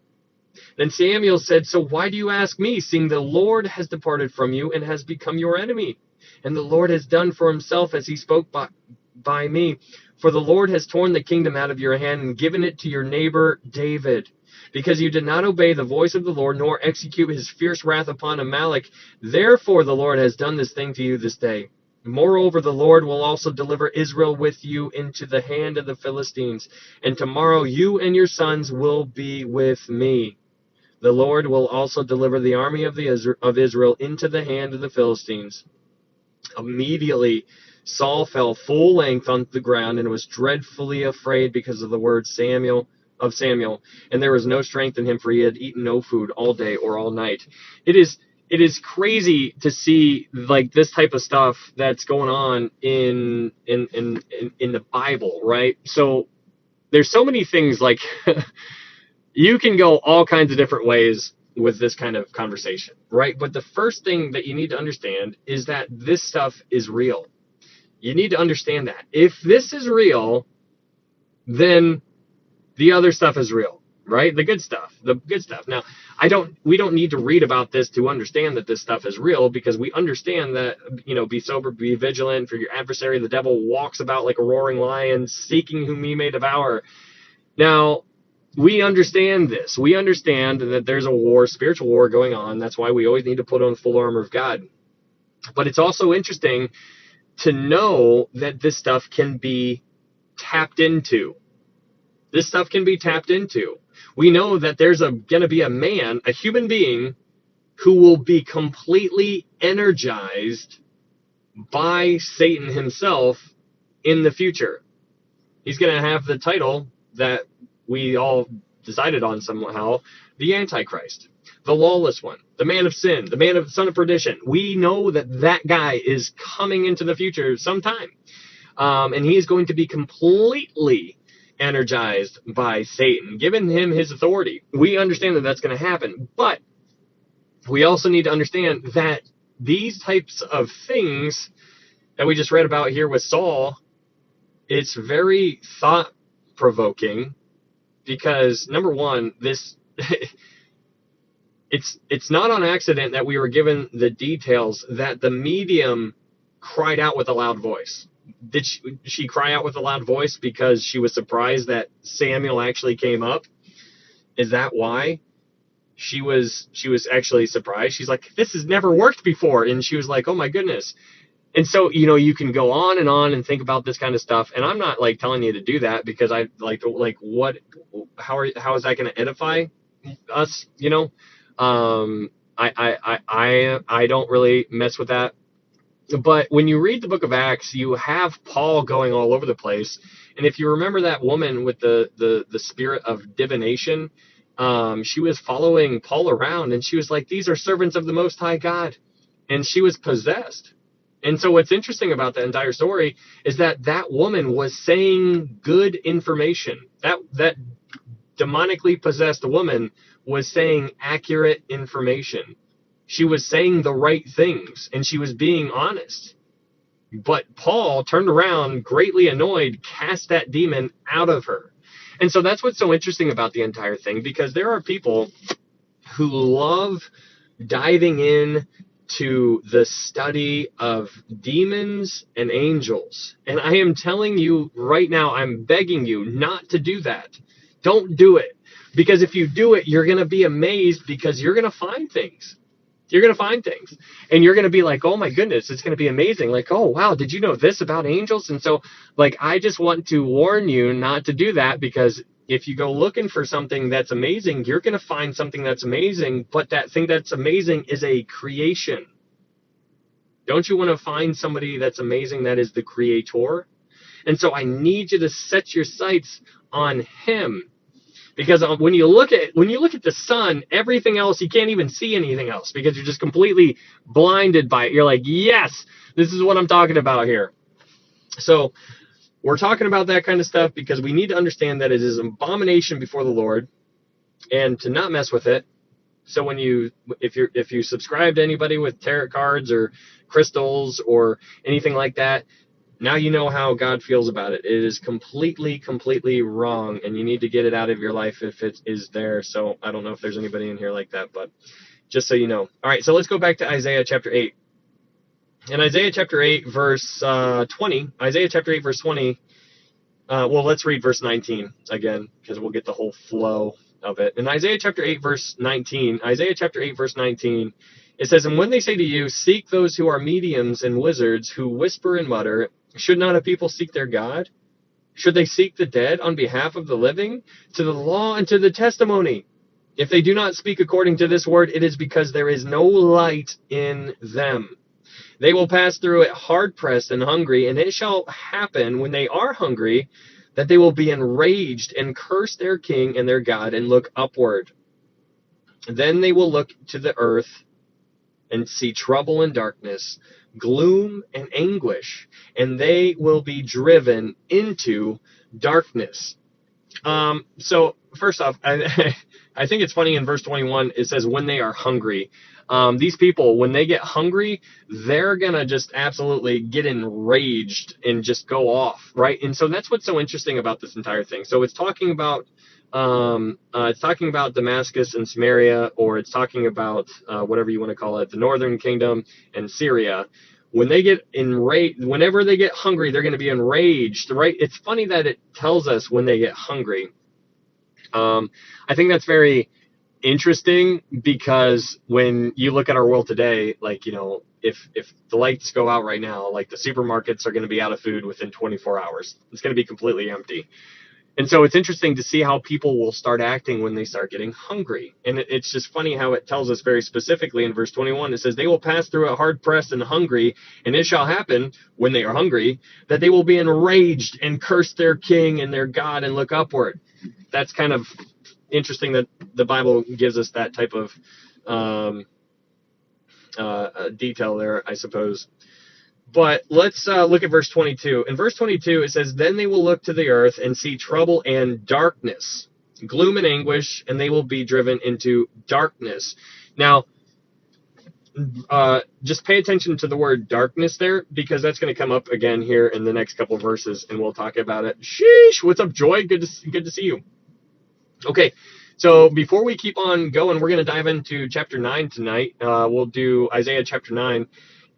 Then Samuel said, So why do you ask me, seeing the Lord has departed from you and has become your enemy? And the Lord has done for himself as he spoke by me. For the Lord has torn the kingdom out of your hand and given it to your neighbor David. Because you did not obey the voice of the Lord, nor execute his fierce wrath upon Amalek. Therefore the Lord has done this thing to you this day. Moreover, the Lord will also deliver Israel with you into the hand of the Philistines. And tomorrow you and your sons will be with me. The Lord will also deliver the army of Israel into the hand of the Philistines. Immediately Saul fell full length on the ground and was dreadfully afraid because of the word Samuel, and there was no strength in him, for he had eaten no food all day or all night. It is crazy to see like this type of stuff that's going on in the Bible, right? So there's so many things like you can go all kinds of different ways with this kind of conversation, right? But the first thing that you need to understand is that this stuff is real. You need to understand that. If this is real, then the other stuff is real, right? The good stuff. Now, we don't need to read about this to understand that this stuff is real, because we understand that, be sober, be vigilant, for your adversary, the devil, walks about like a roaring lion, seeking whom he may devour. Now, we understand this. We understand that there's a war, spiritual war going on. That's why we always need to put on the full armor of God. But it's also interesting to know that this stuff can be tapped into. This stuff can be tapped into. We know that there's going to be a man, a human being, who will be completely energized by Satan himself in the future. He's going to have the title that we all decided on somehow, the Antichrist, the lawless one, the man of sin, the son of perdition. We know that guy is coming into the future sometime. And he is going to be completely energized by Satan, giving him his authority. We understand that that's going to happen. But we also need to understand that these types of things that we just read about here with Saul, it's very thought-provoking because, number one, this it's not on accident that we were given the details that the medium cried out with a loud voice. Did she cry out with a loud voice because she was surprised that Samuel actually came up? Is that why? She was actually surprised. She's like, this has never worked before. And she was like, oh my goodness. And so, you can go on and think about this kind of stuff. And I'm not like telling you to do that because I how is that going to edify us? I don't really mess with that. But when you read the book of Acts, you have Paul going all over the place. And if you remember that woman with the spirit of divination, she was following Paul around and she was like, these are servants of the Most High God. And she was possessed. And so what's interesting about that entire story is that woman was saying good information. That demonically possessed woman was saying accurate information. She was saying the right things and she was being honest. But Paul turned around, greatly annoyed, cast that demon out of her. And so that's what's so interesting about the entire thing, because there are people who love diving in to the study of demons and angels. And I am telling you right now, I'm begging you not to do that. Don't do it. Because if you do it, you're going to be amazed because you're going to find things. You're going to find things. And you're going to be like, oh my goodness, it's going to be amazing. Like, oh, wow, did you know this about angels? And so, like, I just want to warn you not to do that, because if you go looking for something that's amazing, you're going to find something that's amazing, but that thing that's amazing is a creation. Don't you want to find somebody that's amazing that is the creator? And so I need you to set your sights on him. Because when you look at the sun, everything else, you can't even see anything else because you're just completely blinded by it. You're like, yes, this is what I'm talking about here. So we're talking about that kind of stuff because we need to understand that it is an abomination before the Lord and to not mess with it. So if you subscribe to anybody with tarot cards or crystals or anything like that, now you know how God feels about it. It is completely, completely wrong, and you need to get it out of your life if it is there. So I don't know if there's anybody in here like that, but just so you know. All right, so let's go back to Isaiah chapter 8. In Isaiah chapter 8, verse 20, Isaiah chapter 8, verse 20, let's read verse 19 again, because we'll get the whole flow of it. In Isaiah chapter 8, verse 19, it says, and when they say to you, seek those who are mediums and wizards who whisper and mutter, should not a people seek their God? Should they seek the dead on behalf of the living? To the law and to the testimony. If they do not speak according to this word, it is because there is no light in them. They will pass through it hard-pressed and hungry, and it shall happen when they are hungry that they will be enraged and curse their king and their God and look upward. Then they will look to the earth and see trouble and darkness, gloom and anguish, and they will be driven into darkness. So first off, I think it's funny in verse 21, it says when they are hungry. These people, when they get hungry, they're going to just absolutely get enraged and just go off, right? And so that's what's so interesting about this entire thing. So it's talking about Damascus and Samaria, or it's talking about whatever you want to call it, the northern kingdom and Syria. When they get enraged, whenever they get hungry, they're going to be enraged, right? It's funny that it tells us when they get hungry. I think that's very interesting because when you look at our world today, like, if the lights go out right now, like the supermarkets are going to be out of food within 24 hours. It's going to be completely empty. And so it's interesting to see how people will start acting when they start getting hungry. And it's just funny how it tells us very specifically in verse 21, it says, they will pass through it hard-pressed and hungry, and it shall happen when they are hungry that they will be enraged and curse their king and their God and look upward. That's kind of interesting that the Bible gives us that type of detail there, I suppose. But let's look at verse 22. In verse 22, it says, then they will look to the earth and see trouble and darkness, gloom and anguish, and they will be driven into darkness. Now, just pay attention to the word darkness there, because that's going to come up again here in the next couple of verses, and we'll talk about it. Sheesh! What's up, Joy? Good to see you. Okay, so before we keep on going, we're going to dive into chapter 9 tonight. We'll do Isaiah chapter 9.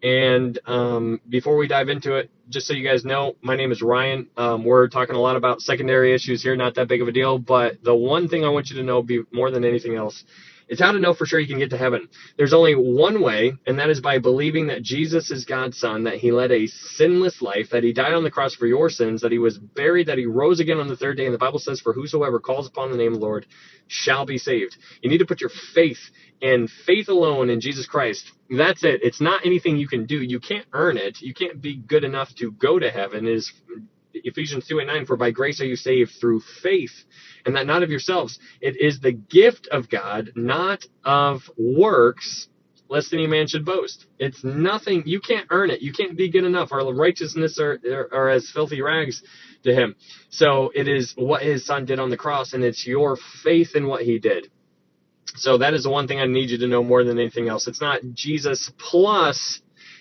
And before we dive into it, just so you guys know, my name is Ryan. We're talking a lot about secondary issues here, not that big of a deal. But the one thing I want you to know, more than anything else, is how to know for sure you can get to heaven. There's only one way, and that is by believing that Jesus is God's son, that he led a sinless life, that he died on the cross for your sins, that he was buried, that he rose again on the third day. And the Bible says, for whosoever calls upon the name of the Lord shall be saved. You need to put your faith and faith alone in Jesus Christ. That's it. It's not anything you can do. You can't earn it. You can't be good enough to go to heaven. It is Ephesians 2:9, for by grace are you saved through faith, and that not of yourselves. It is the gift of God, not of works, lest any man should boast. It's nothing. You can't earn it. You can't be good enough. Our righteousness are as filthy rags to him. So it is what his son did on the cross, and it's your faith in what he did. So that is the one thing I need you to know more than anything else. It's not Jesus plus,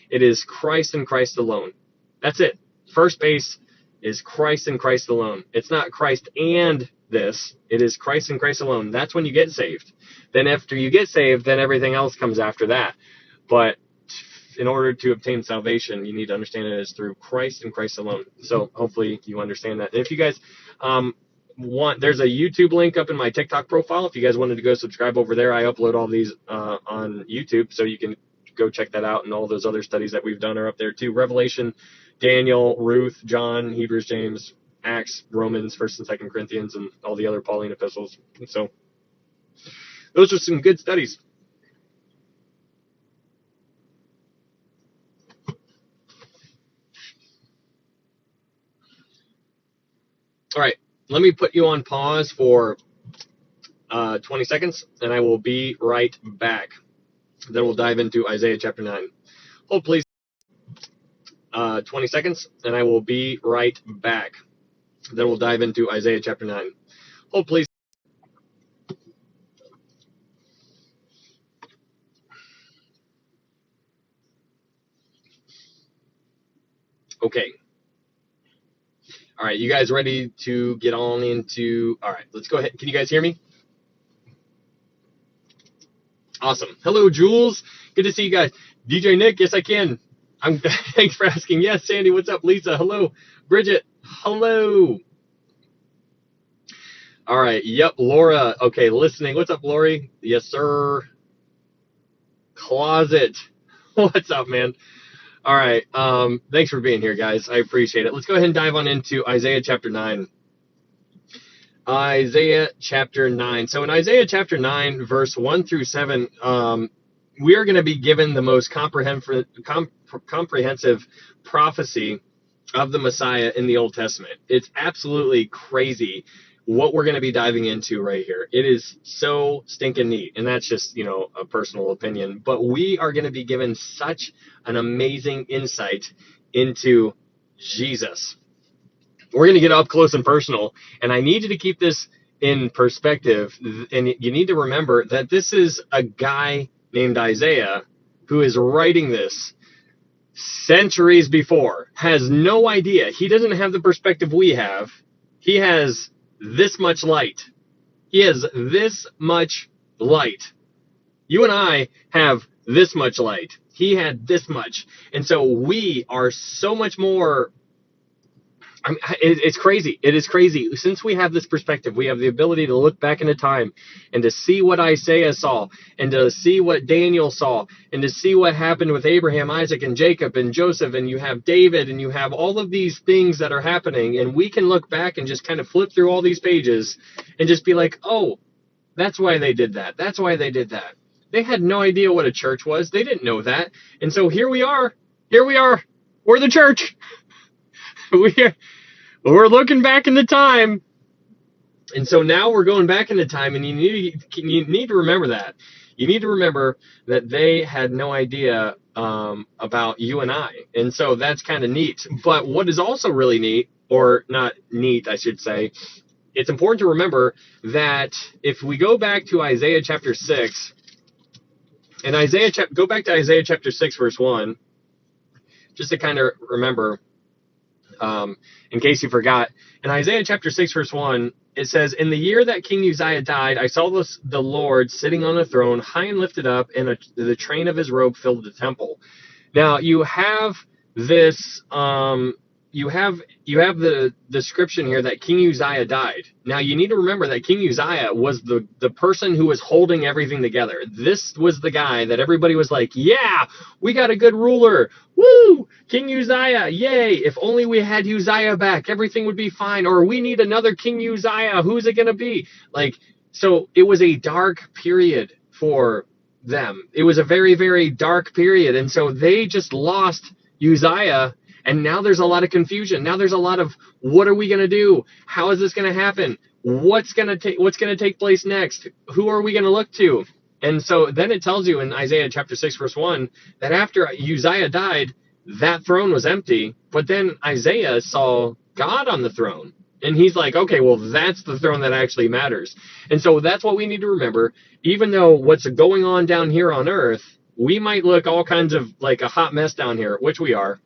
it is Christ and Christ alone. That's it. First base is Christ and Christ alone. It's not Christ and this. It is Christ and Christ alone. That's when you get saved. Then after you get saved, then everything else comes after that. But in order to obtain salvation, you need to understand it as through Christ and Christ alone. So hopefully you understand that. And if you guys there's a YouTube link up in my TikTok profile. If you guys wanted to go subscribe over there, I upload all these on YouTube, so you can go check that out. And all those other studies that we've done are up there too. Revelation, Daniel, Ruth, John, Hebrews, James, Acts, Romans, 1st and 2nd Corinthians, and all the other Pauline epistles. So those are some good studies. All right, let me put you on pause for 20 seconds, and I will be right back. Then we'll dive into Isaiah chapter 9. Hold please 20 seconds, and I will be right back. Then we'll dive into Isaiah chapter 9. Hold please. Okay. All right, you guys ready to get on into... All right, let's go ahead. Can you guys hear me? Awesome. Hello, Jules. Good to see you guys. DJ Nick, yes, I can. Thanks for asking. Yes, Sandy, what's up? Lisa, hello. Bridget, hello. All right, yep, Laura. Okay, listening. What's up, Lori? Yes, sir. Closet. What's up, man? All right, thanks for being here, guys. I appreciate it. Let's go ahead and dive on into Isaiah chapter 9. Isaiah chapter 9. So in Isaiah chapter 9, verse 1 through 7, we are going to be given the most comprehensive prophecy of the Messiah in the Old Testament. It's absolutely crazy what we're going to be diving into right here. It is so stinking neat, and that's just, a personal opinion. But we are going to be given such an amazing insight into Jesus. We're going to get up close and personal, and I need you to keep this in perspective, and you need to remember that this is a guy named Isaiah who is writing this centuries before, has no idea. He doesn't have the perspective we have. He has this much light. He has this much light. You and I have this much light. He had this much. And so we are so much more... it's crazy. It is crazy. Since we have this perspective, we have the ability to look back into time and to see what Isaiah saw, and to see what Daniel saw, and to see what happened with Abraham, Isaac, and Jacob, and Joseph, and you have David, and you have all of these things that are happening, and we can look back and just kind of flip through all these pages and just be like, oh, that's why they did that. That's why they did that. They had no idea what a church was. They didn't know that. And so here we are. Here we are. We're the church. We're looking back into time, and so now we're going back into time, and you need to remember that. You need to remember that they had no idea about you and I, and so that's kind of neat. But what is also really neat, or not neat, I should say, it's important to remember that if we go back to Isaiah chapter 6, In go back to Isaiah chapter 6, verse 1, just to kind of remember, in case you forgot. In Isaiah chapter 6, verse 1, it says, "In the year that King Uzziah died, I saw the Lord sitting on a throne, high and lifted up, and the train of his robe filled the temple." Now you have this, you have the description here that King Uzziah died. Now you need to remember that King Uzziah was the person who was holding everything together. This was the guy that everybody was like, yeah, we got a good ruler. Woo! King Uzziah, yay! If only we had Uzziah back, everything would be fine. Or we need another King Uzziah. Who's it gonna be? Like, so it was a dark period for them. It was a very, very dark period. And so they just lost Uzziah, and now there's a lot of confusion. Now there's a lot of, what are we going to do? How is this going to happen? What's going to take place next? Who are we going to look to? And so then it tells you in Isaiah chapter 6, verse 1, that after Uzziah died, that throne was empty. But then Isaiah saw God on the throne. And he's like, okay, well, that's the throne that actually matters. And so that's what we need to remember. Even though what's going on down here on earth, we might look all kinds of like a hot mess down here, which we are.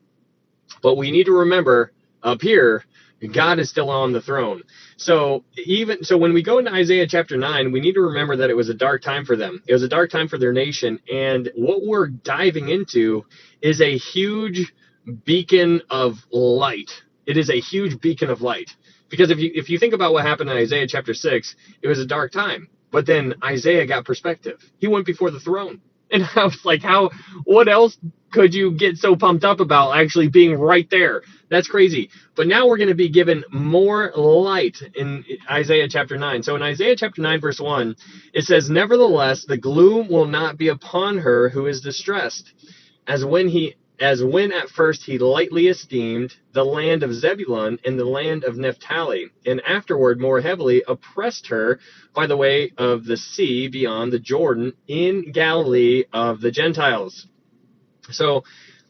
But we need to remember up here, God is still on the throne. So when we go into Isaiah chapter 9, we need to remember that it was a dark time for them. It was a dark time for their nation. And what we're diving into is a huge beacon of light. It is a huge beacon of light. Because if you think about what happened in Isaiah chapter 6, it was a dark time. But then Isaiah got perspective. He went before the throne. And I was like, what else could you get so pumped up about actually being right there? That's crazy. But now we're going to be given more light in Isaiah chapter 9. So in Isaiah chapter 9, verse 1, it says, "Nevertheless, the gloom will not be upon her who is distressed, as when at first he lightly esteemed the land of Zebulun and the land of Naphtali, and afterward more heavily oppressed her by the way of the sea beyond the Jordan in Galilee of the Gentiles." So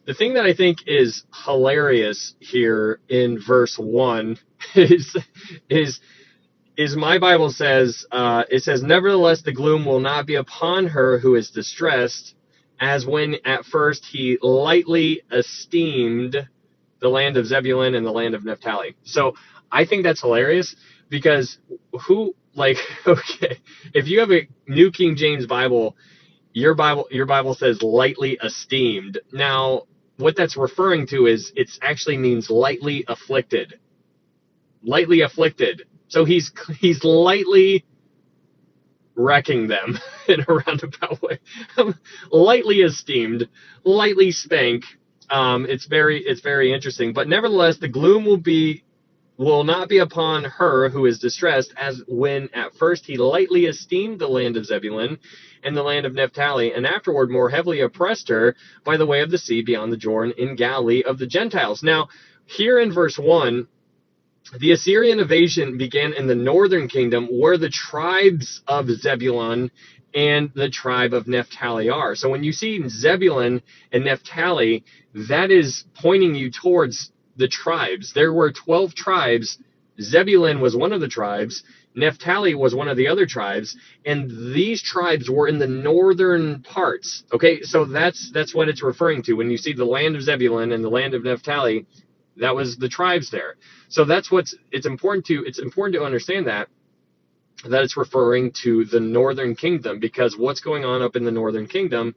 the thing that I think is hilarious here in verse 1 is my Bible says, it says, "Nevertheless, the gloom will not be upon her who is distressed, as when at first he lightly esteemed the land of Zebulun and the land of Naphtali." So I think that's hilarious because okay, if you have a New King James Bible, your Bible says lightly esteemed. Now, what that's referring to is it actually means lightly afflicted. Lightly afflicted. So he's lightly wrecking them in a roundabout way. Lightly esteemed, lightly spank. It's very interesting. But nevertheless, the gloom will not be upon her who is distressed, as when at first he lightly esteemed the land of Zebulun and the land of Naphtali, and afterward more heavily oppressed her by the way of the sea beyond the Jordan in Galilee of the Gentiles. Now, here in verse 1, the Assyrian invasion began in the northern kingdom, where the tribes of Zebulun and the tribe of Naphtali are. So when you see Zebulun and Naphtali, that is pointing you towards the tribes. There were 12 tribes. Zebulun was one of the tribes. Naphtali was one of the other tribes, and these tribes were in the northern parts. Okay, so that's what it's referring to. When you see the land of Zebulun and the land of Naphtali, that was the tribes there. So that's it's important to understand that it's referring to the northern kingdom, because what's going on up in the northern kingdom,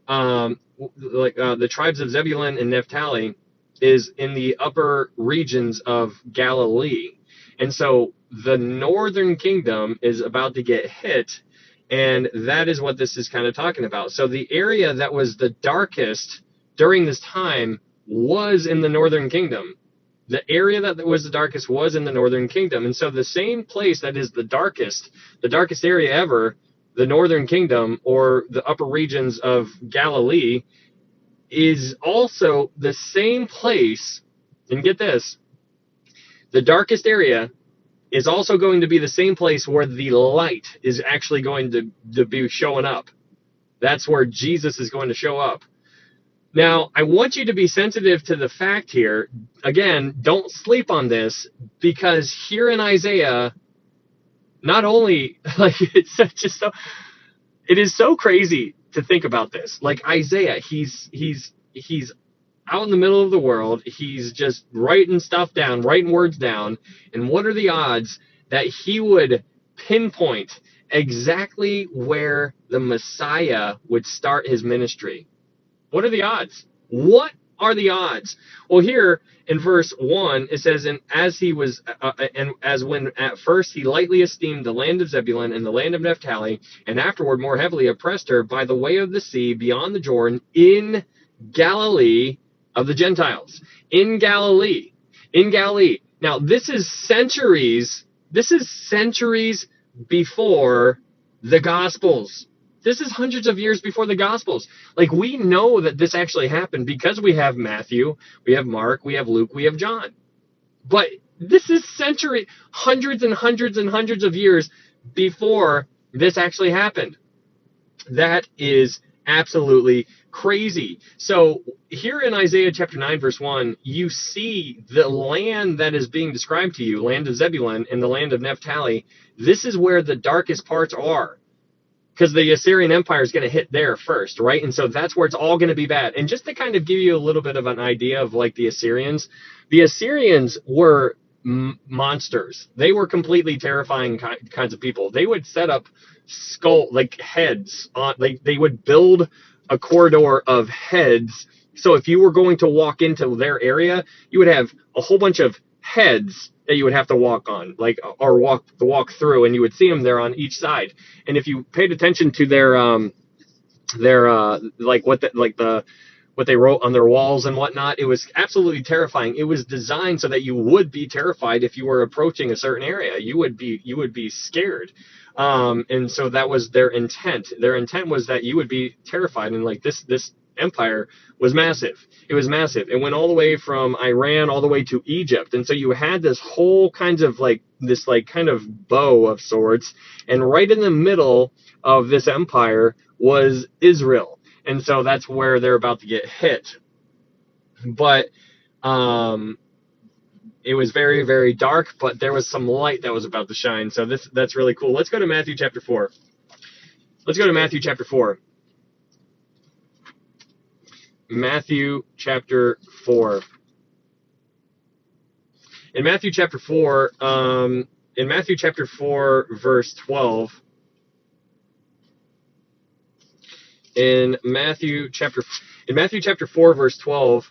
the tribes of Zebulun and Naphtali is in the upper regions of Galilee. And so the northern kingdom is about to get hit, and that is what this is kind of talking about. So the area that was the darkest during this time was in the northern kingdom. The area that was the darkest was in the northern kingdom. And so the same place that is the darkest area ever, the northern kingdom or the upper regions of Galilee, is also the same place. And get this, the darkest area is also going to be the same place where the light is actually going to be showing up. That's where Jesus is going to show up. Now, I want you to be sensitive to the fact here. Again, don't sleep on this, because here in Isaiah, not only, like, it is so crazy to think about this. Like Isaiah, he's out in the middle of the world. He's just writing stuff down, writing words down. And what are the odds that he would pinpoint exactly where the Messiah would start his ministry? What are the odds? What are the odds? Well, here in verse 1, it says, and as when at first he lightly esteemed the land of Zebulun and the land of Naphtali, and afterward more heavily oppressed her by the way of the sea beyond the Jordan in Galilee of the Gentiles. In Galilee. In Galilee. Now, this is centuries before the Gospels. This is hundreds of years before the Gospels. Like, we know that this actually happened because we have Matthew, we have Mark, we have Luke, we have John. But this is hundreds and hundreds and hundreds of years before this actually happened. That is absolutely crazy. So here in Isaiah chapter 9, verse 1, you see the land that is being described to you, land of Zebulun and the land of Naphtali. This is where the darkest parts are, because the Assyrian Empire is going to hit there first, right? And so that's where it's all going to be bad. And just to kind of give you a little bit of an idea of like the Assyrians were monsters. They were completely terrifying kinds of people. They would set up heads on, they would build a corridor of heads. So if you were going to walk into their area, you would have a whole bunch of heads that you would have to walk on, or walk through, and you would see them there on each side. And if you paid attention to what they wrote on their walls and whatnot, it was absolutely terrifying. It was designed so that you would be terrified if you were approaching a certain area. You would be scared. And so that was their intent. Their intent was that you would be terrified. And like this empire was massive. It was massive. It went all the way from Iran all the way to Egypt. And so you had this whole kind of kind of bow of sorts. And right in the middle of this empire was Israel. And so that's where they're about to get hit. But it was very, very dark, but there was some light that was about to shine. So that's really cool. Let's go to Matthew chapter 4. Let's go to Matthew chapter 4. Matthew chapter 4. In Matthew chapter 4, verse 12. In Matthew chapter 4, verse 12.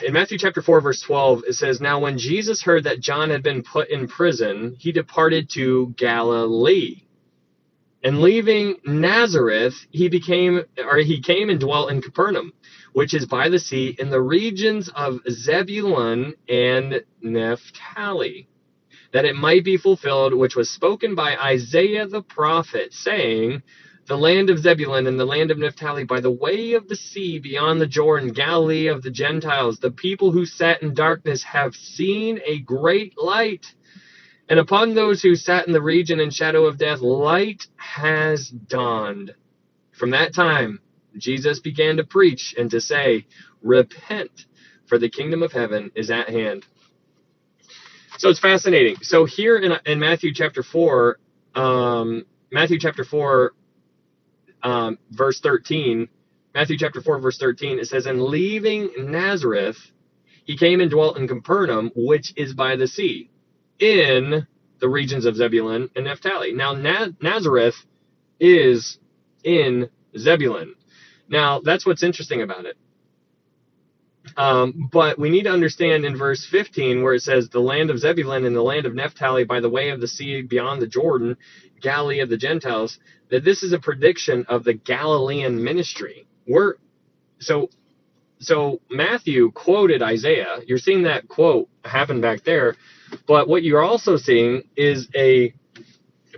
In Matthew chapter 4, verse 12, it says, "Now when Jesus heard that John had been put in prison, he departed to Galilee. And leaving Nazareth, he came and dwelt in Capernaum, which is by the sea, in the regions of Zebulun and Naphtali, that it might be fulfilled, which was spoken by Isaiah the prophet, saying, the land of Zebulun and the land of Naphtali, by the way of the sea beyond the Jordan, Galilee of the Gentiles, the people who sat in darkness have seen a great light. And upon those who sat in the region and shadow of death, light has dawned." From that time, Jesus began to preach and to say, "Repent, for the kingdom of heaven is at hand." So it's fascinating. So here in Matthew chapter 4, verse 13, Matthew chapter 4, verse 13, it says, "And leaving Nazareth, he came and dwelt in Capernaum, which is by the sea, in the regions of Zebulun and Naphtali." Now, Nazareth is in Zebulun. Now, that's what's interesting about it. But we need to understand in verse 15, where it says, "The land of Zebulun and the land of Naphtali, by the way of the sea beyond the Jordan, Galilee of the Gentiles," that this is a prediction of the Galilean ministry. So Matthew quoted Isaiah. You're seeing that quote happen back there. But what you're also seeing is a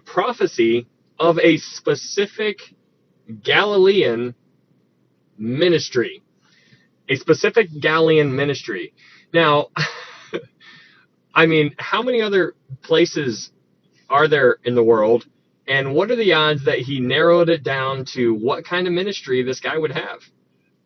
prophecy of a specific Galilean ministry. A specific Galilean ministry. Now, I mean, how many other places are there in the world? And what are the odds that he narrowed it down to what kind of ministry this guy would have?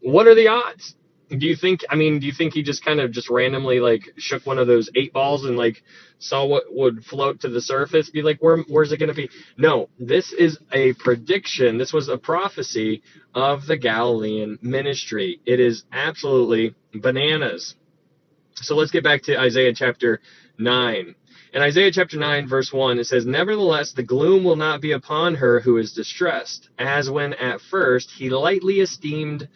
What are the odds? Do you think, I mean, do you think he just kind of just randomly like shook one of those 8 balls and like saw what would float to the surface? Be like, where's it going to be? No, this is a prediction. This was a prophecy of the Galilean ministry. It is absolutely bananas. So let's get back to Isaiah chapter 9. In Isaiah chapter 9, verse 1, it says, "Nevertheless, the gloom will not be upon her who is distressed, as when at first he lightly esteemed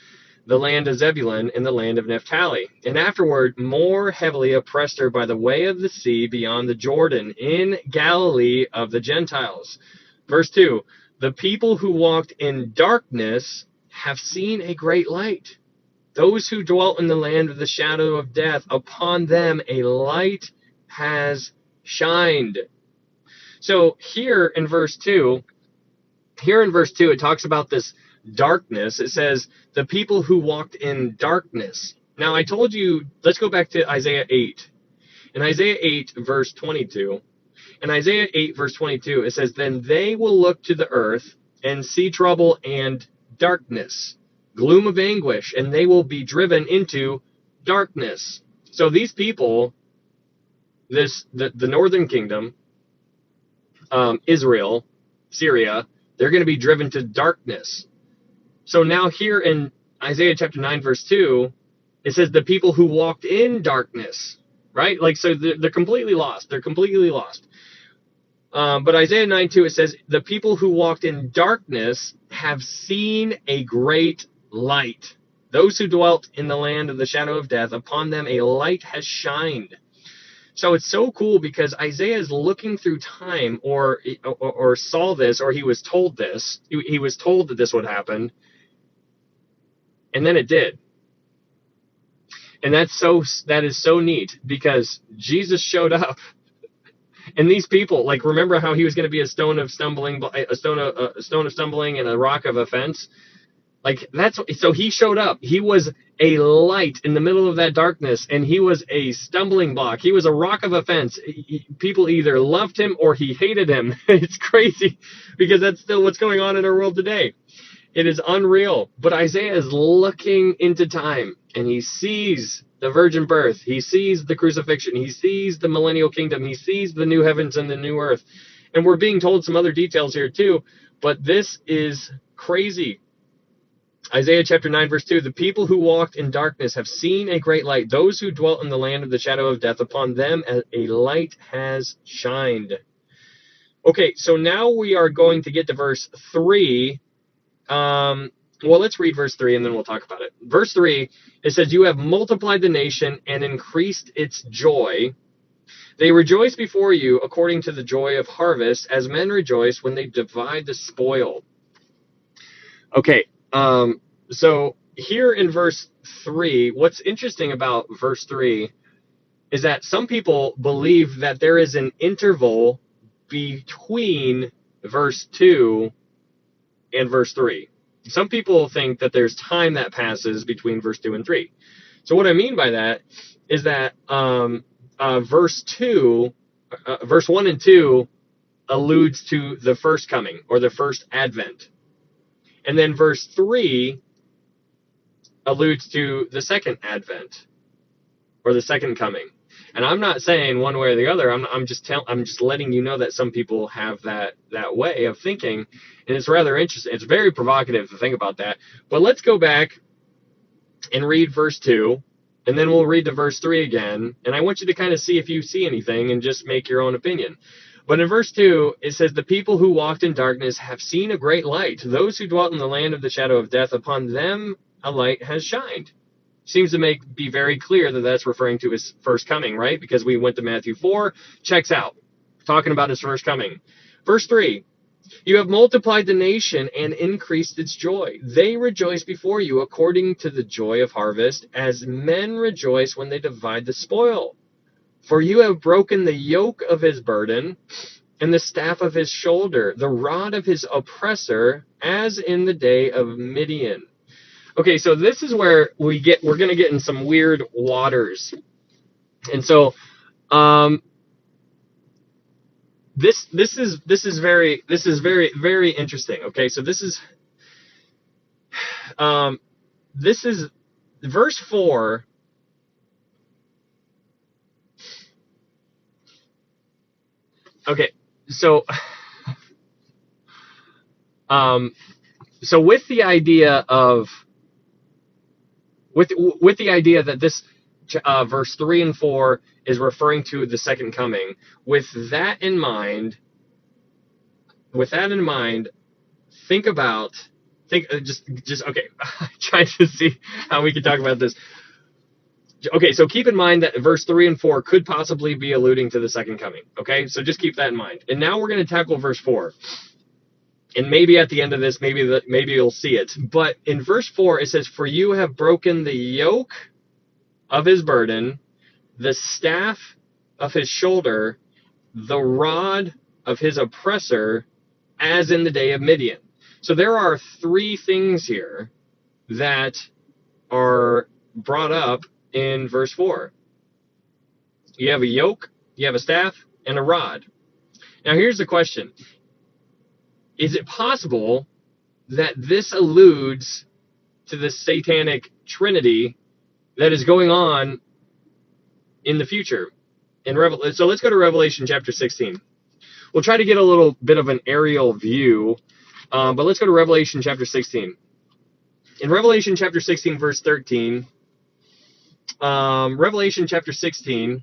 the land of Zebulun and the land of Naphtali, and afterward more heavily oppressed her by the way of the sea beyond the Jordan, in Galilee of the Gentiles." Verse 2, "The people who walked in darkness have seen a great light. Those who dwelt in the land of the shadow of death, upon them a light has shined." So here in verse 2, it talks about this darkness. It says, the people who walked in darkness. Now, I told you, let's go back to Isaiah 8. In Isaiah 8, verse 22, in Isaiah 8, verse 22, it says, "Then they will look to the earth and see trouble and darkness, gloom of anguish, and they will be driven into darkness." So these people, the northern kingdom, Israel, Syria, they're going to be driven to darkness. So now here in Isaiah chapter 9, verse 2, it says the people who walked in darkness, right? Like, so they're completely lost. They're completely lost. But Isaiah 9:2, it says, "The people who walked in darkness have seen a great light. Those who dwelt in the land of the shadow of death, upon them a light has shined." So it's so cool because Isaiah is looking through time, or saw this, or he was told this. He was told that this would happen, and then it did. And that is so neat because Jesus showed up. And these people, like, remember how he was going to be a stone of stumbling and a rock of offense? Like, so he showed up. He was a light in the middle of that darkness, and he was a stumbling block. He was a rock of offense. People either loved him or he hated him. It's crazy because that's still what's going on in our world today. It is unreal. But Isaiah is looking into time, and he sees the virgin birth. He sees the crucifixion. He sees the millennial kingdom. He sees the new heavens and the new earth. And we're being told some other details here too, but this is crazy. Isaiah chapter 9, verse 2, "The people who walked in darkness have seen a great light. Those who dwelt in the land of the shadow of death, upon them a light has shined." Okay, so now we are going to get to verse 3. Well, let's read verse 3 and then we'll talk about it. Verse 3, it says, "You have multiplied the nation and increased its joy. They rejoice before you according to the joy of harvest, as men rejoice when they divide the spoil." Okay, so here in verse 3, what's interesting about verse 3 is that some people believe that there is an interval between verse 2 and verse 3. Some people think that there's time that passes between verse 2 and 3. So what I mean by that is that verse 1 and 2 alludes to the first coming or the first advent. And then verse 3 alludes to the second advent or the second coming. And I'm not saying one way or the other. I'm just letting you know that some people have that way of thinking, and it's rather interesting. It's very provocative to think about that. But let's go back and read verse 2, and then we'll read to verse 3 again. And I want you to kind of see if you see anything and just make your own opinion. But in verse 2, it says, "The people who walked in darkness have seen a great light. Those who dwelt in the land of the shadow of death, upon them a light has shined." Seems to be very clear that that's referring to his first coming, right? Because we went to Matthew 4, checks out, talking about his first coming. Verse 3, "You have multiplied the nation and increased its joy. They rejoice before you according to the joy of harvest, as men rejoice when they divide the spoil. For you have broken the yoke of his burden and the staff of his shoulder, the rod of his oppressor, as in the day of Midian." Okay, so this is where we're going to get in some weird waters. And so this is very very interesting. Okay, so this is verse 4. Okay, so so with the idea that this verse 3 and 4 is referring to the second coming, with that in mind, think just okay. Trying to see how we can talk about this. Okay, so keep in mind that verse 3 and 4 could possibly be alluding to the second coming. Okay, so just keep that in mind. And now we're going to tackle verse 4. And maybe at the end of this, maybe you'll see it. But in verse 4, it says, "For you have broken the yoke of his burden, the staff of his shoulder, the rod of his oppressor, as in the day of Midian." So there are three things here that are brought up in verse 4. You have a yoke, you have a staff, and a rod. Now here's the question. Is it possible that this alludes to the satanic trinity that is going on in the future? So let's go to Revelation chapter 16. We'll try to get a little bit of an aerial view, but let's go to Revelation chapter 16. In Revelation chapter 16, verse 13, Revelation chapter 16,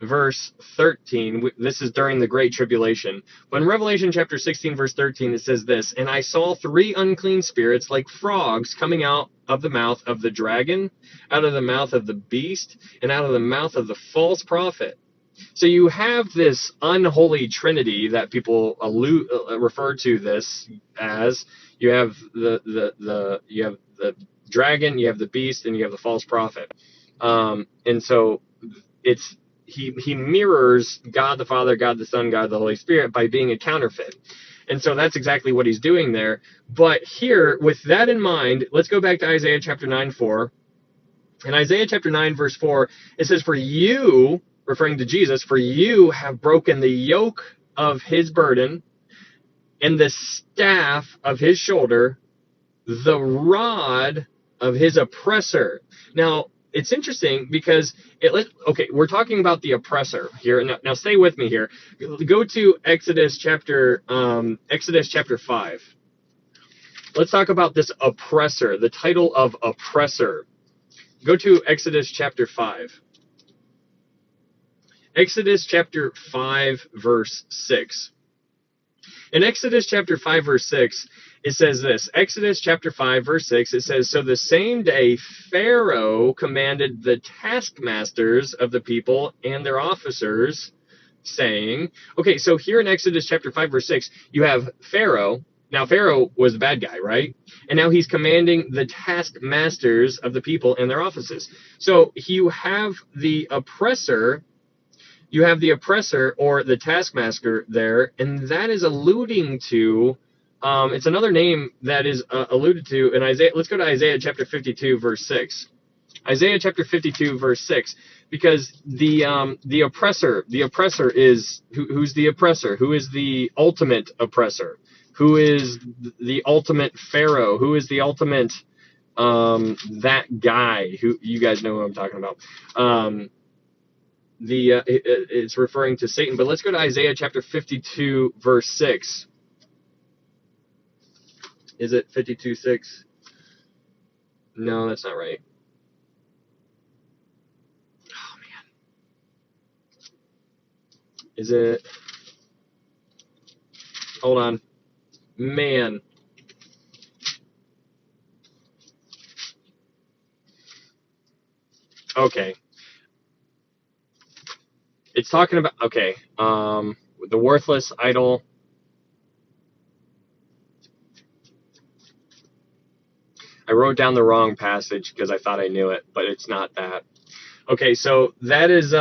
verse 13, this is during the Great Tribulation. But in Revelation chapter 16, verse 13, it says this, "And I saw three unclean spirits like frogs coming out of the mouth of the dragon, out of the mouth of the beast, and out of the mouth of the false prophet." So you have this unholy trinity that people refer to this as. You have you have the dragon, you have the beast, and you have the false prophet. And so he mirrors God the Father, God the Son, God the Holy Spirit by being a counterfeit. And so that's exactly what he's doing there. But here, with that in mind, let's go back to Isaiah chapter 9:4. In Isaiah chapter 9, verse 4, it says, "For you," referring to Jesus, "for you have broken the yoke of his burden and the staff of his shoulder, the rod of his oppressor." Now, it's interesting because we're talking about the oppressor here. Now stay with me here. Go to Exodus chapter 5. Let's talk about this oppressor, the title of oppressor. Go to Exodus chapter 5. Exodus chapter 5, verse 6. In Exodus chapter 5, verse 6, it says this. Exodus chapter 5, verse 6, it says, "So the same day Pharaoh commanded the taskmasters of the people and their officers, saying," okay, so here in Exodus chapter 5, verse 6, you have Pharaoh. Now, Pharaoh was the bad guy, right? And now he's commanding the taskmasters of the people and their offices. So you have the oppressor or the taskmaster there, and that is alluding to, it's another name that is alluded to in Isaiah. Let's go to Isaiah chapter 52, verse 6. Isaiah chapter 52, verse 6, because the oppressor is, who's the oppressor? Who is the ultimate oppressor? Who is the ultimate Pharaoh? Who is the ultimate, that guy? Who, you guys know who I'm talking about. It's referring to Satan. But let's go to Isaiah chapter 52, verse 6. Is it 52:6? No, that's not right. Oh, man. Is it? Hold on. Man. Okay. It's talking about, okay, the worthless idol. I wrote down the wrong passage because I thought I knew it, but it's not that. Okay, so that is,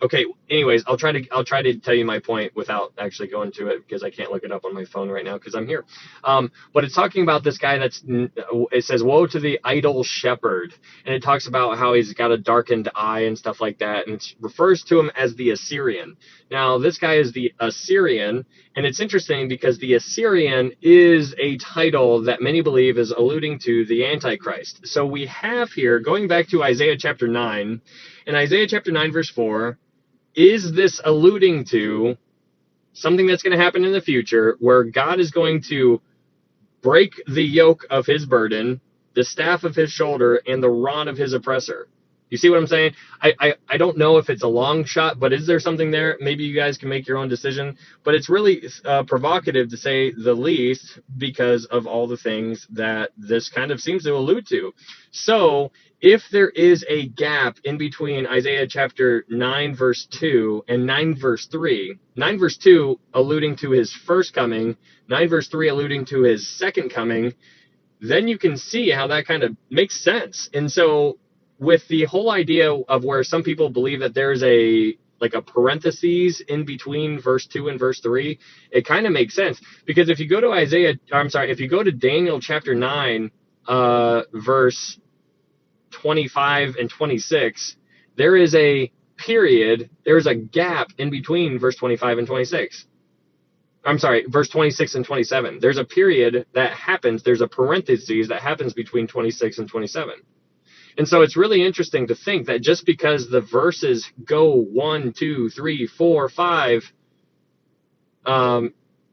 okay, anyways, I'll try to tell you my point without actually going to it because I can't look it up on my phone right now because I'm here. But it's talking about this guy it says, "Woe to the idle shepherd," and it talks about how he's got a darkened eye and stuff like that, and it refers to him as the Assyrian. Now, this guy is the Assyrian, and it's interesting because the Assyrian is a title that many believe is alluding to the Antichrist. So we have here, going back to Isaiah chapter 9, in Isaiah chapter 9, verse 4, is this alluding to something that's going to happen in the future where God is going to break the yoke of his burden, the staff of his shoulder, and the rod of his oppressor? You see what I'm saying? I don't know if it's a long shot, but is there something there? Maybe you guys can make your own decision. But it's really provocative, to say the least, because of all the things that this kind of seems to allude to. So if there is a gap in between Isaiah chapter 9, verse 2 and 9, verse 3, 9, verse 2 alluding to his first coming, 9, verse 3 alluding to his second coming, then you can see how that kind of makes sense. And so with the whole idea of where some people believe that there's a parentheses in between verse 2 and verse 3, it kind of makes sense. Because if you go to if you go to Daniel chapter 9, verse 25 and 26, there is a period, there's a gap in between verse 25 and 26. Verse 26 and 27. There's a period that happens, there's a parentheses that happens between 26 and 27. And so it's really interesting to think that just because the verses go 1, 2, 3, 4, 5,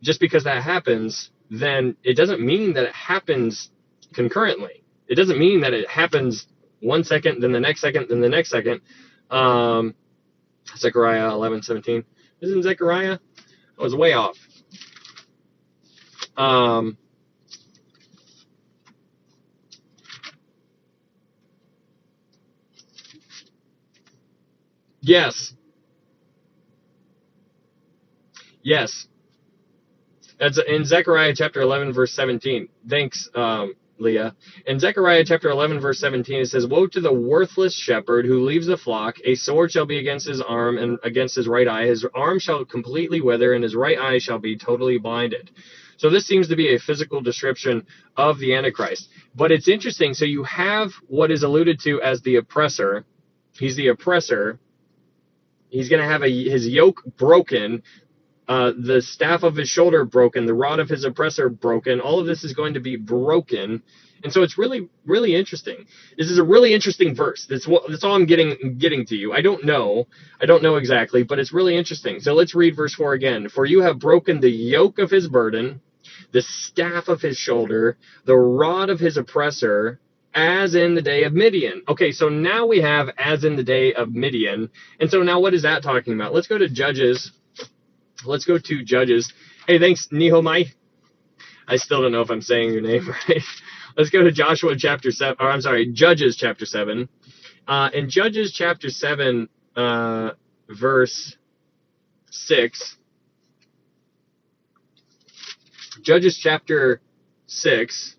just because that happens, then it doesn't mean that it happens concurrently. It doesn't mean that it happens 1 second, then the next second, then the next second. Zechariah 11:17. Isn't Zechariah? I was way off. Yes. That's in Zechariah chapter 11, verse 17. Thanks, Leah. In Zechariah chapter 11, verse 17, it says, "Woe to the worthless shepherd who leaves the flock. A sword shall be against his arm and against his right eye. His arm shall completely wither, and his right eye shall be totally blinded." So this seems to be a physical description of the Antichrist. But it's interesting. So you have what is alluded to as the oppressor. He's the oppressor. He's going to have his yoke broken, the staff of his shoulder broken, the rod of his oppressor broken. All of this is going to be broken. And so it's really, really interesting. This is a really interesting verse. That's all I'm getting to you. I don't know exactly, but it's really interesting. So let's read verse 4 again. "For you have broken the yoke of his burden, the staff of his shoulder, the rod of his oppressor, as in the day of Midian." Okay, so now we have "as in the day of Midian." And so now what is that talking about? Let's go to Judges. Hey, thanks, Nihomai. I still don't know if I'm saying your name right. Let's go to Judges chapter 7. In Judges chapter 7, verse 6. Judges chapter 6.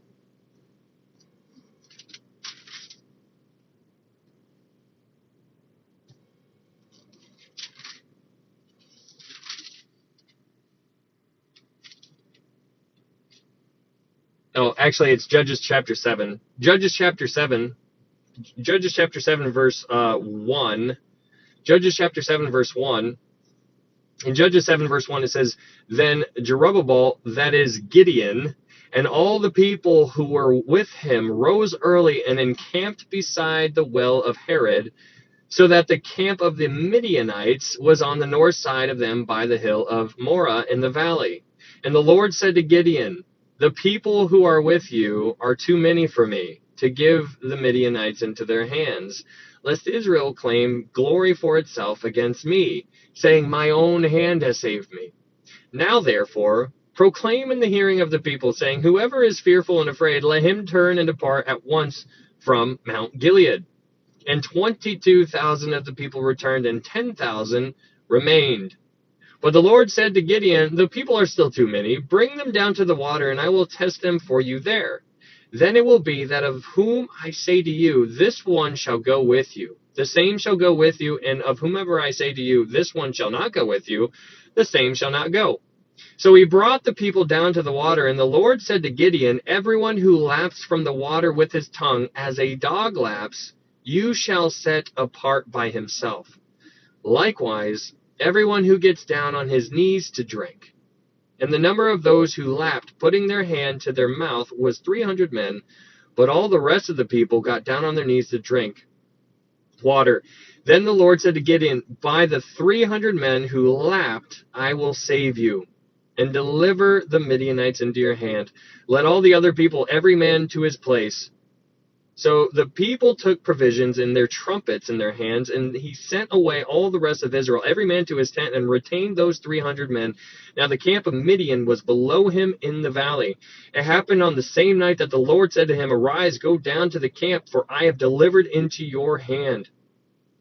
Oh, actually, it's Judges chapter 7. Judges chapter 7, verse 1. Judges chapter 7, verse 1. In Judges 7, verse 1, it says, "Then Jerubbaal, that is Gideon, and all the people who were with him rose early and encamped beside the well of Harod, so that the camp of the Midianites was on the north side of them by the hill of Morah in the valley. And the Lord said to Gideon, the people who are with you are too many for me to give the Midianites into their hands, lest Israel claim glory for itself against me, saying, my own hand has saved me. Now, therefore, proclaim in the hearing of the people, saying, whoever is fearful and afraid, let him turn and depart at once from Mount Gilead. And 22,000 of the people returned, and 10,000 remained. But the Lord said to Gideon, the people are still too many. Bring them down to the water, and I will test them for you there. Then it will be that of whom I say to you, this one shall go with you, the same shall go with you, and of whomever I say to you, this one shall not go with you, the same shall not go. So he brought the people down to the water, and the Lord said to Gideon, everyone who laps from the water with his tongue, as a dog laps, you shall set apart by himself. Likewise, everyone who gets down on his knees to drink. And the number of those who lapped, putting their hand to their mouth, was 300 men, but all the rest of the people got down on their knees to drink water. Then the Lord said to Gideon, by the 300 men who lapped, I will save you, and deliver the Midianites into your hand. Let all the other people, every man to his place. So the people took provisions and their trumpets in their hands, and he sent away all the rest of Israel, every man to his tent, and retained those 300 men. Now the camp of Midian was below him in the valley. It happened on the same night that the Lord said to him, arise, go down to the camp, for I have delivered into your hand.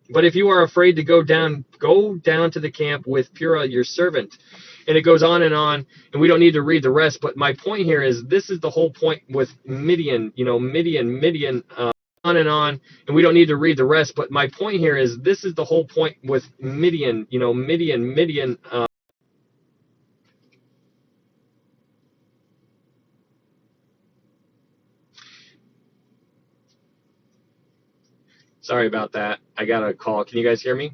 But if you are afraid to go down to the camp with Purah your servant. And it goes on, and we don't need to read the rest, but my point here is this is the whole point with Midian, Midian, on, and we don't need to read the rest, but my point here is this is the whole point with Midian, Midian. Sorry about that. I got a call. Can you guys hear me?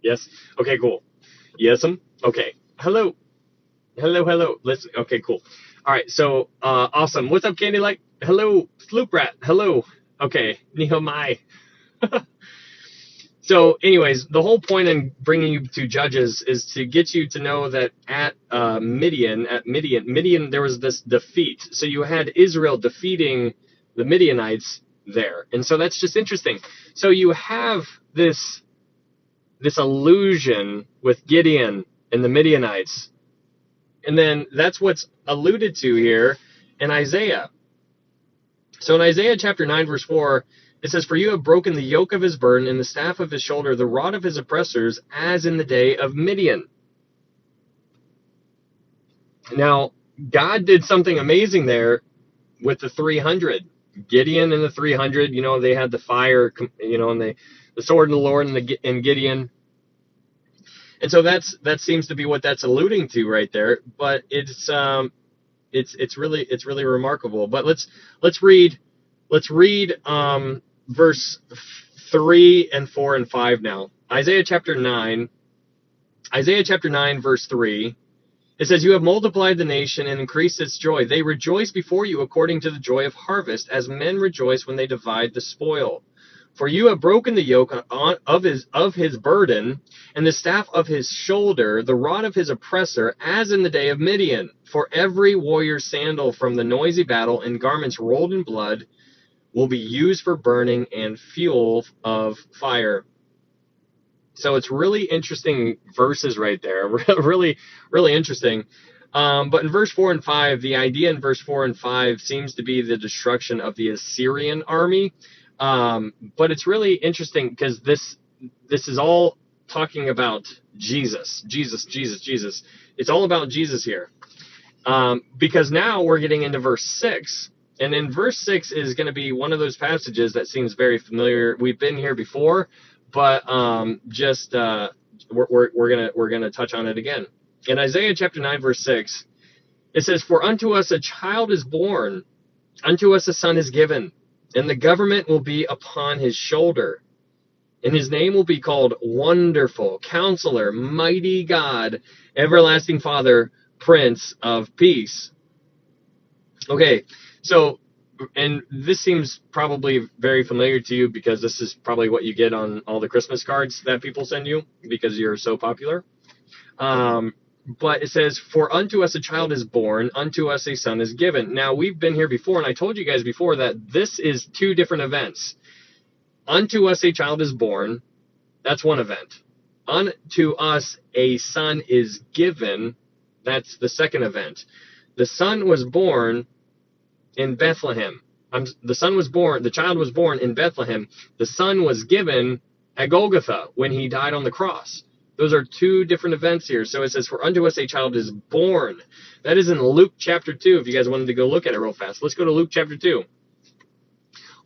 Yes? Okay, cool. Yes'm? Okay. Hello. Hello. Listen. Okay, cool. All right, so awesome. What's up, Candy Light? Hello, Sloop Rat. Hello. Okay, Nehemiah. So, anyways, the whole point in bringing you to Judges is to get you to know that at Midian, there was this defeat. So you had Israel defeating the Midianites there, and so that's just interesting. So you have this illusion with Gideon and the Midianites, and then that's what's alluded to here in Isaiah. So in Isaiah chapter 9, verse 4, it says, for you have broken the yoke of his burden and the staff of his shoulder, the rod of his oppressors, as in the day of Midian. Now, God did something amazing there with the 300. Gideon and the 300, they had the fire, and the sword of the Lord and Gideon. And so that seems to be what that's alluding to right there. But it's really remarkable. But let's read verse 3 and 4 and 5 now. Isaiah chapter 9, verse 3. It says, you have multiplied the nation and increased its joy. They rejoice before you according to the joy of harvest, as men rejoice when they divide the spoil. For you have broken the yoke of his burden, and the staff of his shoulder, the rod of his oppressor, as in the day of Midian. For every warrior's sandal from the noisy battle and garments rolled in blood will be used for burning and fuel of fire. So it's really interesting verses right there. Really, really interesting. But in verse 4 and 5, the idea in verse 4 and 5 seems to be the destruction of the Assyrian army. But it's really interesting because this is all talking about Jesus. It's all about Jesus here. Because now we're getting into verse 6. And in verse 6 is going to be one of those passages that seems very familiar. We've been here before, but we're gonna touch on it again. In Isaiah chapter 9, verse 6, it says, for unto us a child is born, unto us a son is given, and the government will be upon his shoulder. And his name will be called Wonderful, Counselor, Mighty God, Everlasting Father, Prince of Peace. Okay, so, and this seems probably very familiar to you because this is probably what you get on all the Christmas cards that people send you because you're so popular. But it says, for unto us a child is born, unto us a son is given. Now, we've been here before, and I told you guys before that this is two different events. Unto us a child is born, that's one event. Unto us a son is given, that's the second event. The son was born in Bethlehem. The child was born in Bethlehem. The son was given at Golgotha when he died on the cross. Those are two different events here. So it says, for unto us a child is born. That is in Luke chapter 2, if you guys wanted to go look at it real fast. Let's go to Luke chapter 2.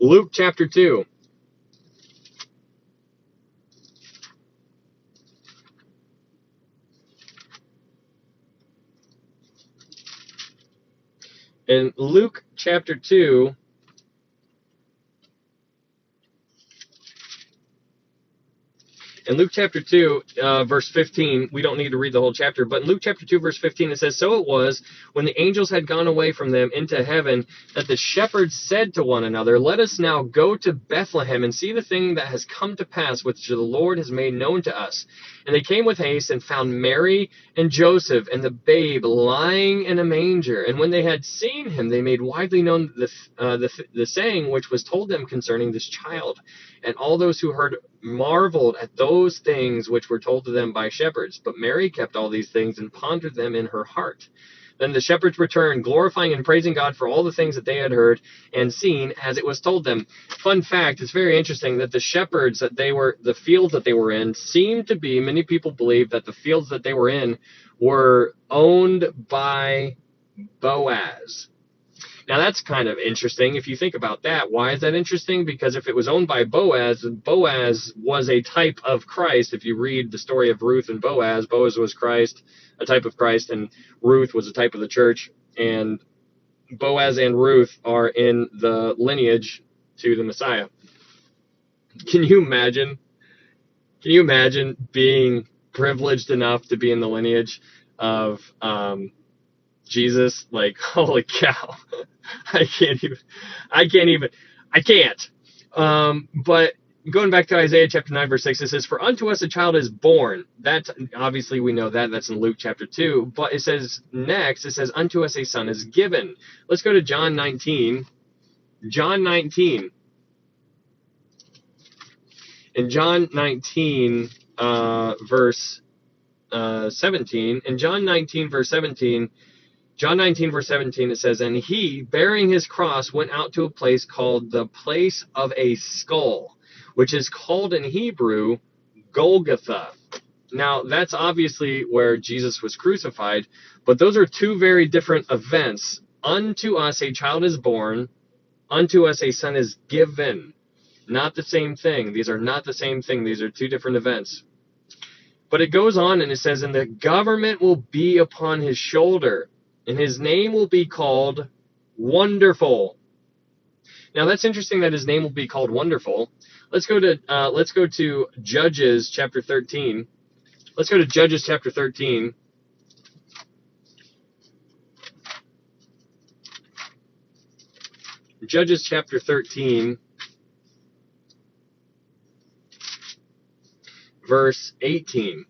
Luke chapter 2. In Luke chapter 2, in Luke chapter 2, verse 15, we don't need to read the whole chapter, but in Luke chapter 2, verse 15, it says, so it was, when the angels had gone away from them into heaven, that the shepherds said to one another, let us now go to Bethlehem and see the thing that has come to pass, which the Lord has made known to us. And they came with haste and found Mary and Joseph and the babe lying in a manger. And when they had seen him, they made widely known the saying which was told them concerning this child. And all those who heard marveled at those things which were told to them by shepherds. But Mary kept all these things and pondered them in her heart. Then the shepherds returned, glorifying and praising God for all the things that they had heard and seen as it was told them. Fun fact, it's very interesting that the shepherds the fields that they were in, seemed to be, many people believe that the fields that they were in were owned by Boaz. Now that's kind of interesting if you think about that. Why is that interesting? Because if it was owned by Boaz, Boaz was a type of Christ. If you read the story of Ruth and Boaz, Boaz was Christ, a type of Christ, and Ruth was a type of the church. And Boaz and Ruth are in the lineage to the Messiah. Can you imagine? Can you imagine being privileged enough to be in the lineage of Jesus? Like, holy cow. I can't. But going back to Isaiah chapter 9, verse 6, it says, for unto us a child is born. That's, obviously we know that. That's in Luke chapter 2. But it says next, it says, unto us a son is given. Let's go to John 19. John 19. In John 19, verse 17. In John 19, verse 17, John 19, verse 17, it says, and he, bearing his cross, went out to a place called the place of a skull, which is called in Hebrew Golgotha. Now, that's obviously where Jesus was crucified, but those are two very different events. Unto us a child is born, unto us a son is given. Not the same thing. These are not the same thing. These are two different events. But it goes on and it says, and the government will be upon his shoulder, and his name will be called Wonderful. Now that's interesting that his name will be called Wonderful. Let's go to Judges chapter 13. Let's go to Judges chapter 13. Judges chapter 13, verse 18.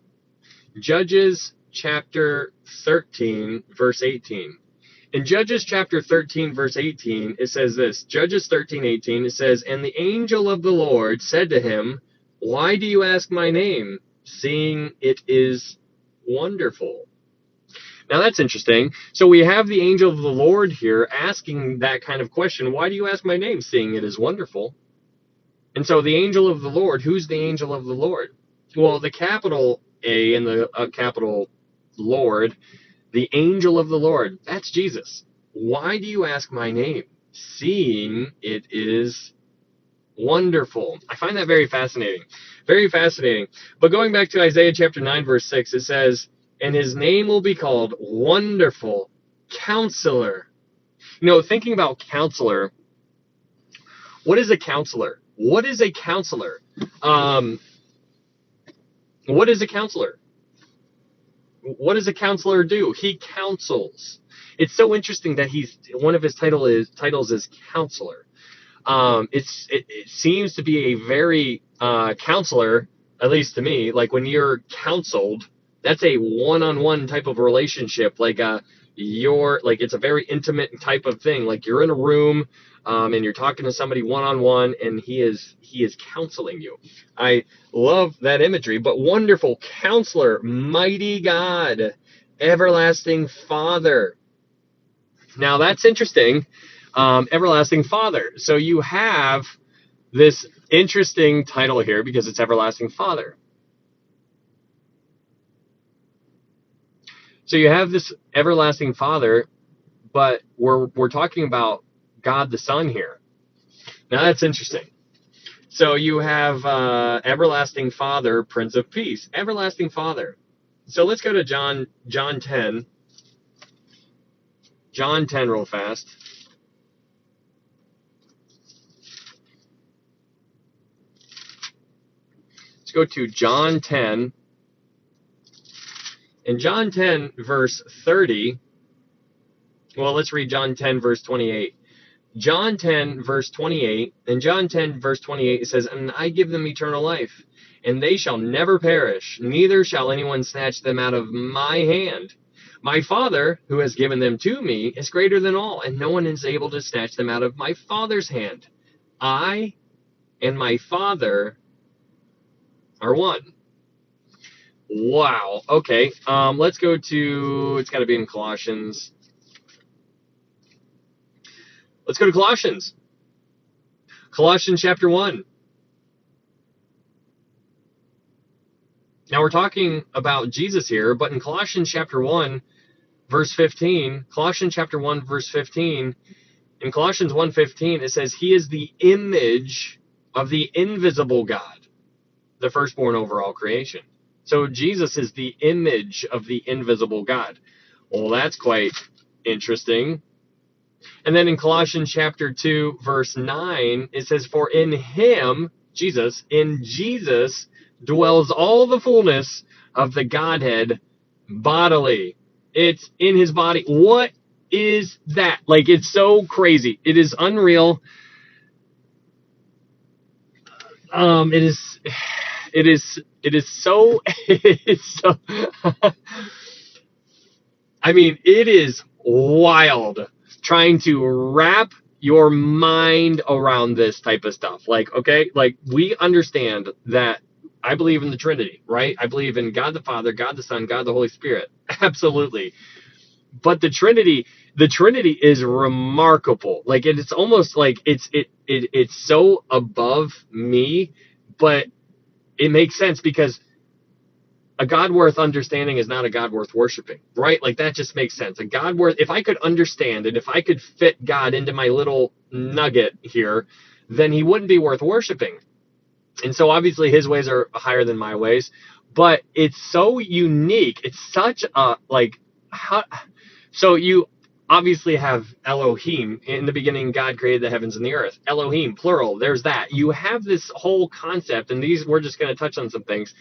Judges chapter 13, verse 18. In Judges chapter 13, verse 18, it says this. Judges 13, 18, it says, and the angel of the Lord said to him, why do you ask my name, seeing it is wonderful? Now that's interesting. So we have the angel of the Lord here asking that kind of question. Why do you ask my name, seeing it is wonderful? And so the angel of the Lord, who's the angel of the Lord? Well, the capital A and the capital Lord, the angel of the Lord, that's Jesus. Why do you ask my name, seeing it is wonderful? I find that very fascinating. Very fascinating. But going back to Isaiah chapter 9, verse 6, it says, and his name will be called Wonderful Counselor. You know, thinking about counselor, what is a counselor? What is a counselor? What is a counselor? What does a counselor do? He counsels. It's so interesting that one of his titles is counselor. It seems to be a very counselor, at least to me. Like when you're counseled, that's a one-on-one type of relationship. Like it's a very intimate type of thing. Like you're in a room and you're talking to somebody one-on-one, and he is counseling you. I love that imagery. But Wonderful Counselor, Mighty God, Everlasting Father. Now that's interesting. Everlasting Father. So you have this interesting title here because it's Everlasting Father. So you have this everlasting Father, but we're talking about God the Son here. Now that's interesting. So you have everlasting Father, Prince of Peace, everlasting Father. So let's go to John 10. John 10 real fast. Let's go to John 10. In John 10, verse 30, well, let's read John 10, verse 28. John 10, verse 28, in John 10, verse 28, it says, "And I give them eternal life, and they shall never perish, neither shall anyone snatch them out of my hand. My Father, who has given them to me, is greater than all, and no one is able to snatch them out of my Father's hand. I and my Father are one." Wow. Okay. Let's go to, it's got to be in Colossians. Let's go to Colossians. Colossians chapter 1. Now we're talking about Jesus here, but in Colossians chapter 1, verse 15, Colossians chapter 1, verse 15, in Colossians 1:15, it says, "He is the image of the invisible God, the firstborn over all creation." So Jesus is the image of the invisible God. Well, that's quite interesting. And then in Colossians chapter 2, verse 9, it says, "For in him," Jesus, "in Jesus dwells all the fullness of the Godhead bodily." It's in his body. What is that? Like, it's so crazy. It is unreal. It is so, it is so, I mean, it is wild trying to wrap your mind around this type of stuff. Like, okay, like we understand that I believe in the Trinity, right? I believe in God the Father, God the Son, God the Holy Spirit. Absolutely. But the Trinity is remarkable. Like it's almost like it's so above me, but it makes sense because a God worth understanding is not a God worth worshiping, right? Like that just makes sense. A God worth, if I could understand and if I could fit God into my little nugget here, then he wouldn't be worth worshiping. And so obviously his ways are higher than my ways, but it's so unique. It's such a, like, how, so you obviously have Elohim. In the beginning, God created the heavens and the earth. Elohim, plural, there's that. You have this whole concept, and these, we're just going to touch on some things,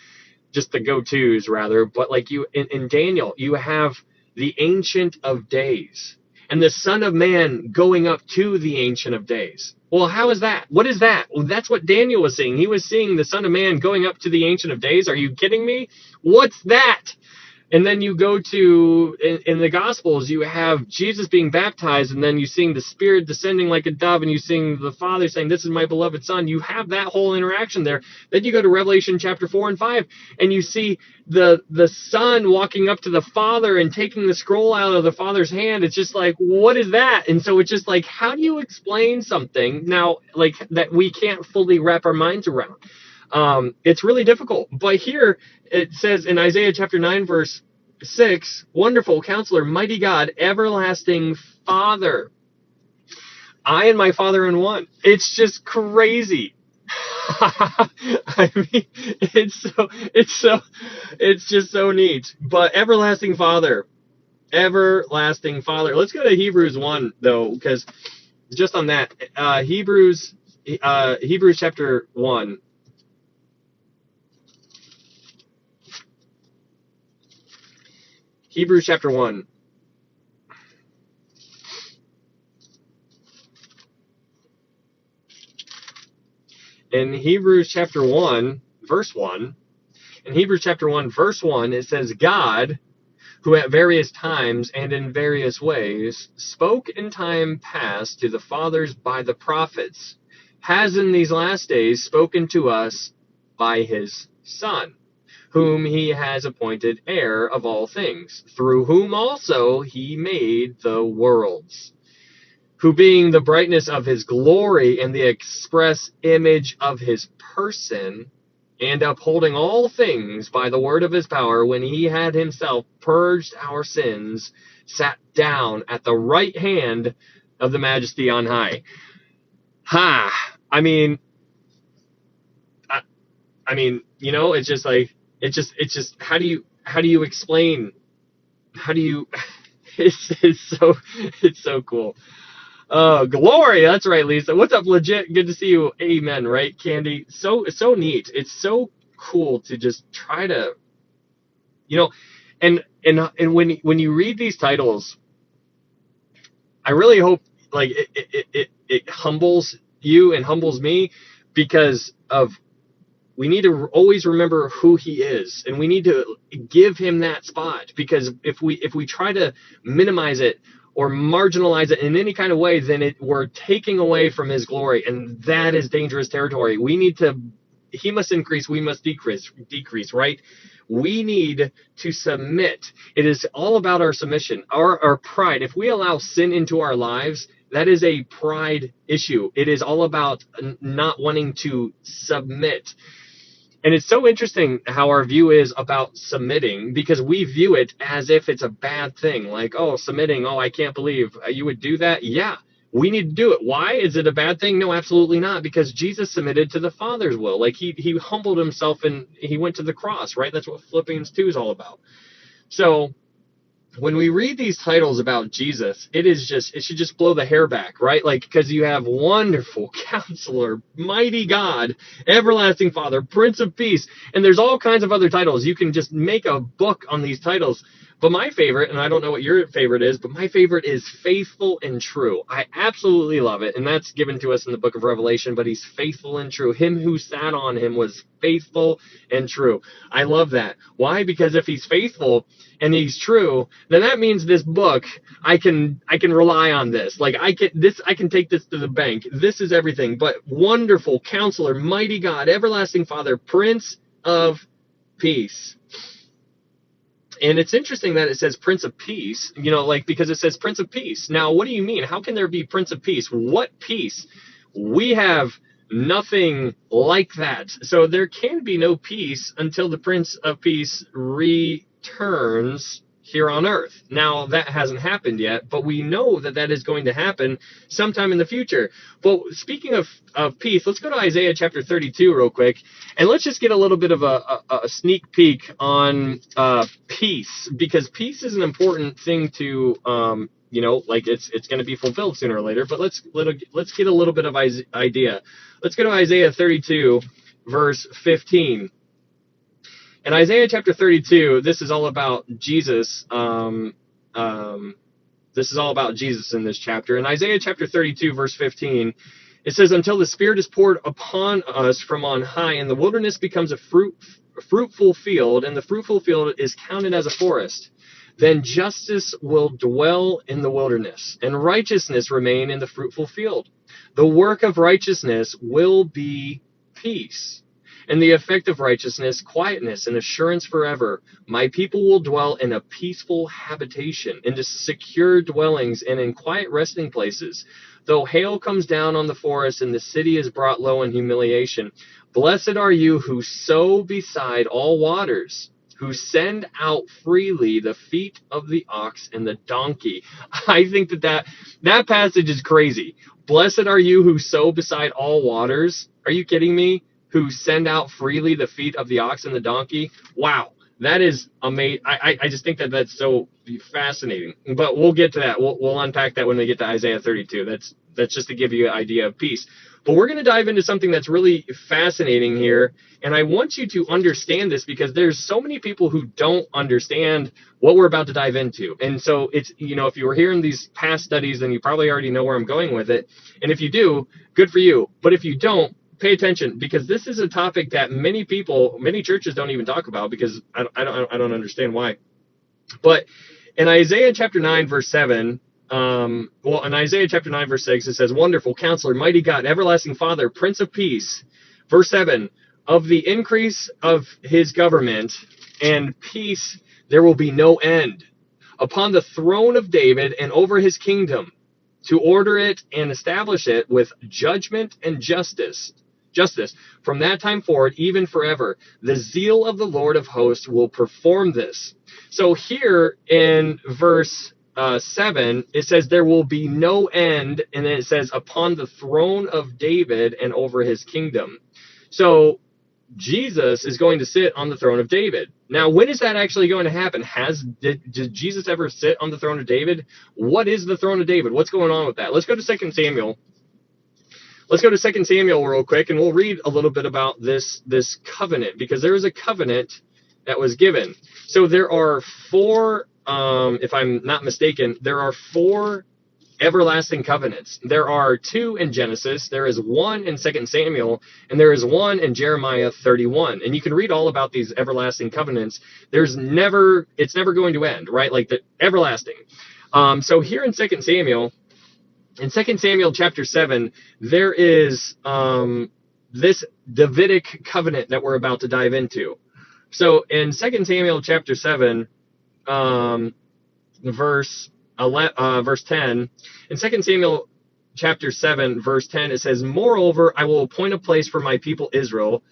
just the go-tos rather, but like you in Daniel, you have the Ancient of Days and the Son of Man going up to the Ancient of Days. Well, how is that? What is that? Well, that's what Daniel was seeing. He was seeing the Son of Man going up to the Ancient of Days. Are you kidding me? What's that? And then you go to, in the Gospels, you have Jesus being baptized, and then you sing the Spirit descending like a dove, and you sing the Father saying, "This is my beloved Son." You have that whole interaction there. Then you go to Revelation chapter 4 and 5, and you see the Son walking up to the Father and taking the scroll out of the Father's hand. It's just like, what is that? And so it's just like, how do you explain something now, like, that we can't fully wrap our minds around? It's really difficult. But here it says in Isaiah chapter 9, verse 6, "Wonderful Counselor, Mighty God, Everlasting Father. I and my Father in one." It's just crazy. I mean, it's just so neat. But Everlasting Father. Everlasting Father. Let's go to Hebrews 1 though, because just on that, Hebrews chapter 1. Hebrews chapter 1. In Hebrews chapter 1, verse 1, in Hebrews chapter 1, verse 1, it says, "God, who at various times and in various ways spoke in time past to the fathers by the prophets, has in these last days spoken to us by his Son, whom he has appointed heir of all things, through whom also he made the worlds, who being the brightness of his glory and the express image of his person," and upholding all things by the word of his power, when he had himself purged our sins, sat down at the right hand of the majesty on high. I mean, I mean, you know, it's just like, it's just, how do you explain, how do you, it's so cool. Oh, glory. That's right, Lisa. What's up, legit? Good to see you. Amen, right, Candy? So neat. It's so cool to just try to, you know, and when you read these titles, I really hope like it humbles you and humbles me, because of, we need to always remember who he is, and we need to give him that spot, because if we try to minimize it or marginalize it in any kind of way, then we're taking away from his glory, and that is dangerous territory. He must increase, we must decrease, right? We need to submit. It is all about our submission, our pride. If we allow sin into our lives, that is a pride issue. It is all about not wanting to submit. And it's so interesting how our view is about submitting, because we view it as if it's a bad thing. Like, oh, submitting, oh, I can't believe you would do that. Yeah, we need to do it. Why? Is it a bad thing? No, absolutely not. Because Jesus submitted to the Father's will. Like he humbled himself and he went to the cross, right? That's what Philippians 2 is all about. So when we read these titles about Jesus, it should just blow the hair back, right? Like, because you have Wonderful Counselor, Mighty God, Everlasting Father, Prince of Peace, and there's all kinds of other titles. You can just make a book on these titles. But my favorite, and I don't know what your favorite is, but my favorite is Faithful and True. I absolutely love it, and that's given to us in the book of Revelation, but he's faithful and true. Him who sat on him was faithful and true. I love that. Why? Because if he's faithful and he's true, then that means this book, I can rely on this. Like, I can take this to the bank. This is everything. But Wonderful Counselor, Mighty God, Everlasting Father, Prince of Peace. And it's interesting that it says Prince of Peace, you know, like, because it says Prince of Peace. Now, what do you mean? How can there be Prince of Peace? What peace? We have nothing like that. So there can be no peace until the Prince of Peace returns here on earth. Now, that hasn't happened yet, but we know that that is going to happen sometime in the future. But speaking of peace, let's go to Isaiah chapter 32 real quick, and let's just get a little bit of a sneak peek on peace, because peace is an important thing to, you know, like it's going to be fulfilled sooner or later. But let's get a little bit of idea. Let's go to Isaiah 32, verse 15. In Isaiah chapter 32, this is all about Jesus. This is all about Jesus in this chapter. In Isaiah chapter 32, verse 15, it says, "Until the Spirit is poured upon us from on high, and the wilderness becomes a fruitful field, and the fruitful field is counted as a forest. Then justice will dwell in the wilderness, and righteousness remain in the fruitful field. The work of righteousness will be peace, and the effect of righteousness, quietness and assurance forever. My people will dwell in a peaceful habitation, in secure dwellings, and in quiet resting places. Though hail comes down on the forest, and the city is brought low in humiliation. Blessed are you who sow beside all waters, who send out freely the feet of the ox and the donkey." I think that passage is crazy. Blessed are you who sow beside all waters. Are you kidding me? Who send out freely the feet of the ox and the donkey. Wow, that is amazing. I just think that's so fascinating. But we'll get to that. We'll unpack that when we get to Isaiah 32. That's just to give you an idea of peace. But we're going to dive into something that's really fascinating here. And I want you to understand this, because there's so many people who don't understand what we're about to dive into. And so it's, you know, if you were here in these past studies, then you probably already know where I'm going with it. And if you do, good for you. But if you don't, pay attention, because this is a topic that many churches don't even talk about, because I don't understand why. But in Isaiah chapter 9, verse 7, in Isaiah chapter 9, verse 6, it says, "Wonderful Counselor, Mighty God, Everlasting Father, Prince of Peace." Verse 7, "Of the increase of his government and peace there will be no end, upon the throne of David and over his kingdom, to order it and establish it with judgment and justice justice. From that time forward, even forever, the zeal of the Lord of hosts will perform this. So here in verse 7, it says there will be no end, and then it says upon the throne of David and over his kingdom. So Jesus is going to sit on the throne of David. Now, when is that actually going to happen? Did Jesus ever sit on the throne of David? What is the throne of David? What's going on with that? Let's go to 2 Samuel. Let's go to 2 Samuel real quick, and we'll read a little bit about this covenant, because there is a covenant that was given. So there are four, if I'm not mistaken, there are four everlasting covenants. There are two in Genesis, there is one in 2 Samuel, and there is one in Jeremiah 31. And you can read all about these everlasting covenants. It's never going to end, right? Like the everlasting. So here in 2 Samuel, in 2 Samuel chapter 7, there is this Davidic covenant that we're about to dive into. So in 2 Samuel chapter 7, verse 10, in 2 Samuel chapter 7, verse 10, it says, "Moreover, I will appoint a place for my people Israel,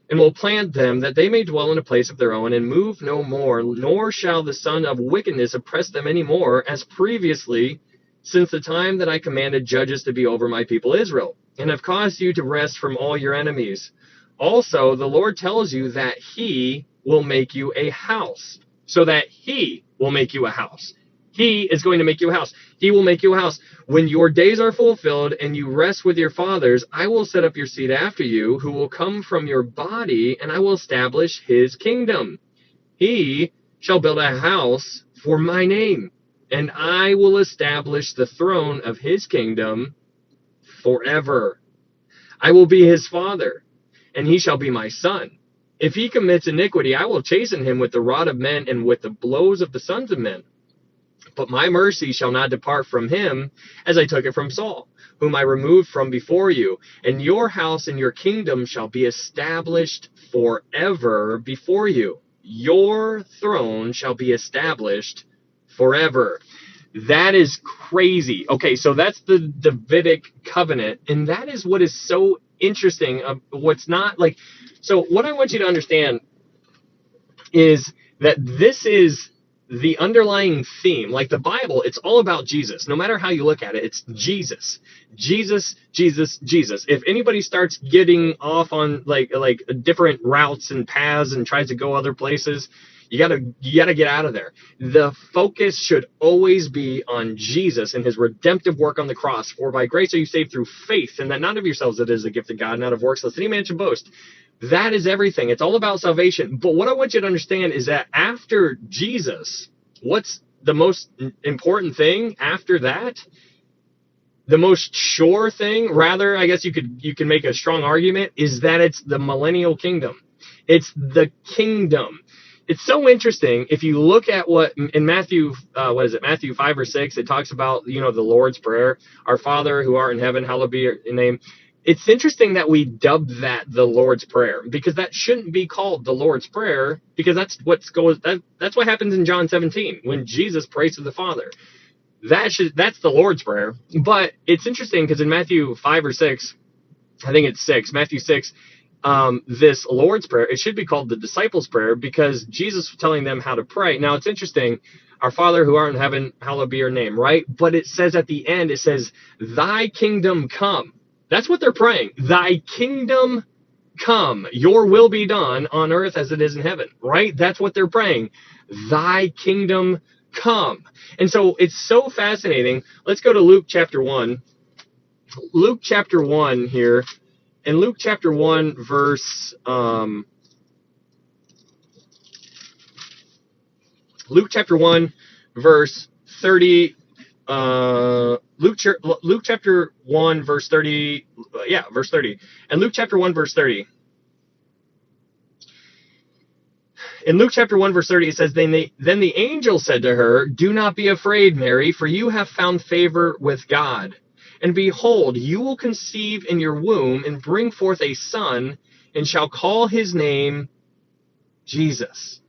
and will plant them, that they may dwell in a place of their own, and move no more, nor shall the son of wickedness oppress them any more, as previously, since the time that I commanded judges to be over my people Israel, and have caused you to rest from all your enemies. Also, the Lord tells you that he will make you a house." So that he will make you a house. He is going to make you a house. He will make you a house. "When your days are fulfilled and you rest with your fathers, I will set up your seed after you, who will come from your body, and I will establish his kingdom. He shall build a house for my name, and I will establish the throne of his kingdom forever. I will be his father, and he shall be my son. If he commits iniquity, I will chasten him with the rod of men and with the blows of the sons of men. But my mercy shall not depart from him, as I took it from Saul, whom I removed from before you. And your house and your kingdom shall be established forever before you. Your throne shall be established forever." That is crazy. Okay, so that's the Davidic covenant, and that is what is so interesting. What's not like, so what I want you to understand is that this is the underlying theme. Like the Bible, it's all about Jesus. No matter how you look at it, it's Jesus. Jesus, Jesus, Jesus. If anybody starts getting off on like different routes and paths and tries to go other places, you gotta get out of there. The focus should always be on Jesus and his redemptive work on the cross. "For by grace are you saved through faith, and that not of yourselves, it is a gift of God, not of works, lest any man should boast." That is everything. It's all about salvation. But what I want you to understand is that after Jesus, what's the most important thing after that? The most sure thing, rather, I guess you can make a strong argument, is that it's the millennial kingdom. It's the kingdom. It's so interesting if you look at what in Matthew, Matthew 5 or 6, it talks about, the Lord's Prayer, "Our Father who art in heaven, hallowed be your name." It's interesting that we dubbed that the Lord's Prayer, because that shouldn't be called the Lord's Prayer, because that's what happens in John 17 when Jesus prays to the Father. That's the Lord's Prayer. But it's interesting because in Matthew 5 or 6, I think it's 6, Matthew 6, this Lord's Prayer, it should be called the disciples' prayer, because Jesus was telling them how to pray. Now it's interesting, "Our Father who art in heaven, hallowed be your name," right? But it says at the end, it says, "Thy kingdom come." That's what they're praying. "Thy kingdom come, your will be done on earth as it is in heaven," right? That's what they're praying. "Thy kingdom come." And so it's so fascinating. Let's go to Luke chapter 1. Luke chapter 1 here. In Luke chapter 1, verse Luke chapter 1, verse 30. Luke chapter 1, verse 30. Verse 30. And Luke chapter 1, verse 30. In Luke chapter 1, verse 30, it says, Then the angel said to her, "Do not be afraid, Mary, for you have found favor with God. And behold, you will conceive in your womb and bring forth a son, and shall call his name Jesus.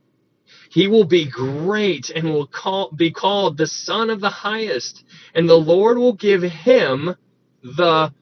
He will be great and will be called the Son of the Highest. And the Lord will give him the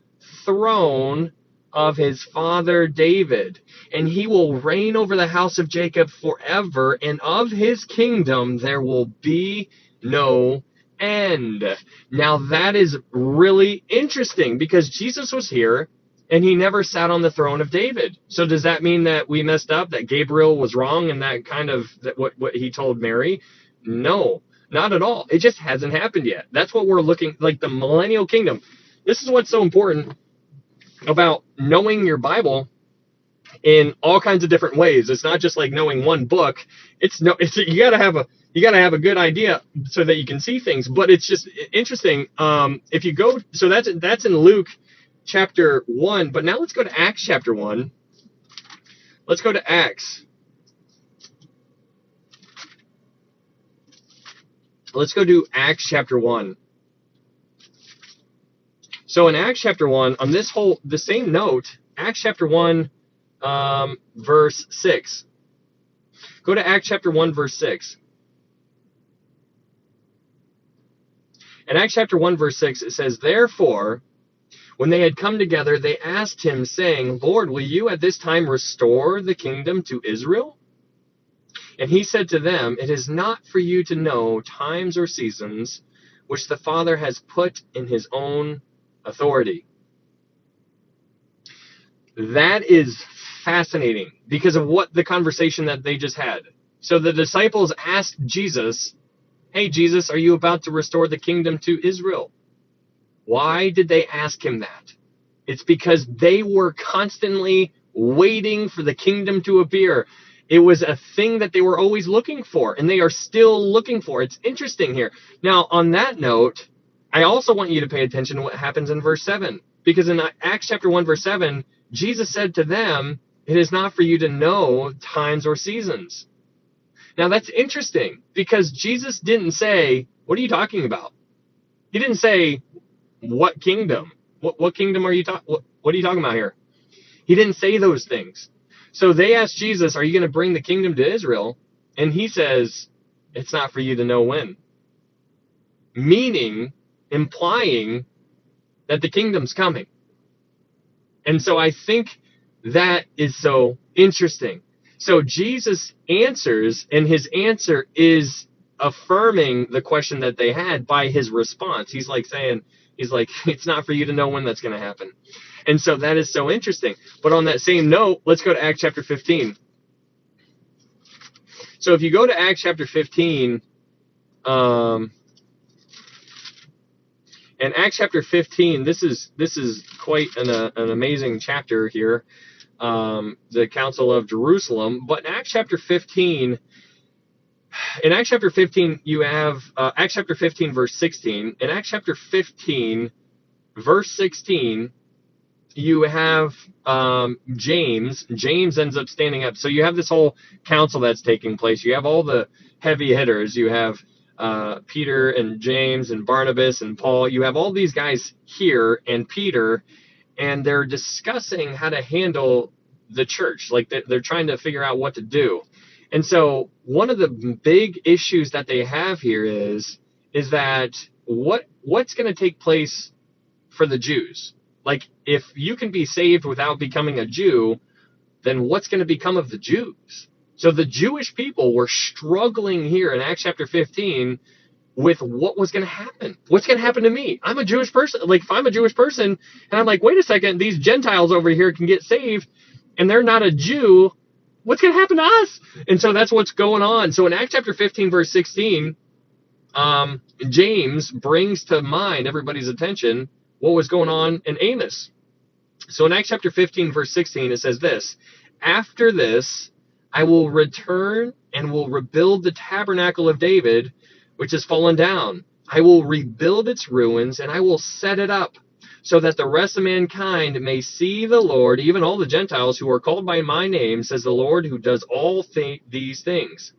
throne of his father David, and he will reign over the house of Jacob forever, and of his kingdom there will be no end. Now that is really interesting because Jesus was here and he never sat on the throne of David. So does that mean that we messed up, that Gabriel was wrong and that kind of that what he told Mary? No, not at all. It just hasn't happened yet. That's what we're looking like, the millennial kingdom. This is what's so important about knowing your Bible in all kinds of different ways. It's not just like knowing one book. You gotta have a good idea so that you can see things. But it's just interesting. If you go, so that's in Luke chapter 1. But now let's go to Acts chapter 1. Let's go to Acts. Let's go to Acts chapter 1. So in Acts chapter 1, on the same note, Acts chapter 1, verse 6. Go to Acts chapter 1, verse 6. In Acts chapter 1, verse 6, it says, "Therefore, when they had come together, they asked him, saying, Lord, will you at this time restore the kingdom to Israel? And he said to them, It is not for you to know times or seasons which the Father has put in his own authority." That is fascinating because of what the conversation that they just had. So the disciples asked Jesus, "Hey, Jesus, are you about to restore the kingdom to Israel?" Why did they ask him that? It's because they were constantly waiting for the kingdom to appear. It was a thing that they were always looking for, and they are still looking for. It's interesting here. Now, on that note, I also want you to pay attention to what happens in verse 7. Because in Acts chapter 1, verse 7, Jesus said to them, "It is not for you to know times or seasons." Now, that's interesting because Jesus didn't say, "What are you talking about?" He didn't say, "What kingdom? What kingdom are you talking? What are you talking about here?" He didn't say those things. So they asked Jesus, "Are you going to bring the kingdom to Israel?" And he says, "It's not for you to know when." Meaning, implying that the kingdom's coming. And so I think that is so interesting. So Jesus answers, and his answer is affirming the question that they had by his response. He's like, it's not for you to know when that's going to happen. And so that is so interesting. But on that same note, let's go to Acts chapter 15. So if you go to Acts chapter 15, in Acts chapter 15, this is quite an amazing chapter here, the Council of Jerusalem. But in Acts chapter 15, you have Acts chapter 15, verse 16. In Acts chapter 15, verse 16, you have James. James ends up standing up. So you have this whole council that's taking place. You have all the heavy hitters. You have Peter and James and Barnabas and Paul. You have all these guys here and Peter, and they're discussing how to handle the church. Like they're trying to figure out what to do. And so one of the big issues that they have here is that what's going to take place for the Jews? Like, if you can be saved without becoming a Jew, then what's going to become of the Jews? So the Jewish people were struggling here in Acts chapter 15 with what was going to happen. What's going to happen to me? I'm a Jewish person. Like, if I'm a Jewish person, and I'm like, wait a second, these Gentiles over here can get saved, and they're not a Jew, what's going to happen to us? And so that's what's going on. So in Acts chapter 15, verse 16, James brings to mind everybody's attention what was going on in Amos. So in Acts chapter 15, verse 16, it says this: "After this, I will return and will rebuild the tabernacle of David, which has fallen down. I will rebuild its ruins, and I will set it up, so that the rest of mankind may see the Lord, even all the Gentiles who are called by my name, says the Lord who does all these things."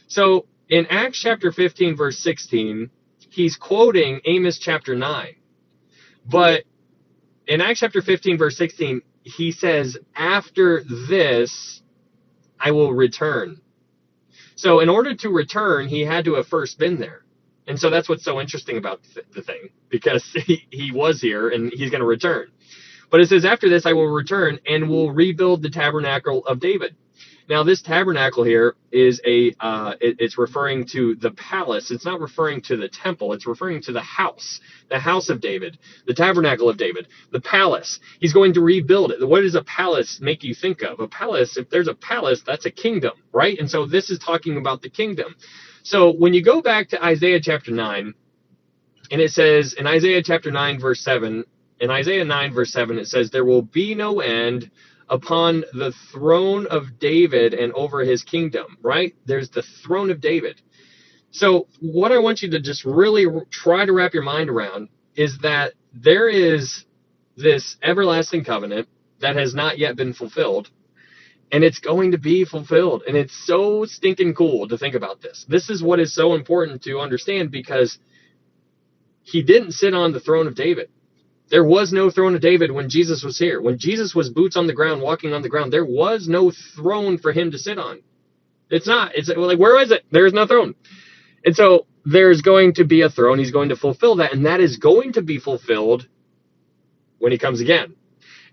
So in Acts chapter 15, verse 16, he's quoting Amos chapter 9. But in Acts chapter 15, verse 16, he says, "After this, I will return." So in order to return, he had to have first been there. And so that's what's so interesting about the thing, because he was here and he's going to return. But it says, after this I will return and will rebuild the tabernacle of David. Now, this tabernacle here is it's referring to the palace. It's not referring to the temple. It's referring to the house of David, the tabernacle of David, the palace. He's going to rebuild it. What does a palace make you think of? A palace, if there's a palace, that's a kingdom, right? And so this is talking about the kingdom. So when you go back to Isaiah chapter 9, and it says in Isaiah chapter 9, verse 7, in Isaiah 9, verse 7, it says, there will be no end upon the throne of David and over his kingdom, right? There's the throne of David. So what I want you to just really try to wrap your mind around is that there is this everlasting covenant that has not yet been fulfilled, and it's going to be fulfilled. And it's so stinking cool to think about this. This is what is so important to understand, because he didn't sit on the throne of David. There was no throne of David when Jesus was here. When Jesus was boots on the ground, walking on the ground, there was no throne for him to sit on. It's like, where is it? There's no throne. And so there's going to be a throne. He's going to fulfill that. And that is going to be fulfilled when he comes again.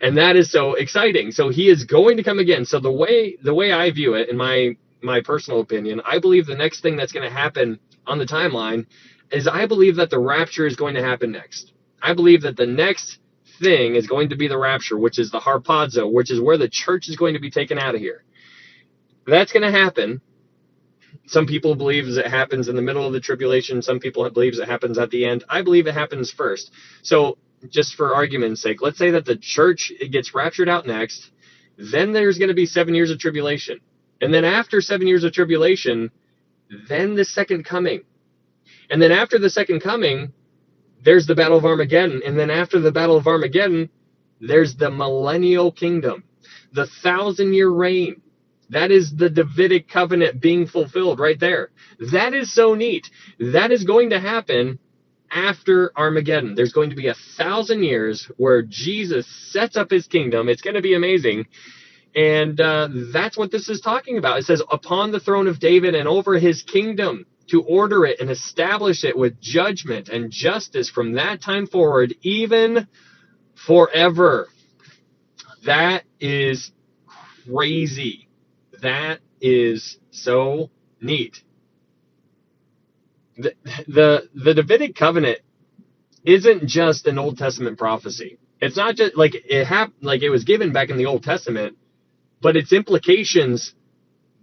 And that is so exciting. So he is going to come again. So the way I view it, in my personal opinion, I believe the next thing that's going to happen on the timeline is I believe that the rapture is going to happen next. I believe that the next thing is going to be the rapture, which is the harpazo, which is where the church is going to be taken out of here. That's going to happen. Some people believe it happens in the middle of the tribulation. Some people believe it happens at the end. I believe it happens first. So just for argument's sake, let's say that the church gets raptured out next. Then there's going to be 7 years of tribulation. And then after 7 years of tribulation, then the second coming. And then after the second coming, there's the Battle of Armageddon. And then after the Battle of Armageddon, there's the millennial kingdom, the 1,000-year reign. That is the Davidic covenant being fulfilled right there. That is so neat. That is going to happen after Armageddon. There's going to be 1,000 years where Jesus sets up his kingdom. It's going to be amazing. And that's what this is talking about. It says, upon the throne of David and over his kingdom, to order it and establish it with judgment and justice from that time forward, even forever. That is crazy. That is so neat. The Davidic covenant isn't just an Old Testament prophecy. It's not just like it was given back in the Old Testament, but its implications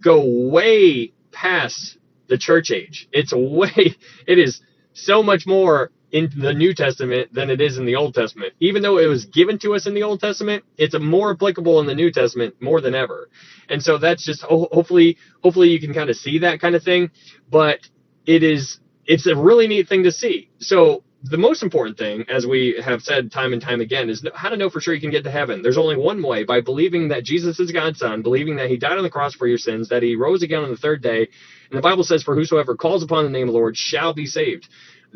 go way past the church age. It is so much more in the New Testament than it is in the Old Testament. Even though it was given to us in the Old Testament, it's more applicable in the New Testament more than ever. And so that's just, hopefully you can kind of see that kind of thing. But it's a really neat thing to see. So the most important thing, as we have said time and time again, is how to know for sure you can get to heaven. There's only one way: by believing that Jesus is God's Son, believing that he died on the cross for your sins, that he rose again on the third day. And the Bible says, for whosoever calls upon the name of the Lord shall be saved.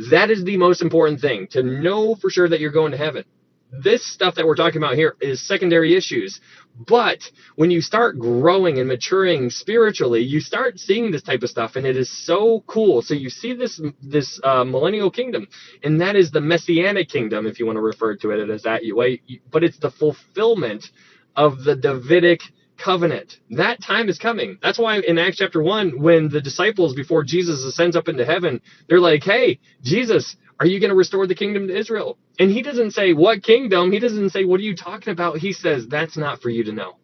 That is the most important thing, to know for sure that you're going to heaven. This stuff that we're talking about here is secondary issues. But when you start growing and maturing spiritually, you start seeing this type of stuff, and it is so cool. So you see this millennial kingdom, and that is the messianic kingdom, if you want to refer to it as that way. But it's the fulfillment of the Davidic covenant. That time is coming. That's why in Acts chapter 1, when the disciples, before Jesus ascends up into heaven, they're like, hey, Jesus, are you going to restore the kingdom to Israel? And he doesn't say, what kingdom? He doesn't say, what are you talking about? He says, that's not for you to know.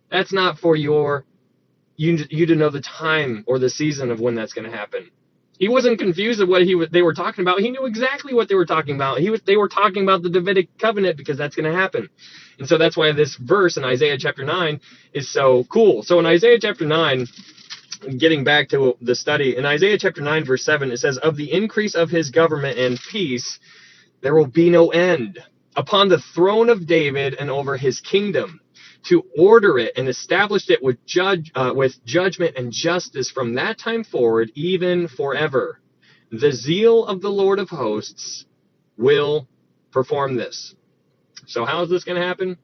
That's not for you to know the time or the season of when that's going to happen. He wasn't confused of what they were talking about. He knew exactly what they were talking about. They were talking about the Davidic covenant, because that's going to happen. And so that's why this verse in Isaiah chapter 9 is so cool. So in Isaiah chapter 9, getting back to the study, in Isaiah chapter 9, verse 7, it says, of the increase of his government and peace, there will be no end upon the throne of David and over his kingdom, to order it and establish it with judgment and justice from that time forward, even forever. The zeal of the Lord of hosts will perform this. So how is this going to happen?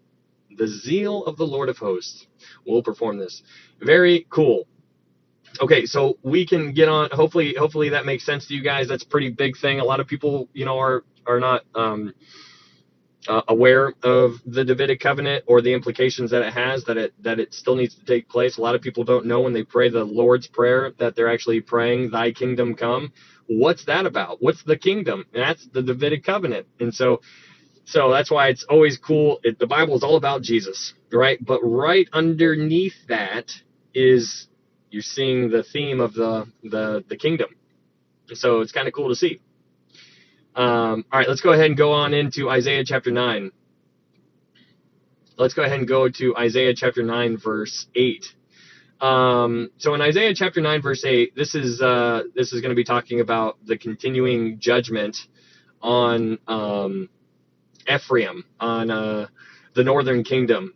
The zeal of the Lord of hosts will perform this. Very cool. Okay, so we can get on. Hopefully that makes sense to you guys. That's a pretty big thing. A lot of people, are not aware of the Davidic covenant or the implications that it has, that it still needs to take place. A lot of people don't know when they pray the Lord's Prayer that they're actually praying, "Thy kingdom come." What's that about? What's the kingdom? And that's the Davidic covenant. And so that's why it's always cool. The Bible is all about Jesus, right? But right underneath that is you're seeing the theme of the kingdom. So it's kind of cool to see. All right, let's go ahead and go on into Isaiah chapter 9. Let's go ahead and go to Isaiah chapter 9, verse 8. So in Isaiah chapter 9, verse 8, this is going to be talking about the continuing judgment on Ephraim, on the northern kingdom.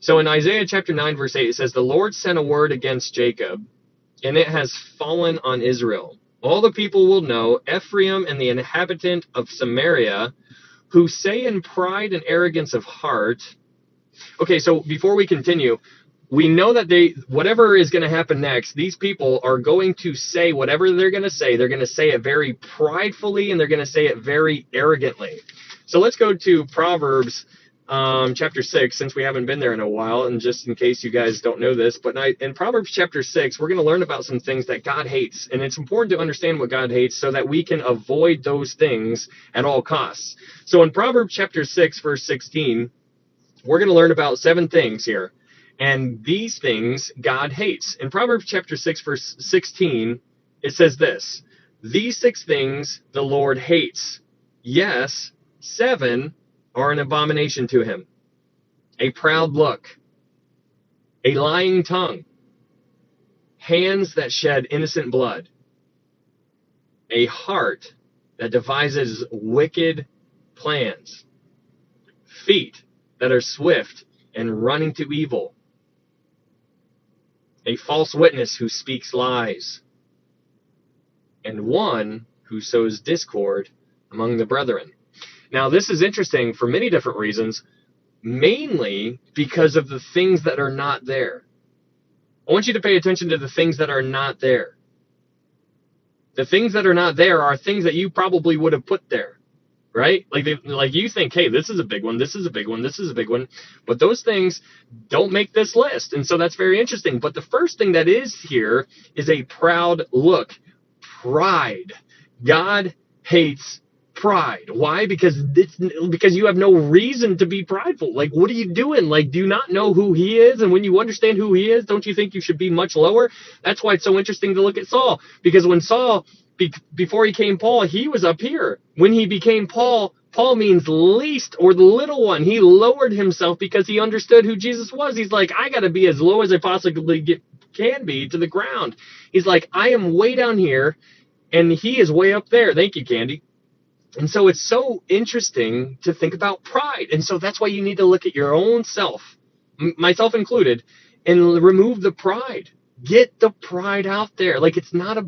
So in Isaiah chapter 9, verse 8, it says, "The Lord sent a word against Jacob, and it has fallen on Israel. All the people will know, Ephraim and the inhabitant of Samaria, who say in pride and arrogance of heart." Okay, so before we continue, we know that whatever is going to happen next, these people are going to say whatever they're going to say. They're going to say it very pridefully, and they're going to say it very arrogantly. So let's go to Proverbs chapter 6, since we haven't been there in a while, and just in case you guys don't know this, but in Proverbs chapter 6, we're going to learn about some things that God hates, and it's important to understand what God hates so that we can avoid those things at all costs. So in Proverbs chapter 6, verse 16, we're going to learn about 7 things here, and these things God hates. In Proverbs chapter 6, verse 16, it says this: "These 6 things the Lord hates. Yes, 7 are an abomination to him: a proud look, a lying tongue, hands that shed innocent blood, a heart that devises wicked plans, feet that are swift and running to evil, a false witness who speaks lies, and one who sows discord among the brethren." Now, this is interesting for many different reasons, mainly because of the things that are not there. I want you to pay attention to the things that are not there. The things that are not there are things that you probably would have put there, right? Like you think, hey, this is a big one, this is a big one, this is a big one, but those things don't make this list, and so that's very interesting. But the first thing that is here is a proud look, pride. God hates pride. Why? Because you have no reason to be prideful. Like, what are you doing? Like, do you not know who he is? And when you understand who he is, don't you think you should be much lower? That's why it's so interesting to look at Saul, because when Saul, before he came Paul, he was up here. When he became Paul, Paul means least, or the little one. He lowered himself because he understood who Jesus was. He's like, I got to be as low as I possibly can be to the ground. He's like, I am way down here, and he is way up there. Thank you, Candy. And so it's so interesting to think about pride. And so that's why you need to look at your own self, myself included, and remove the pride. Get the pride out there. Like, it's not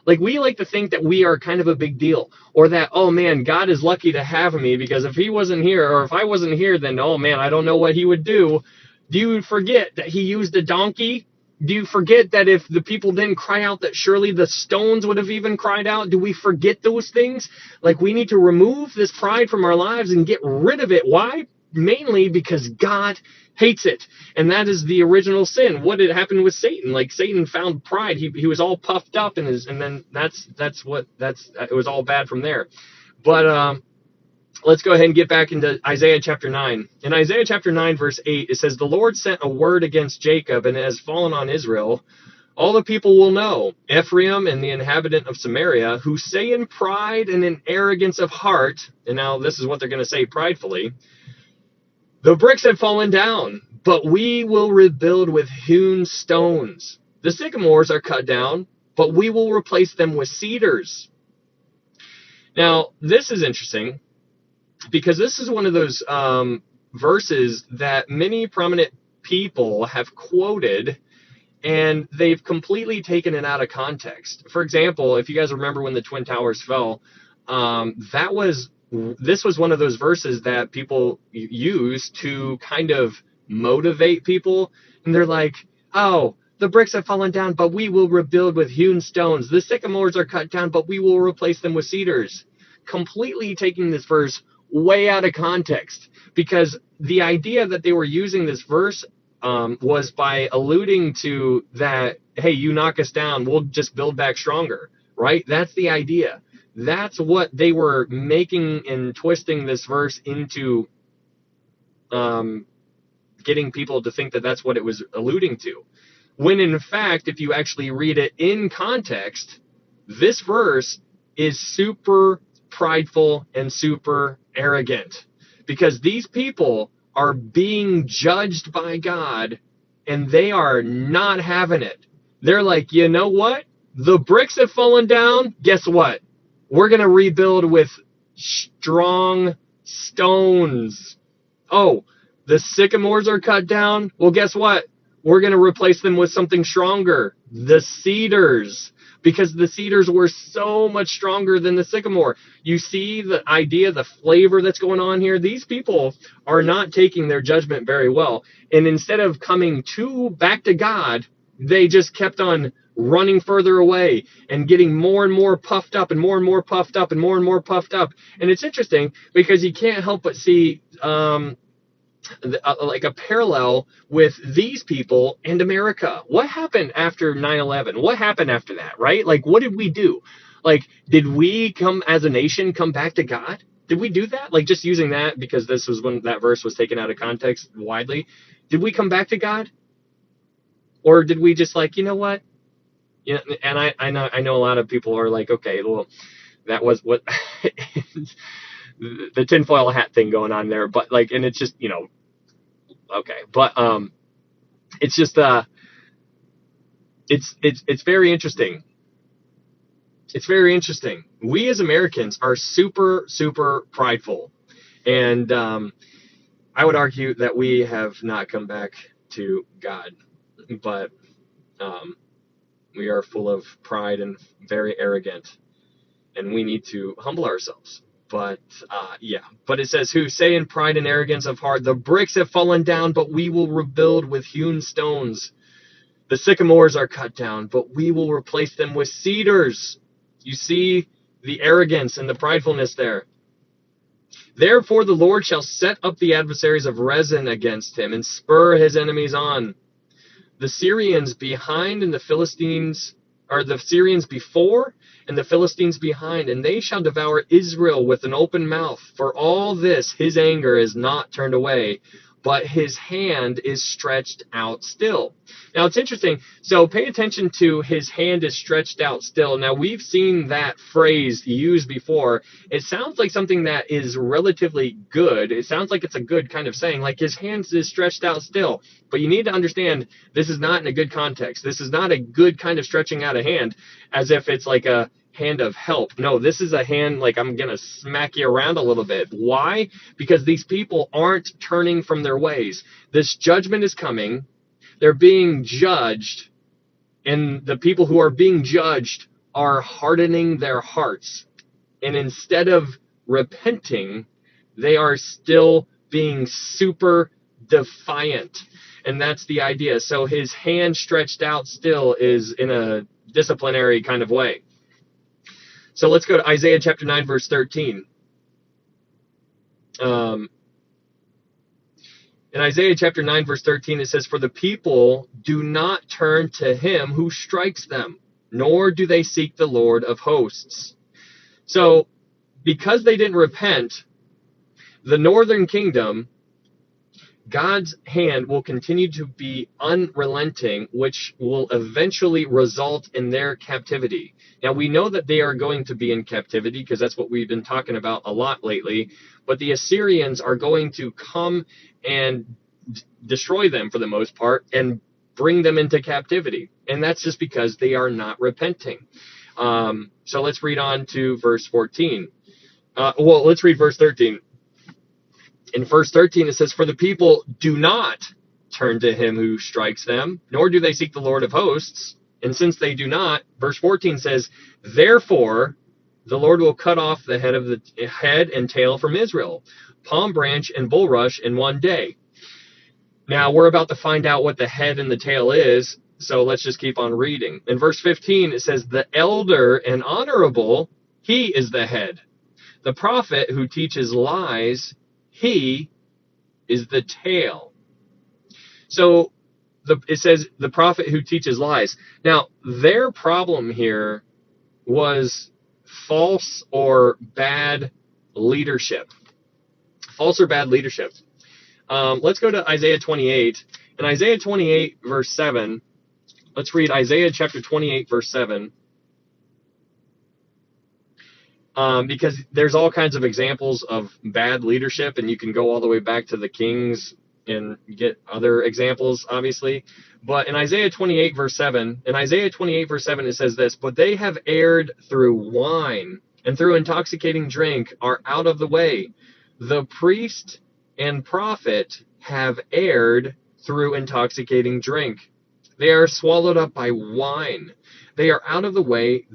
we like to think that we are kind of a big deal, or that, oh man, God is lucky to have me, because if he wasn't here, or if I wasn't here, then, oh man, I don't know what he would do. Do you forget that he used a donkey? Do you forget that if the people didn't cry out, that surely the stones would have even cried out? Do we forget those things? Like, we need to remove this pride from our lives and get rid of it. Why? Mainly because God hates it. And that is the original sin. What had happened with Satan? Like, Satan found pride. He was all puffed up and then it was all bad from there. But let's go ahead and get back into Isaiah chapter 9. In Isaiah chapter 9, verse 8, it says, "The Lord sent a word against Jacob, and it has fallen on Israel. All the people will know, Ephraim and the inhabitant of Samaria, who say in pride and in arrogance of heart," and now this is what they're going to say pridefully, "the bricks have fallen down, but we will rebuild with hewn stones. The sycamores are cut down, but we will replace them with cedars." Now, this is interesting, because this is one of those verses that many prominent people have quoted, and they've completely taken it out of context. For example, if you guys remember when the Twin Towers fell, this was one of those verses that people use to kind of motivate people, and they're like, oh, the bricks have fallen down, but we will rebuild with hewn stones. The sycamores are cut down, but we will replace them with cedars. Completely taking this verse way out of context, because the idea that they were using this verse was by alluding to that, hey, you knock us down, we'll just build back stronger, right? That's the idea. That's what they were making and twisting this verse into, getting people to think that that's what it was alluding to. When in fact, if you actually read it in context, this verse is super prideful and super arrogant, because these people are being judged by God and they are not having it. They're like, you know what? The bricks have fallen down. Guess what? We're going to rebuild with strong stones. Oh, the sycamores are cut down. Well, guess what? We're going to replace them with something stronger. The cedars. Because the cedars were so much stronger than the sycamore. You see the idea, the flavor that's going on here? These people are not taking their judgment very well. And instead of coming back to God, they just kept on running further away and getting more and more puffed up and more and more puffed up and more and more puffed up. And it's interesting because you can't help but see like a parallel with these people and America. What happened after 9/11? What happened after that, right? Like, what did we do? Like, did we come as a nation come back to God? Did we do that? Like, just using that because this was when that verse was taken out of context widely. Did we come back to God? Or did we just like, you know what? Yeah, and I know a lot of people are like, okay, well, that was what the tinfoil hat thing going on there, but like, and it's just, okay, but it's just it's very interesting. It's very interesting. We as Americans are super prideful, and I would argue that we have not come back to God, but we are full of pride and very arrogant, and we need to humble ourselves. But but it says, who say in pride and arrogance of heart, the bricks have fallen down, but we will rebuild with hewn stones. The sycamores are cut down, but we will replace them with cedars. You see the arrogance and the pridefulness there. Therefore the Lord shall set up the adversaries of Rezin against him and spur his enemies on. The Syrians behind and the Philistines, or the Syrians before and the Philistines behind, and they shall devour Israel with an open mouth. For all this his anger is not turned away, but his hand is stretched out still. Now it's interesting. So pay attention to his hand is stretched out still. Now we've seen that phrase used before. It sounds like something that is relatively good. It sounds like it's a good kind of saying, like his hand is stretched out still. But you need to understand this is not in a good context. This is not a good kind of stretching out a hand as if it's like a hand of help. No, this is a hand like I'm going to smack you around a little bit. Why? Because these people aren't turning from their ways. This judgment is coming. They're being judged, and the people who are being judged are hardening their hearts. And instead of repenting, they are still being super defiant. And that's the idea. So his hand stretched out still is in a disciplinary kind of way. So let's go to Isaiah chapter 9, verse 13. In Isaiah chapter 9, verse 13, it says, for the people do not turn to him who strikes them, nor do they seek the Lord of hosts. So because they didn't repent, the northern kingdom, God's hand will continue to be unrelenting, which will eventually result in their captivity. Now, we know that they are going to be in captivity because that's what we've been talking about a lot lately. But the Assyrians are going to come and destroy them for the most part and bring them into captivity. And that's just because they are not repenting. So let's read on to verse 14. Let's read verse 13. In verse 13, it says, for the people do not turn to him who strikes them, nor do they seek the Lord of hosts. And since they do not, verse 14 says, therefore, the Lord will cut off the head and tail from Israel, palm branch and bulrush in one day. Now, we're about to find out what the head and the tail is, so let's just keep on reading. In verse 15, it says, the elder and honorable, he is the head. the prophet who teaches lies, he is the tail. So it says the prophet who teaches lies. Now, their problem here was false or bad leadership. False or bad leadership. Let's go to Isaiah 28. In Isaiah 28, verse 7, let's read Isaiah chapter 28, verse 7. Because there's all kinds of examples of bad leadership, and you can go all the way back to the kings and get other examples, obviously. But in Isaiah 28, verse 7, it says this, "But they have erred through wine, and through intoxicating drink are out of the way. The priest and prophet have erred through intoxicating drink. They are swallowed up by wine. They are out of the way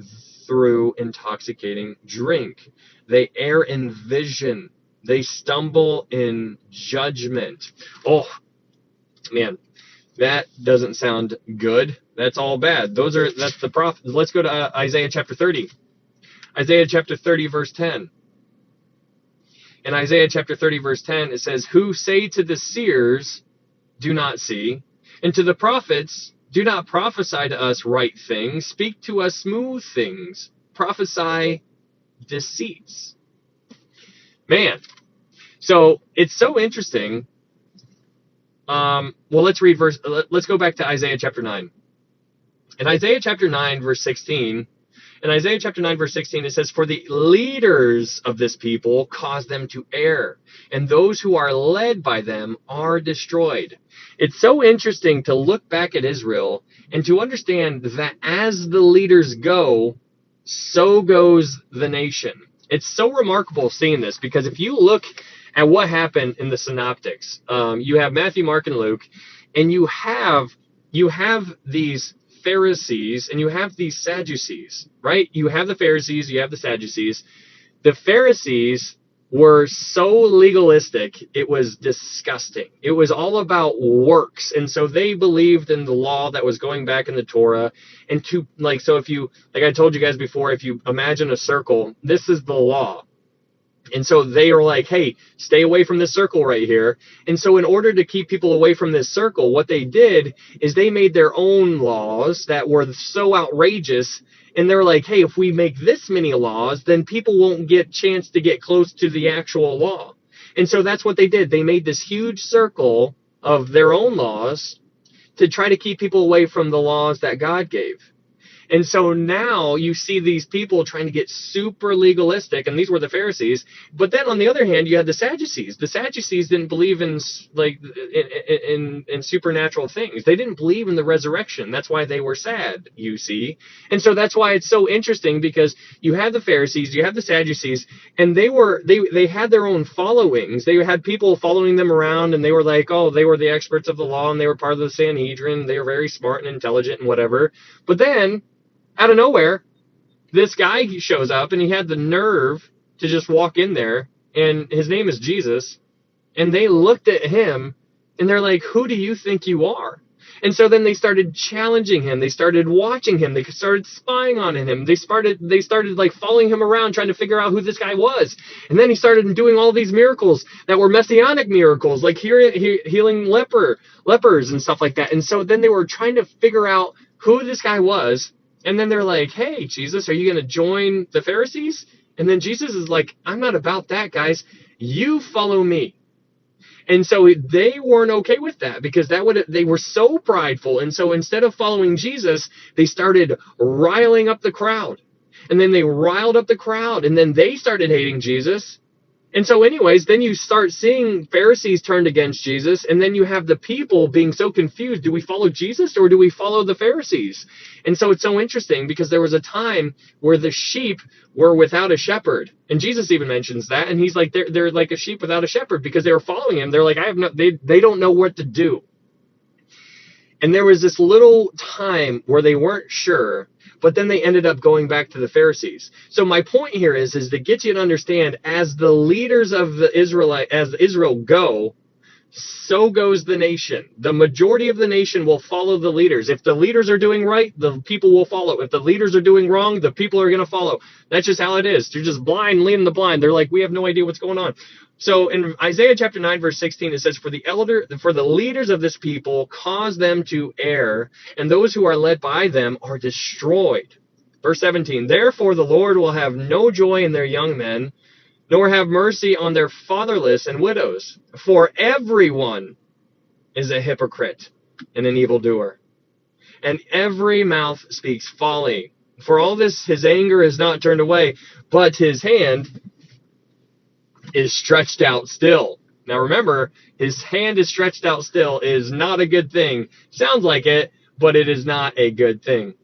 through intoxicating drink. They err in vision. They stumble in judgment." Oh, man, that doesn't sound good. That's all bad. That's the prophet. Let's go to Isaiah chapter 30. Isaiah chapter 30, verse 10. In Isaiah chapter 30, verse 10, it says, "Who say to the seers, do not see, and to the prophets, do not prophesy to us right things, speak to us smooth things, prophesy deceits." Man, so it's so interesting. Well, let's go back to Isaiah chapter 9. In Isaiah chapter 9, verse 16, it says, "For the leaders of this people cause them to err, and those who are led by them are destroyed." It's so interesting to look back at Israel and to understand that as the leaders go, so goes the nation. It's so remarkable seeing this, because if you look at what happened in the synoptics, you have Matthew, Mark, and Luke, and you have these Pharisees and you have these Sadducees, right? You have the Pharisees, you have the Sadducees. The Pharisees were so legalistic, it was disgusting. It was all about works. And so they believed in the law that was going back in the Torah. And so if you, like I told you guys before, if you imagine a circle, this is the law. And so they are like, hey, stay away from this circle right here. And so in order to keep people away from this circle, what they did is they made their own laws that were so outrageous. And they're like, hey, if we make this many laws, then people won't get a chance to get close to the actual law. And so that's what they did. They made this huge circle of their own laws to try to keep people away from the laws that God gave. And so now you see these people trying to get super legalistic, and these were the Pharisees. But then on the other hand, you had the Sadducees. The Sadducees didn't believe in supernatural things. They didn't believe in the resurrection. That's why they were sad, you see. And so that's why it's so interesting, because you have the Pharisees, you have the Sadducees, and they had their own followings. They had people following them around, and they were like, oh, they were the experts of the law, and they were part of the Sanhedrin. They were very smart and intelligent and whatever. But then out of nowhere, this guy shows up, and he had the nerve to just walk in there, and his name is Jesus. And they looked at him, and they're like, who do you think you are? And so then they started challenging him. They started watching him. They started spying on him. They started like following him around, trying to figure out who this guy was. And then he started doing all these miracles that were messianic miracles, like healing lepers and stuff like that. And so then they were trying to figure out who this guy was. And then they're like, hey, Jesus, are you going to join the Pharisees? And then Jesus is like, I'm not about that, guys. You follow me. And so they weren't okay with that, because they were so prideful. And so instead of following Jesus, they started riling up the crowd. And then they riled up the crowd. And then they started hating Jesus. And so anyways, then you start seeing Pharisees turned against Jesus, and then you have the people being so confused. Do we follow Jesus or do we follow the Pharisees? And so it's so interesting, because there was a time where the sheep were without a shepherd. And Jesus even mentions that, and he's like, they're like a sheep without a shepherd, because they were following him. They're like, they don't know what to do. And there was this little time where they weren't sure, but then they ended up going back to the Pharisees. So my point here is to get you to understand, as the leaders of as Israel go, so goes the nation. The majority of the nation will follow the leaders. If the leaders are doing right, the people will follow. If the leaders are doing wrong, the people are going to follow. That's just how it is. They're just blind, leading the blind. They're like, we have no idea what's going on. So in Isaiah chapter 9, verse 16, it says, for the leaders of this people, cause them to err, and those who are led by them are destroyed. Verse 17, therefore the Lord will have no joy in their young men, nor have mercy on their fatherless and widows. For everyone is a hypocrite and an evildoer, and every mouth speaks folly. For all this his anger is not turned away, but his hand is stretched out still. Now remember, his hand is stretched out still is not a good thing. Sounds like it, but it is not a good thing.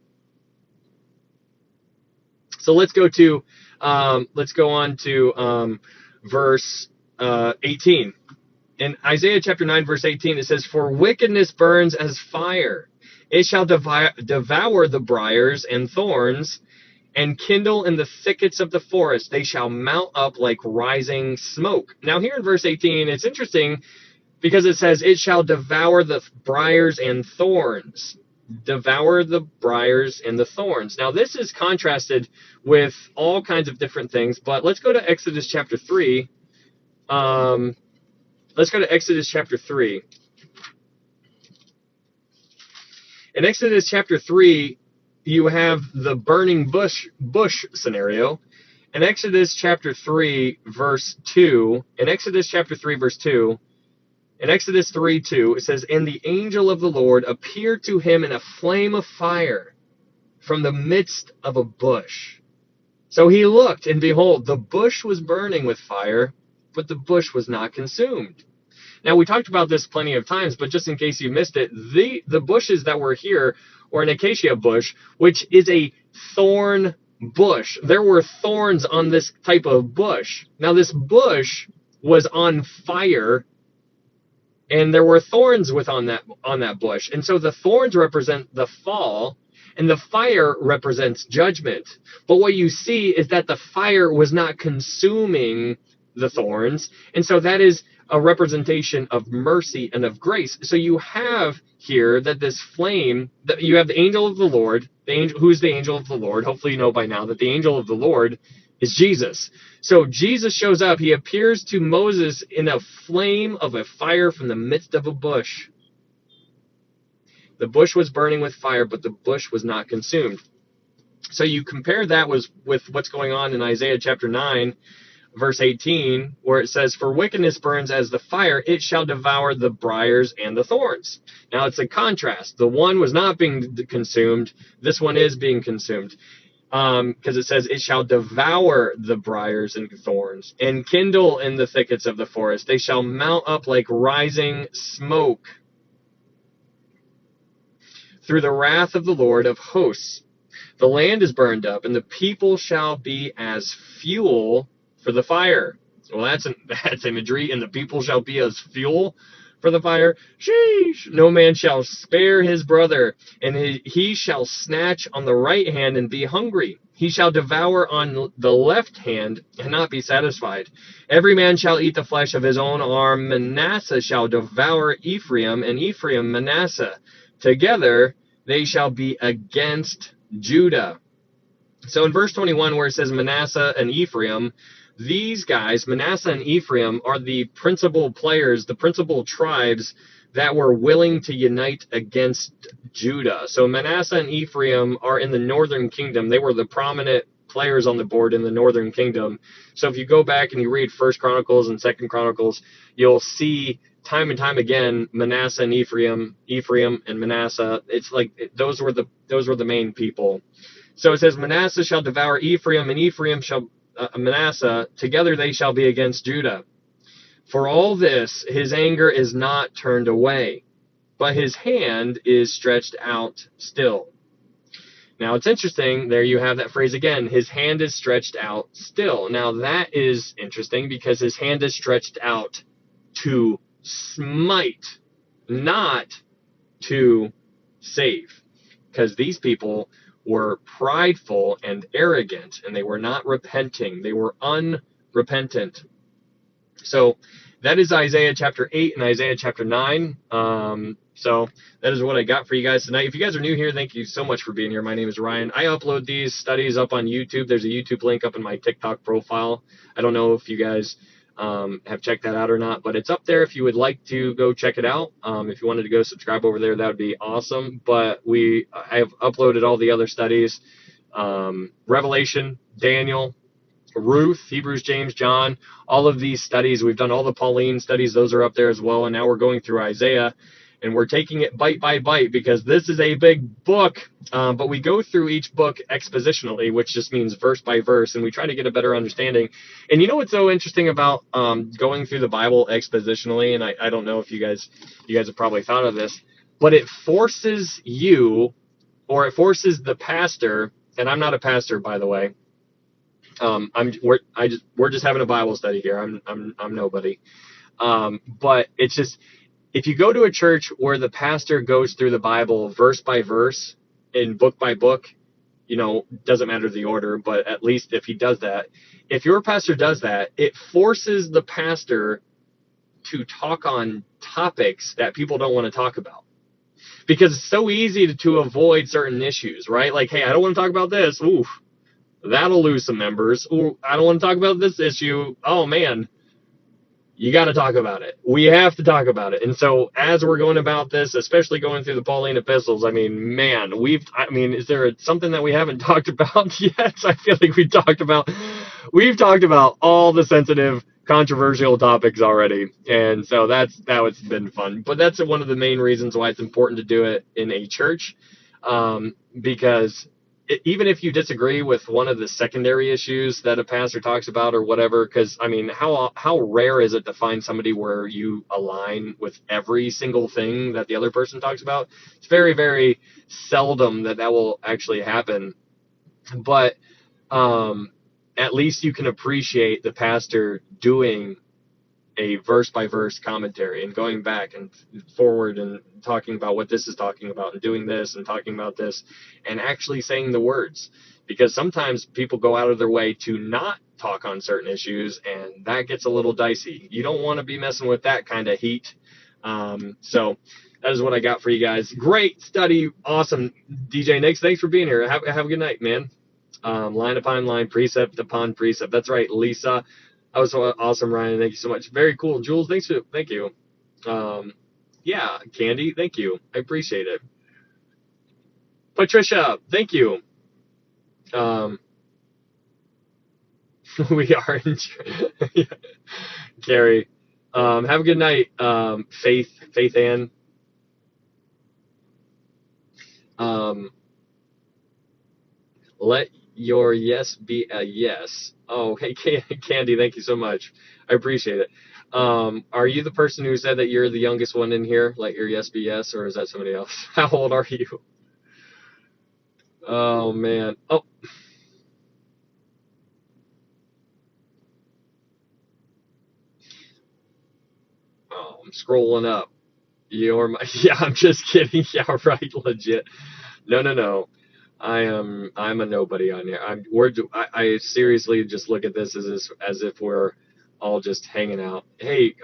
So let's go on to verse 18. In Isaiah chapter 9, verse 18, it says, for wickedness burns as fire. It shall devour the briars and thorns, and kindle in the thickets of the forest. They shall mount up like rising smoke. Now here in verse 18, it's interesting because it says, it shall devour the briars and thorns. Devour the briars and the thorns. Now this is contrasted with all kinds of different things, but let's go to Exodus chapter 3. Let's go to Exodus chapter 3. In Exodus chapter 3, you have the burning bush scenario. In Exodus chapter 3, verse 2, in Exodus 3:2, it says, and the angel of the Lord appeared to him in a flame of fire from the midst of a bush. So he looked, and behold, the bush was burning with fire, but the bush was not consumed. Now, we talked about this plenty of times, but just in case you missed it, the bushes that were here were an acacia bush, which is a thorn bush. There were thorns on this type of bush. Now, this bush was on fire, and there were thorns on that bush. And so the thorns represent the fall, and the fire represents judgment. But what you see is that the fire was not consuming the thorns, and so that is a representation of mercy and of grace. So you have here that this flame, that you have the angel of the Lord, who's the angel of the Lord. Hopefully you know by now that the angel of the Lord is Jesus. So Jesus shows up. He appears to Moses in a flame of a fire from the midst of a bush. The bush was burning with fire, but the bush was not consumed. So you compare that with what's going on in Isaiah chapter 9, verse 18, where it says, for wickedness burns as the fire, it shall devour the briars and the thorns. Now it's a contrast. The one was not being consumed. This one is being consumed. Because it says, it shall devour the briars and thorns, and kindle in the thickets of the forest. They shall mount up like rising smoke through the wrath of the Lord of hosts. The land is burned up, and the people shall be as fuel for the fire. Well, that's imagery, and the people shall be as fuel for the fire. Sheesh! No man shall spare his brother, and he shall snatch on the right hand and be hungry. He shall devour on the left hand and not be satisfied. Every man shall eat the flesh of his own arm. Manasseh shall devour Ephraim, and Ephraim Manasseh. Together they shall be against Judah. So in verse 21, where it says Manasseh and Ephraim, these guys, Manasseh and Ephraim, are the principal players, the principal tribes that were willing to unite against Judah. So Manasseh and Ephraim are in the northern kingdom. They were the prominent players on the board in the northern kingdom. So if you go back and you read 1 Chronicles and 2 Chronicles, you'll see time and time again Manasseh and Ephraim and Manasseh. It's like those were the main people. So it says Manasseh shall devour Ephraim, and Ephraim shall Manasseh, together they shall be against Judah. For all this, his anger is not turned away, but his hand is stretched out still. Now it's interesting, there you have that phrase again, his hand is stretched out still. Now that is interesting because his hand is stretched out to smite, not to save. Because these people were prideful and arrogant, and they were not repenting. They were unrepentant. So that is Isaiah chapter 8 and Isaiah chapter 9. So that is what I got for you guys tonight. If you guys are new here, thank you so much for being here. My name is Ryan. I upload these studies up on YouTube. There's a YouTube link up in my TikTok profile. I don't know if you guys have checked that out or not, but it's up there if you would like to go check it out. If you wanted to go subscribe over there, that would be awesome. But I have uploaded all the other studies, Revelation, Daniel, Ruth, Hebrews, James, John, all of these studies. We've done all the Pauline studies. Those are up there as well. And now we're going through Isaiah, and we're taking it bite by bite because this is a big book. But we go through each book expositionally, which just means verse by verse, and we try to get a better understanding. And you know what's so interesting about going through the Bible expositionally, and I don't know if you guys have probably thought of this, but it forces you, or it forces the pastor, and I'm not a pastor, by the way. We're just having a Bible study here. I'm nobody. But it's just, if you go to a church where the pastor goes through the Bible verse by verse and book by book, doesn't matter the order, but at least if he does that, if your pastor does that, it forces the pastor to talk on topics that people don't want to talk about. Because it's so easy to avoid certain issues, right? Like, hey, I don't want to talk about this. Oof. That'll lose some members. Ooh, I don't want to talk about this issue. Oh, man. You got to talk about it. We have to talk about it. And so as we're going about this, especially going through the Pauline epistles, I mean, man, is there something that we haven't talked about yet? I feel like we've talked about all the sensitive, controversial topics already. And so that's been fun. But that's one of the main reasons why it's important to do it in a church, because even if you disagree with one of the secondary issues that a pastor talks about or whatever, because, I mean, how rare is it to find somebody where you align with every single thing that the other person talks about? It's very, very seldom that will actually happen. But at least you can appreciate the pastor doing a verse-by-verse commentary and going back and forward and talking about what this is talking about and doing this and talking about this and actually saying the words. Because sometimes people go out of their way to not talk on certain issues, and that gets a little dicey. You don't want to be messing with that kind of heat. So that is what I got for you guys. Great study. Awesome. DJ Nix, thanks for being here. Have a good night, man. Line upon line, precept upon precept. That's right, Lisa. That was awesome, Ryan. Thank you so much. Very cool. Jules, thank you. Yeah, Candy, thank you. I appreciate it. Patricia, thank you. We are in Carrie. Have a good night, Faith Ann. Let your yes be a yes. Oh, hey, Candy, thank you so much. I appreciate it. Are you the person who said that you're the youngest one in here? Let your yes be yes, or is that somebody else? How old are you? Oh, man. Oh. Oh, I'm scrolling up. Yeah, I'm just kidding. Yeah, right, legit. No. I'm a nobody on here. I seriously just look at this as if we're all just hanging out. Hey,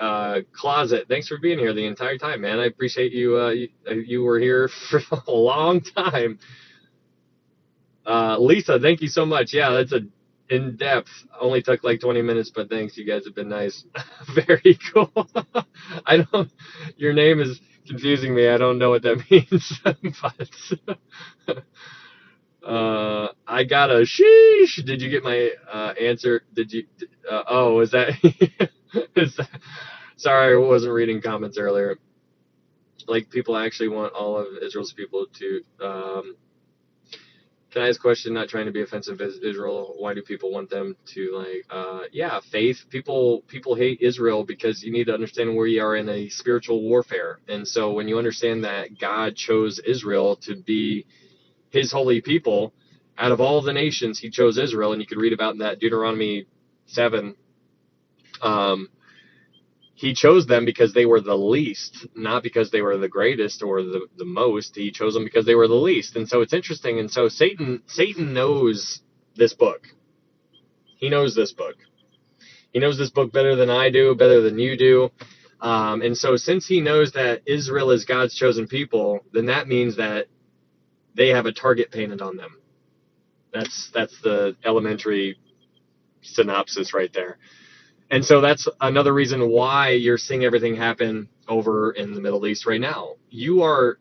Closet, thanks for being here the entire time, man. I appreciate you. You were here for a long time. Lisa, thank you so much. Yeah, that's in depth. Only took like 20 minutes, but thanks. You guys have been nice. Very cool. Your name is confusing me. I don't know what that means, but. I got a sheesh. Did you get my answer? Did you? Is that? Sorry, I wasn't reading comments earlier. Like, people actually want all of Israel's people to. Can I ask a question? Not trying to be offensive as Israel. Why do people want them to faith? People hate Israel because you need to understand where you are in a spiritual warfare. And so when you understand that God chose Israel to be his holy people, out of all the nations, he chose Israel, and you could read about that Deuteronomy 7. He chose them because they were the least, not because they were the greatest or the most. He chose them because they were the least. And so it's interesting. And so Satan knows this book. He knows this book. He knows this book better than I do, better than you do. And so since he knows that Israel is God's chosen people, then that means that they have a target painted on them. That's the elementary synopsis right there. And so that's another reason why you're seeing everything happen over in the Middle East right now.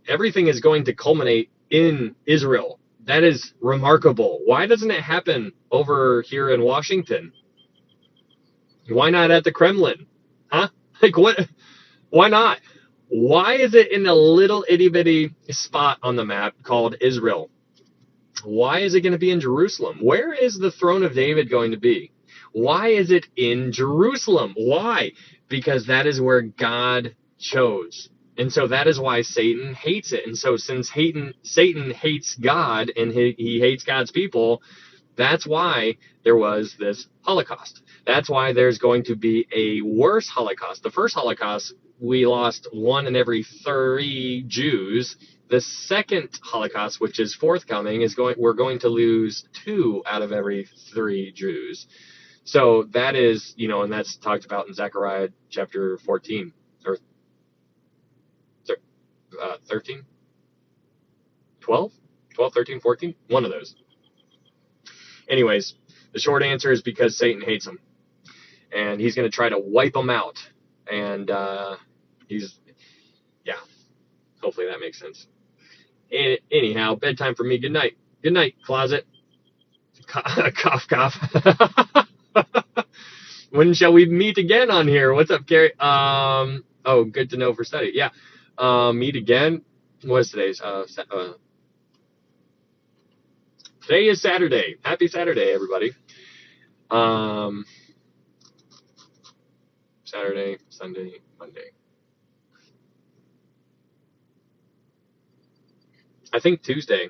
Everything is going to culminate in Israel. That is remarkable. Why doesn't it happen over here in Washington? Why not at the Kremlin? Huh? Like what? Why not? Why is it in a little itty bitty spot on the map called Israel? Why is it going to be in Jerusalem? Where is the throne of David going to be? Why is it in Jerusalem? Why? Because that is where God chose. And so that is why Satan hates it. And so since Satan hates God and he hates God's people, that's why there was this Holocaust. That's why there's going to be a worse Holocaust. The first Holocaust, we lost 1 in every 3 Jews. The second Holocaust, which is forthcoming, we're going to lose 2 out of every 3 Jews. So that is, and that's talked about in Zechariah chapter 14 or 13, 12, 13, 14, one of those. Anyways, the short answer is because Satan hates them, and he's going to try to wipe them out. And hopefully that makes sense. Anyhow, bedtime for me. Good night. Good night, closet. Cough, cough. When shall we meet again on here? What's up, Carrie? Good to know for study. Yeah. Meet again. What's today's? Today is Saturday. Happy Saturday, everybody. Saturday, Sunday, Monday. I think Tuesday.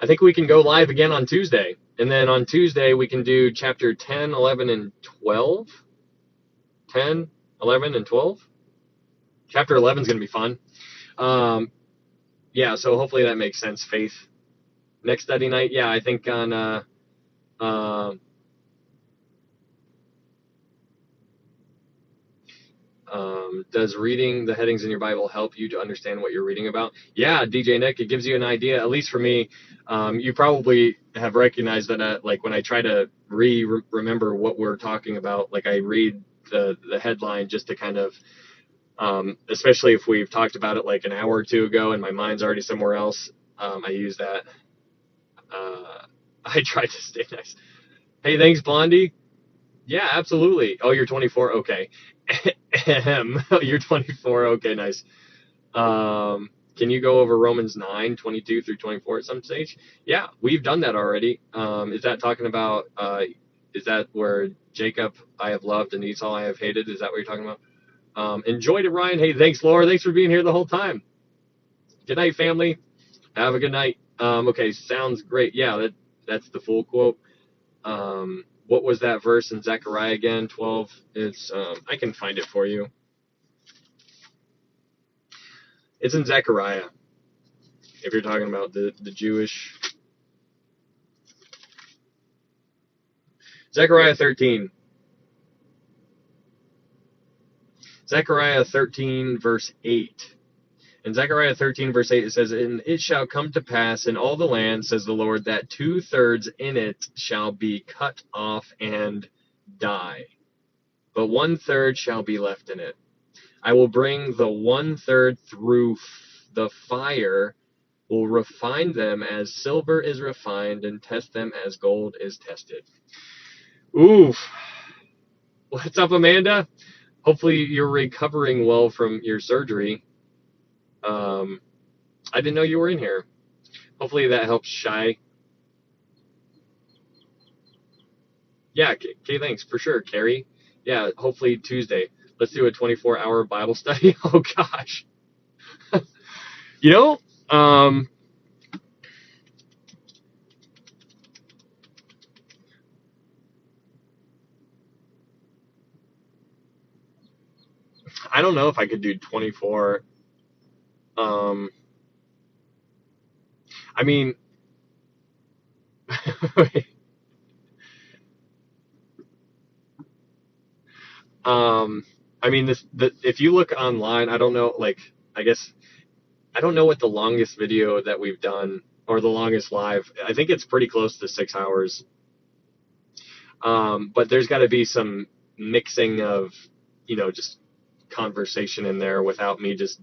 I think we can go live again on Tuesday. And then on Tuesday, we can do chapter 10, 11, and 12. 10, 11, and 12. Chapter 11 is going to be fun. So hopefully that makes sense. Faith. Next study night, I think on... does reading the headings in your Bible help you to understand what you're reading about? Yeah, DJ Nick, it gives you an idea, at least for me. You probably have recognized that like when I try to remember what we're talking about, like I read the headline just to kind of, especially if we've talked about it like an hour or two ago and my mind's already somewhere else, I use that. I try to stay nice. Hey, thanks, Blondie. Yeah, absolutely. Oh, you're 24? Okay. You're 24. Okay, nice. Can you go over Romans 9, 22 through 24 at some stage? Yeah, we've done that already. Is that talking about, is that where Jacob I have loved and Esau I have hated? Is that what you're talking about? Enjoyed it, Ryan. Hey, thanks, Laura. Thanks for being here the whole time. Good night, family. Have a good night. Okay, sounds great. Yeah, that's the full quote. What was that verse in Zechariah again? 12. It's I can find it for you. It's in Zechariah. If you're talking about the Jewish. Zechariah 13. Zechariah 13 verse 8. In Zechariah 13 verse 8 it says, "And it shall come to pass in all the land, says the Lord, that 2/3 in it shall be cut off and die, but 1/3 shall be left in it. I will bring the 1/3 through the fire, will refine them as silver is refined, and test them as gold is tested." Oof. What's up, Amanda? Hopefully you're recovering well from your surgery. I didn't know you were in here. Hopefully that helps, Shy. Yeah, okay, thanks, for sure, Carrie. Yeah, hopefully Tuesday. Let's do a 24-hour Bible study. Oh, gosh. I don't know if I could do 24. I mean, I mean, if you look online, I don't know, like, I guess, I don't know what the longest video that we've done or the longest live. I think it's pretty close to 6 hours. But there's got to be some mixing of, just conversation in there without me just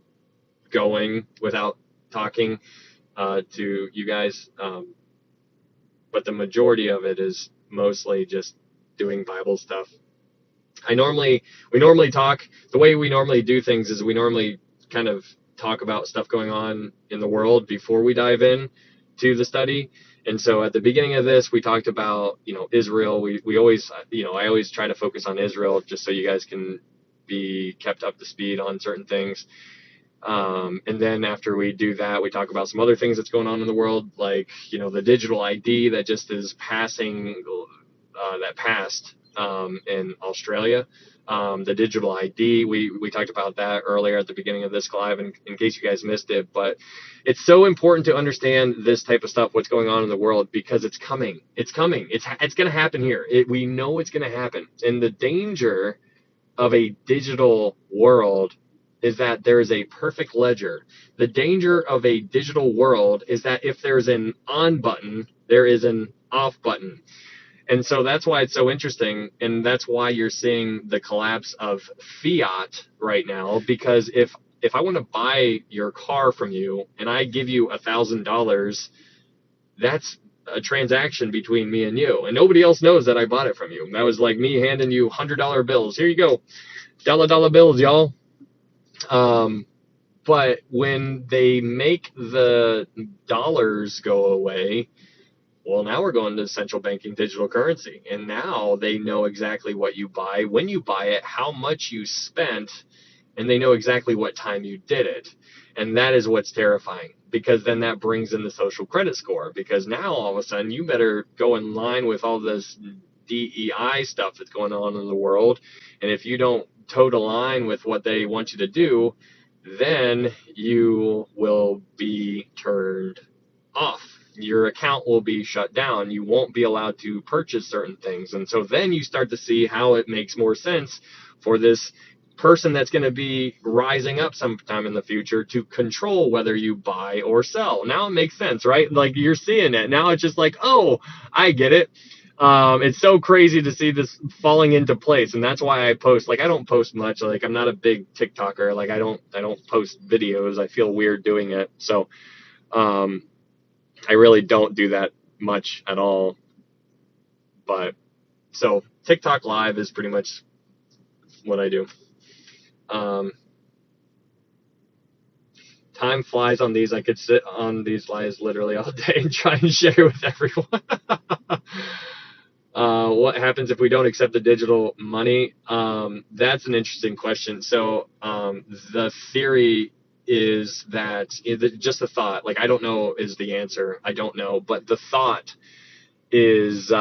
going, without talking to you guys. But the majority of it is mostly just doing Bible stuff. We normally talk, the way we normally do things is we normally kind of talk about stuff going on in the world before we dive in to the study. And so at the beginning of this, we talked about, Israel. We always, I always try to focus on Israel just so you guys can be kept up to speed on certain things. And then after we do that, we talk about some other things that's going on in the world, like, the digital ID that just is passing, that passed in Australia. The digital ID, we talked about that earlier at the beginning of this live, in case you guys missed it. But it's so important to understand this type of stuff, what's going on in the world, because it's coming. It's coming. It's going to happen here. We know it's going to happen. And the danger of a digital world is that there is a perfect ledger. The danger of a digital world is that if there's an on button, there is an off button. And so that's why it's so interesting, and that's why you're seeing the collapse of fiat right now, because if I want to buy your car from you and I give you $1,000, that's a transaction between me and you, and nobody else knows that I bought it from you. That was like me handing you $100 bills. Here you go, dollar bills, y'all. But when they make the dollars go away, well, now we're going to central banking digital currency. And now they know exactly what you buy, when you buy it, how much you spent, and they know exactly what time you did it. And that is what's terrifying, because then that brings in the social credit score, because now all of a sudden you better go in line with all this DEI stuff that's going on in the world. And if you don't toe the line with what they want you to do, then you will be turned off. Your account will be shut down. You won't be allowed to purchase certain things. And so then you start to see how it makes more sense for this person that's going to be rising up sometime in the future to control whether you buy or sell. Now it makes sense, right? Like, you're seeing it. Now it's just like, oh, I get it. It's so crazy to see this falling into place. And that's why I post. Like, I don't post much. Like, I'm not a big TikToker. Like, I don't post videos. I feel weird doing it. So, I really don't do that much at all. But so TikTok live is pretty much what I do. Time flies on these. I could sit on these lives literally all day and try and share with everyone. What happens if we don't accept the digital money? That's an interesting question. So the theory is that just the thought, like, I don't know is the answer. I don't know, but the thought is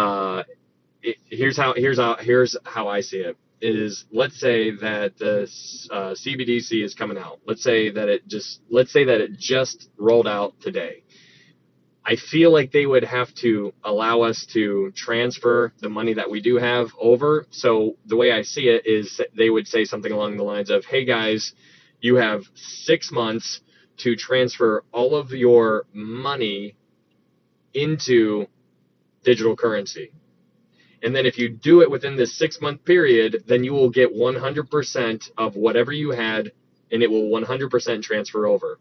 here's how I see it. Is, let's say that the CBDC is coming out. Let's say that it just rolled out today. I feel like they would have to allow us to transfer the money that we do have over. So the way I see it is they would say something along the lines of, hey guys, you have 6 months to transfer all of your money into digital currency. And then if you do it within this 6-month period, then you will get 100% of whatever you had, and it will 100% transfer over.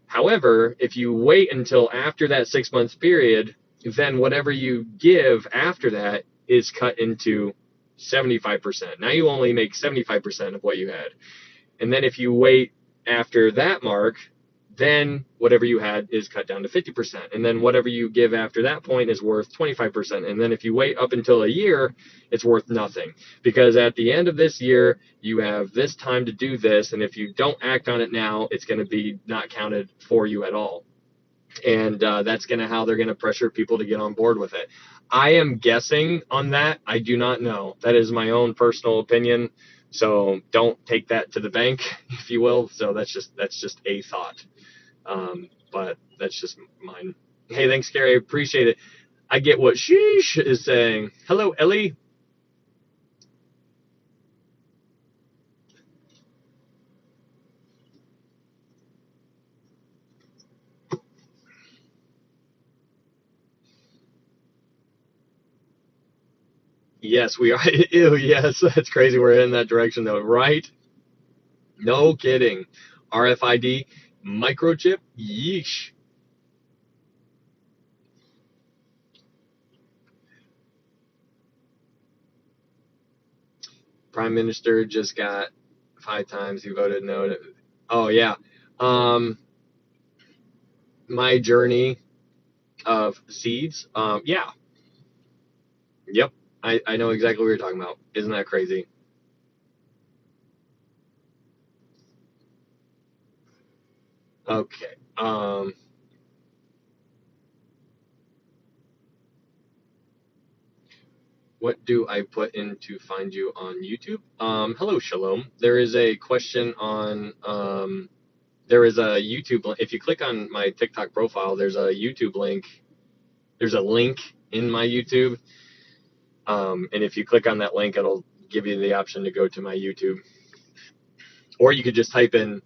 However, if you wait until after that 6-month period, then whatever you give after that is cut into 75%. Now you only make 75% of what you had. And then if you wait after that mark, then whatever you had is cut down to 50%. And then whatever you give after that point is worth 25%. And then if you wait up until a year, it's worth nothing. Because at the end of this year, you have this time to do this. And if you don't act on it now, it's going to be not counted for you at all. And that's how they're going to pressure people to get on board with it. I am guessing on that. I do not know. That is my own personal opinion. So don't take that to the bank, if you will. So that's just a thought. But that's just mine. Hey, thanks, Gary. I appreciate it. I get what Sheesh is saying. Hello, Ellie. Yes, we are. Ew, yes, that's crazy. We're heading that direction though, right? No kidding. RFID microchip. Yeesh. Prime Minister just got 5 times. He voted no. Oh yeah. Um, my journey of seeds. Yeah. Yep. I know exactly what you're talking about. Isn't that crazy? Okay. What do I put in to find you on YouTube? Hello, Shalom. There is a question on there is a YouTube if you click on my TikTok profile, there's a YouTube link. There's a link in my YouTube. And if you click on that link, it'll give you the option to go to my YouTube. Or you could just type in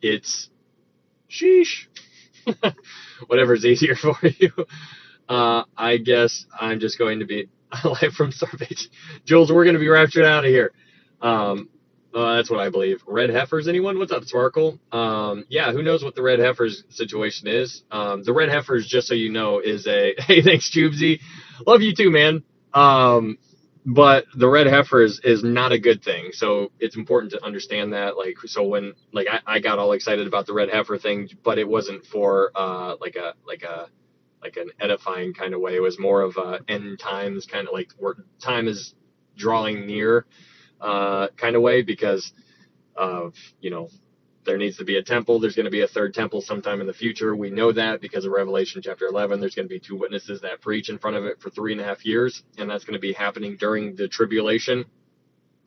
it's sheesh. Whatever's easier for you. I guess I'm just going to be live from Starvation. Jules, we're going to be raptured out of here. That's what I believe. Red heifers, anyone? What's up, Sparkle? Yeah, who knows what the red heifers situation is? The red heifers, just so you know, is a hey, thanks, Tubesy. Love you too, man. But the red heifer is not a good thing. So it's important to understand that. Like, so when like I got all excited about the red heifer thing, but it wasn't for like an edifying kind of way. It was more of a end times kind of like where time is drawing near kind of way because of, there needs to be a temple. There's going to be a third temple sometime in the future. We know that because of Revelation chapter 11. There's going to be 2 witnesses that preach in front of it for 3.5 years, and that's going to be happening during the tribulation.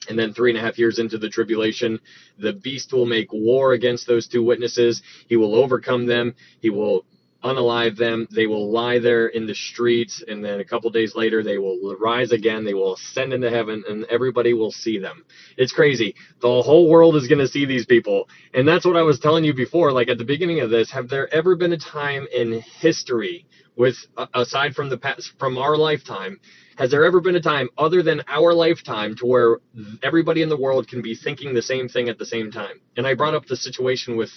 And then 3.5 years into the tribulation, the beast will make war against those 2 witnesses. He will overcome them. He will unalive them. They will lie there in the streets, and then a couple days later they will rise again. They will ascend into heaven, and everybody will see them. It's crazy. The whole world is going to see these people, and that's what I was telling you before. Like at the beginning of this, have there ever been a time in history, with aside from the past, from our lifetime, has there ever been a time other than our lifetime to where everybody in the world can be thinking the same thing at the same time? And I brought up the situation with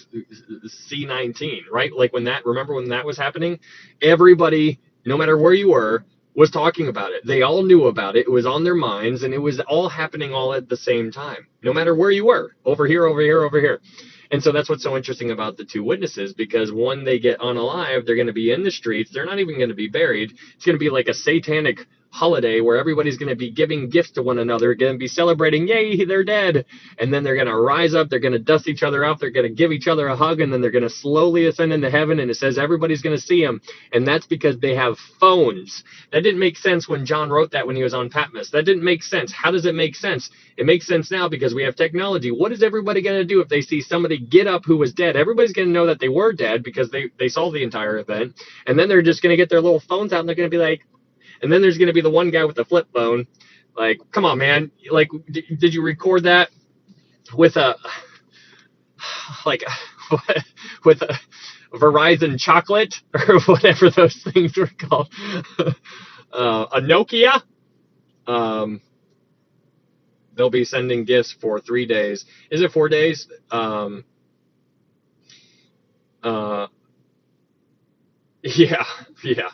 C-19, right? Like remember when that was happening? Everybody, no matter where you were, was talking about it. They all knew about it. It was on their minds, and it was all happening all at the same time, no matter where you were, over here, over here, over here. And so that's what's so interesting about the 2 witnesses, because when they get unalive, they're going to be in the streets. They're not even going to be buried. It's going to be like a satanic holiday where everybody's going to be giving gifts to one another, going to be celebrating, yay, they're dead. And then they're going to rise up. They're going to dust each other off. They're going to give each other a hug. And then they're going to slowly ascend into heaven. And it says everybody's going to see them. And that's because they have phones. That didn't make sense when John wrote that when he was on Patmos. That didn't make sense. How does it make sense? It makes sense now because we have technology. What is everybody going to do if they see somebody get up who was dead? Everybody's going to know that they were dead because they saw the entire event. And then they're just going to get their little phones out and they're going to be like, and then there's going to be the one guy with the flip phone. Like, come on, man. Like, did you record that with a, like, with a Verizon chocolate or whatever those things were called? A Nokia? They'll be sending gifts for 3 days. Is it 4 days? Yeah, yeah.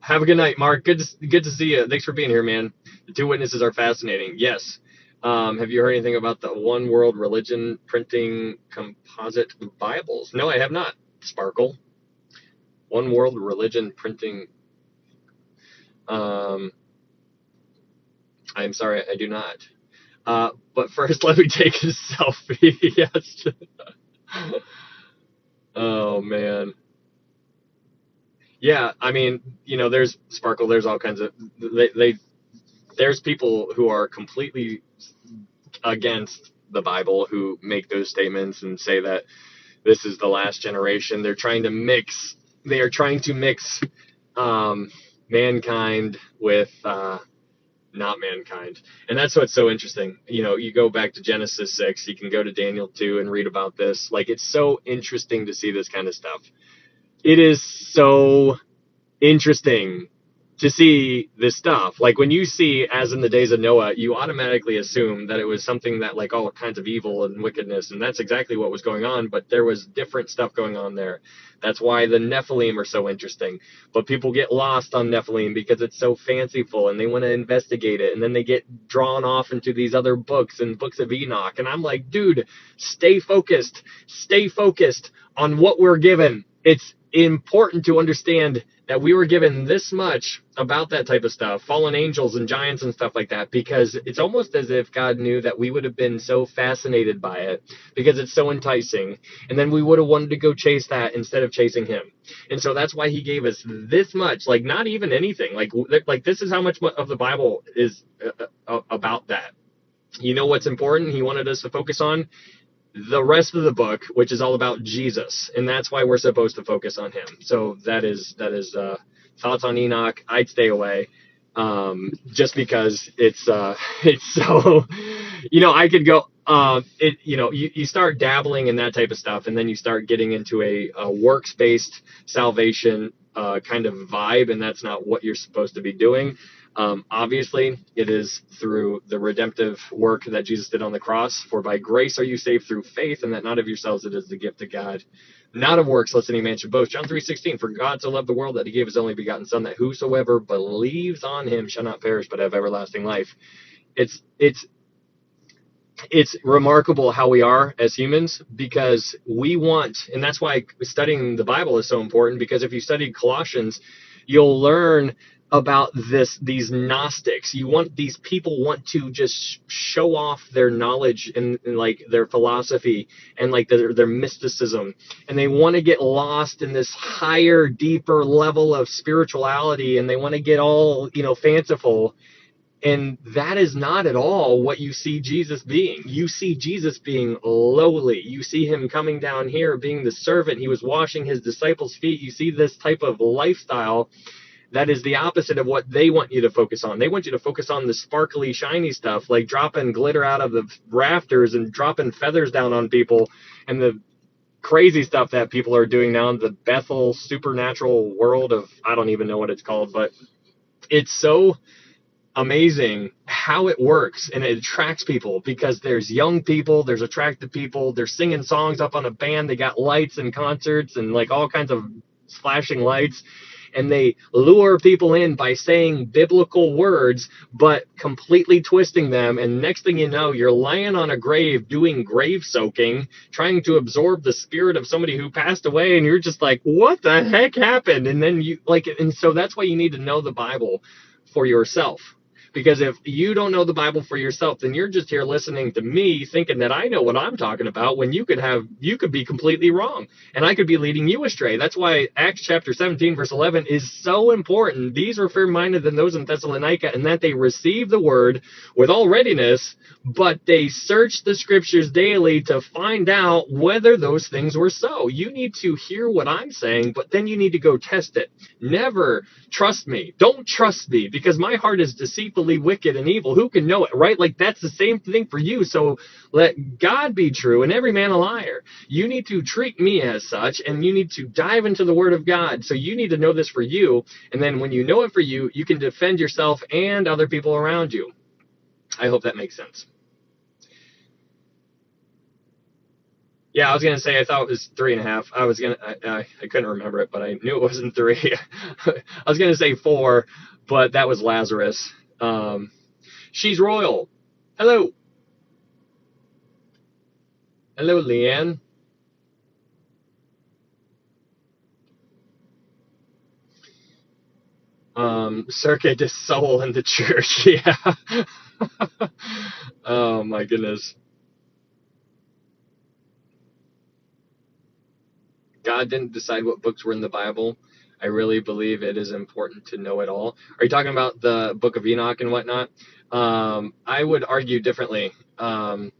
Have a good night, Mark. Good to see you. Thanks for being here, man. The 2 witnesses are fascinating. Yes. Have you heard anything about the One World Religion printing composite Bibles? No, I have not. Sparkle. One World Religion printing. I'm sorry, I do not. But first, let me take a selfie. Yes. Oh man. Yeah, I mean, there's Sparkle. There's all kinds of there's people who are completely against the Bible who make those statements and say that this is the last generation. They're trying to mix. They are trying to mix mankind with not mankind, and that's what's so interesting. You go back to Genesis 6. You can go to Daniel 2 and read about this. Like, it's so interesting to see this kind of stuff. It is so interesting. to see this stuff. Like when you see, as in the days of Noah, you automatically assume that it was something that like all kinds of evil and wickedness, and that's exactly what was going on, but there was different stuff going on there. That's why the Nephilim are so interesting. But people get lost on Nephilim because it's so fanciful and they want to investigate it, and then they get drawn off into these other books and books of Enoch. And I'm like, dude, stay focused on what we're given. It's important to understand that we were given this much about that type of stuff, fallen angels and giants and stuff like that, because it's almost as if God knew that we would have been so fascinated by it because it's so enticing, and then we would have wanted to go chase that instead of chasing him. And so that's why he gave us this much, like not even anything, like this is how much of the Bible is about that. You know what's important? He wanted us to focus on the rest of the book, which is all about Jesus, and that's why we're supposed to focus on him. So that is thoughts on Enoch. I'd stay away, just because it's so, I could go. You start dabbling in that type of stuff, and then you start getting into a works-based salvation kind of vibe, and that's not what you're supposed to be doing. Obviously, it is through the redemptive work that Jesus did on the cross. For by grace are you saved through faith, and that not of yourselves, it is the gift of God, not of works, lest any man should boast. John 3:16, for God so loved the world that he gave his only begotten Son, that whosoever believes on him shall not perish, but have everlasting life. It's remarkable how we are as humans, because we want, and that's why studying the Bible is so important, because if you study Colossians, you'll learn about these Gnostics. These people want to just show off their knowledge and like their philosophy and like their mysticism, and they want to get lost in this higher, deeper level of spirituality, and they want to get all fanciful. And that is not at all what you see Jesus being. You see Jesus being lowly. You see him coming down here being the servant. He was washing his disciples' feet. You see this type of lifestyle that is the opposite of what they want you to focus on. They want you to focus on the sparkly, shiny stuff, like dropping glitter out of the rafters and dropping feathers down on people, and the crazy stuff that people are doing now in the Bethel supernatural world of, I don't even know what it's called, but it's so amazing how it works, and it attracts people because there's young people, there's attractive people, they're singing songs up on a band, they got lights and concerts and like all kinds of flashing lights, and they lure people in by saying biblical words but completely twisting them, and next thing you know, you're lying on a grave doing grave soaking, trying to absorb the spirit of somebody who passed away, and you're just like, what the heck happened? And then and so that's why you need to know the Bible for yourself. Because if you don't know the Bible for yourself, then you're just here listening to me thinking that I know what I'm talking about, when you could be completely wrong, and I could be leading you astray. That's why Acts chapter 17 verse 11 is so important. These were fair-minded than those in Thessalonica, and that they received the word with all readiness, but they searched the scriptures daily to find out whether those things were so. You need to hear what I'm saying, but then you need to go test it. Never trust me. Don't trust me, because my heart is deceitfully wicked and evil. Who can know it, right? Like, that's the same thing for you. So let God be true and every man a liar. You need to treat me as such, and you need to dive into the word of God. So you need to know this for you, and then when you know it for you, you can defend yourself and other people around you. I hope that makes sense. Yeah, I was gonna say I thought it was 3.5. I couldn't remember it, but I knew it wasn't 3. I was gonna say 4, but that was Lazarus. She's royal. Hello, Leanne. Circuit is soul in the church. Yeah. Oh my goodness. God didn't decide what books were in the Bible. I really believe it is important to know it all. Are you talking about the Book of Enoch and whatnot? I would argue differently. I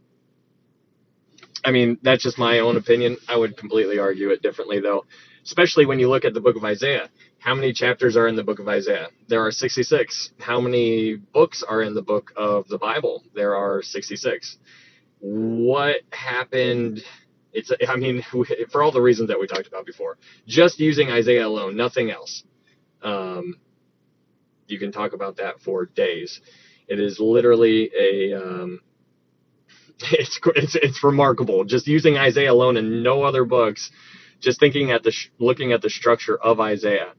mean, that's just my own opinion. I would completely argue it differently, though, especially when you look at the book of Isaiah. How many chapters are in the book of Isaiah? There are 66. How many books are in the book of the Bible? There are 66. What happened? I mean, for all the reasons that we talked about before, just using Isaiah alone, nothing else. you can talk about that for days. It is literally it's remarkable. Just using Isaiah alone and no other books, just looking at the structure of Isaiah.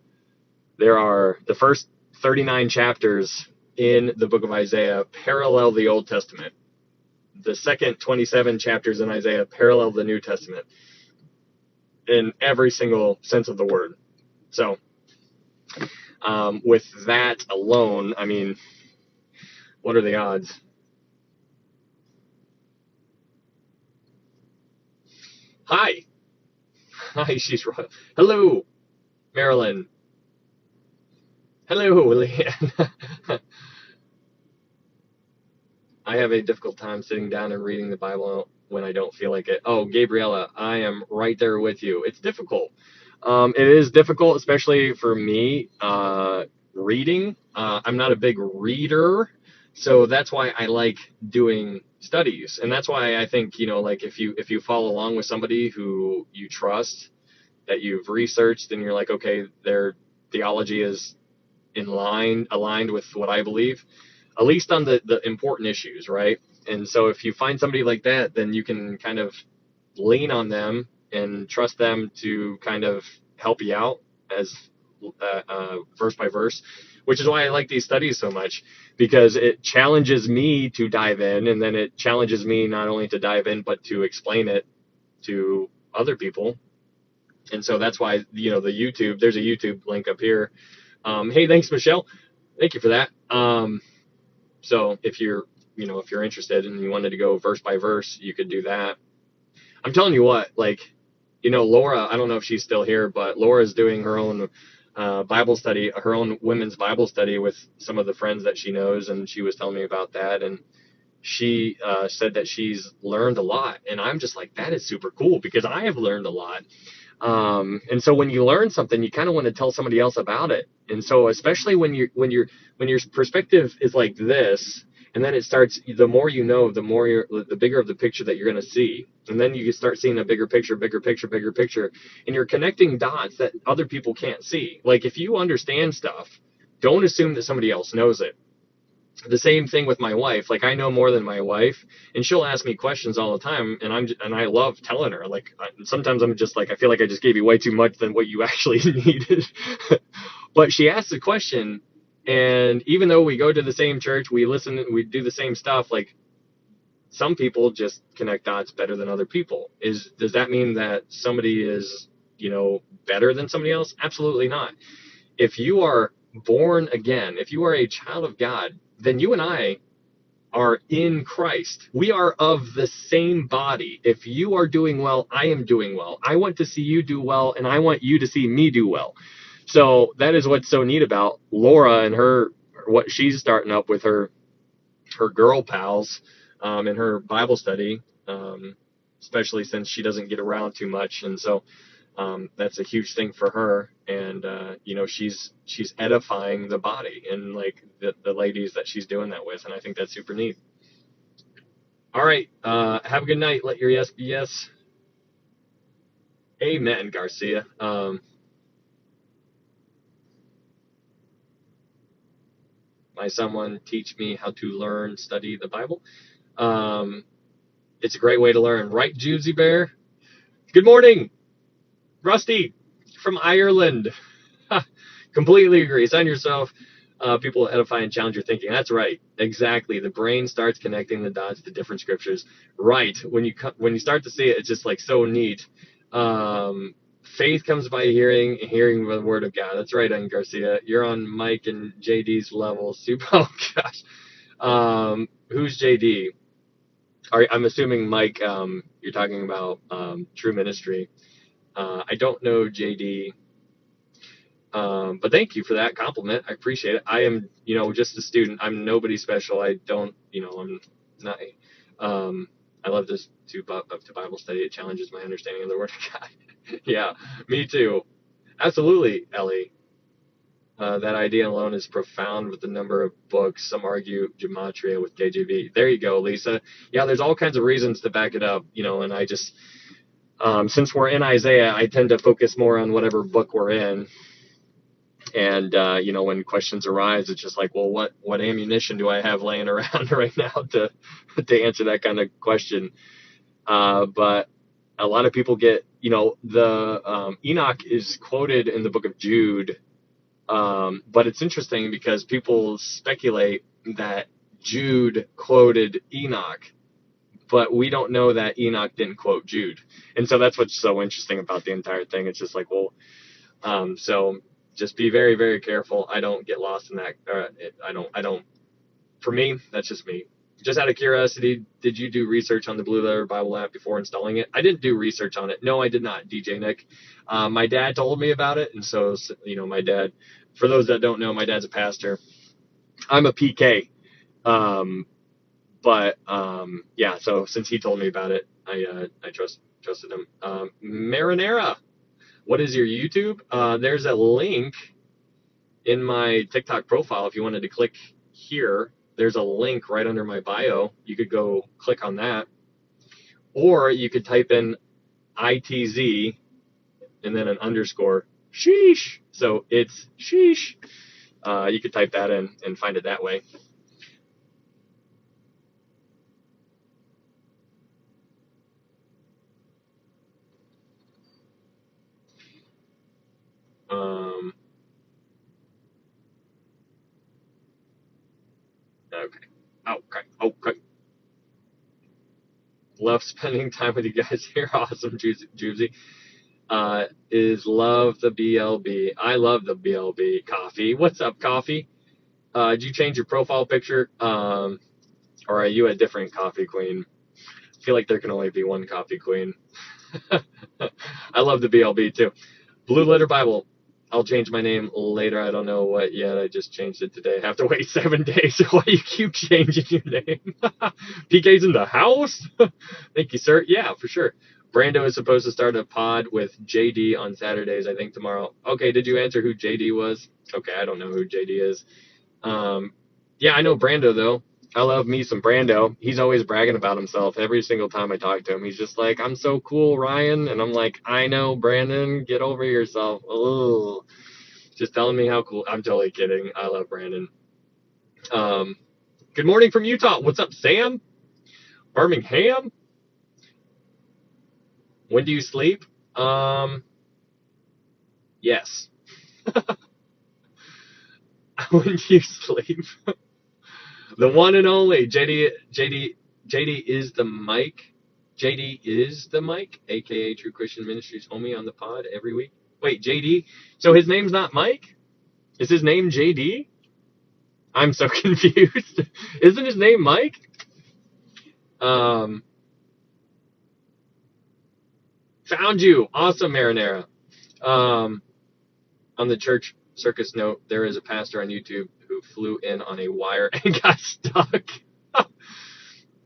There are the first 39 chapters in the book of Isaiah parallel the Old Testament. The second 27 chapters in Isaiah parallel the New Testament in every single sense of the word. So, with that alone, I mean, what are the odds? Hi, she's right. Hello, Marilyn. Hello, Leanne. I have a difficult time sitting down and reading the Bible when I don't feel like it. Oh, Gabriella, I am right there with you. It's difficult. It is difficult, especially for me, reading. I'm not a big reader, so that's why I like doing studies. And that's why I think, like if you follow along with somebody who you trust, that you've researched, and you're like, okay, their theology is aligned with what I believe, at least on the important issues, right? And so if you find somebody like that, then you can kind of lean on them and trust them to kind of help you out as verse by verse, which is why I like these studies so much, because it challenges me to dive in, and then it challenges me not only to dive in, but to explain it to other people. And so that's why, there's a YouTube link up here. Hey, thanks, Michelle. Thank you for that. So if you're interested and you wanted to go verse by verse, you could do that. I'm telling you what, Laura, I don't know if she's still here, but Laura's doing her own Bible study, her own women's Bible study with some of the friends that she knows, and she was telling me about that, and she said that she's learned a lot, and I'm just like, that is super cool, because I have learned a lot. And so when you learn something, you kind of want to tell somebody else about it. And so especially when your perspective is like this, and then it starts, the more you know, the bigger of the picture that you're going to see. And then you start seeing a bigger picture, and you're connecting dots that other people can't see. Like if you understand stuff, don't assume that somebody else knows it. The same thing with my wife. Like I know more than my wife, and she'll ask me questions all the time, and I love telling her. Like sometimes I'm just like, I feel like I just gave you way too much than what you actually needed. But she asks a question, and even though we go to the same church, we listen, we do the same stuff, like some people just connect dots better than other people. Does that mean that somebody is, better than somebody else? Absolutely not. If you are born again, if you are a child of God, then you and I are in Christ. We are of the same body. If you are doing well, I am doing well. I want to see you do well, and I want you to see me do well. So that is what's so neat about Laura and what she's starting up with her girl pals in her Bible study, especially since she doesn't get around too much. And so that's a huge thing for her, and she's edifying the body and like the ladies that she's doing that with, and I think that's super neat. All right, have a good night. Let your yes be yes. Amen, Garcia. My someone teach me how to study the Bible. It's a great way to learn, right, Juicy Bear? Good morning, Rusty from Ireland. Completely agree. Sign yourself. People edify and challenge your thinking. That's right. Exactly. The brain starts connecting the dots to different scriptures. Right. When you start to see it, it's just like so neat. Faith comes by hearing the word of God. That's right, Ann Garcia. You're on Mike and JD's level. Super. Oh gosh. Who's JD? I'm assuming Mike. You're talking about True Ministry. I don't know JD. But thank you for that compliment. I appreciate it. I am, just a student. I'm nobody special. I don't, I'm not, I love this to Bible study. It challenges my understanding of the Word of God. Yeah, me too. Absolutely, Ellie. That idea alone is profound with the number of books. Some argue gematria with KJV. There you go, Lisa. Yeah, there's all kinds of reasons to back it up, and I just, since we're in Isaiah, I tend to focus more on whatever book we're in. And when questions arise, it's just like, well, what ammunition do I have laying around right now to answer that kind of question? But a lot of people get, the Enoch is quoted in the book of Jude, but it's interesting because people speculate that Jude quoted Enoch, but we don't know that Enoch didn't quote Jude. And so that's what's so interesting about the entire thing. It's just like, well, so just be very, very careful. I don't get lost in that. I don't, for me, that's just me. Just out of curiosity, did you do research on the Blue Letter Bible app before installing it? I didn't do research on it. No, I did not, DJ Nick. My dad told me about it. And so, my dad, for those that don't know, my dad's a pastor. I'm a PK. Yeah, so since he told me about it, I trusted him. Marinara, what is your YouTube? There's a link in my TikTok profile. If you wanted to click here, there's a link right under my bio. You could go click on that, or you could type in ITZ and then an underscore sheesh. So it's sheesh. You could type that in and find it that way. Okay. Love spending time with you guys here. Awesome, Juicy. Love the BLB. I love the BLB. Coffee. What's up, Coffee? Did you change your profile picture? Or are you a different coffee queen? I feel like there can only be one coffee queen. I love the BLB too. Blue Letter Bible. I'll change my name later. I don't know what yet. I just changed it today. I have to wait 7 days. Why you keep changing your name? PK's in the house? Thank you, sir. Yeah, for sure. Brando is supposed to start a pod with JD on Saturdays, I think tomorrow. Okay, did you answer who JD was? Okay, I don't know who JD is. Yeah, I know Brando, though. I love me some Brando. He's always bragging about himself every single time I talk to him. He's just like, I'm so cool, Ryan. And I'm like, I know, Brandon, get over yourself. Ugh. Just telling me how cool. I'm totally kidding. I love Brandon. Good morning from Utah. What's up, Sam? Birmingham? When do you sleep? Yes. When do you sleep? The one and only JD is the mic. JD is the mic, aka True Christian Ministries homie on the pod every week. Wait, JD? So his name's not Mike? Is his name JD? I'm so confused. Isn't his name Mike? Found you. Awesome, Marinara. On the church circus note, there is a pastor on YouTube who flew in on a wire and got stuck.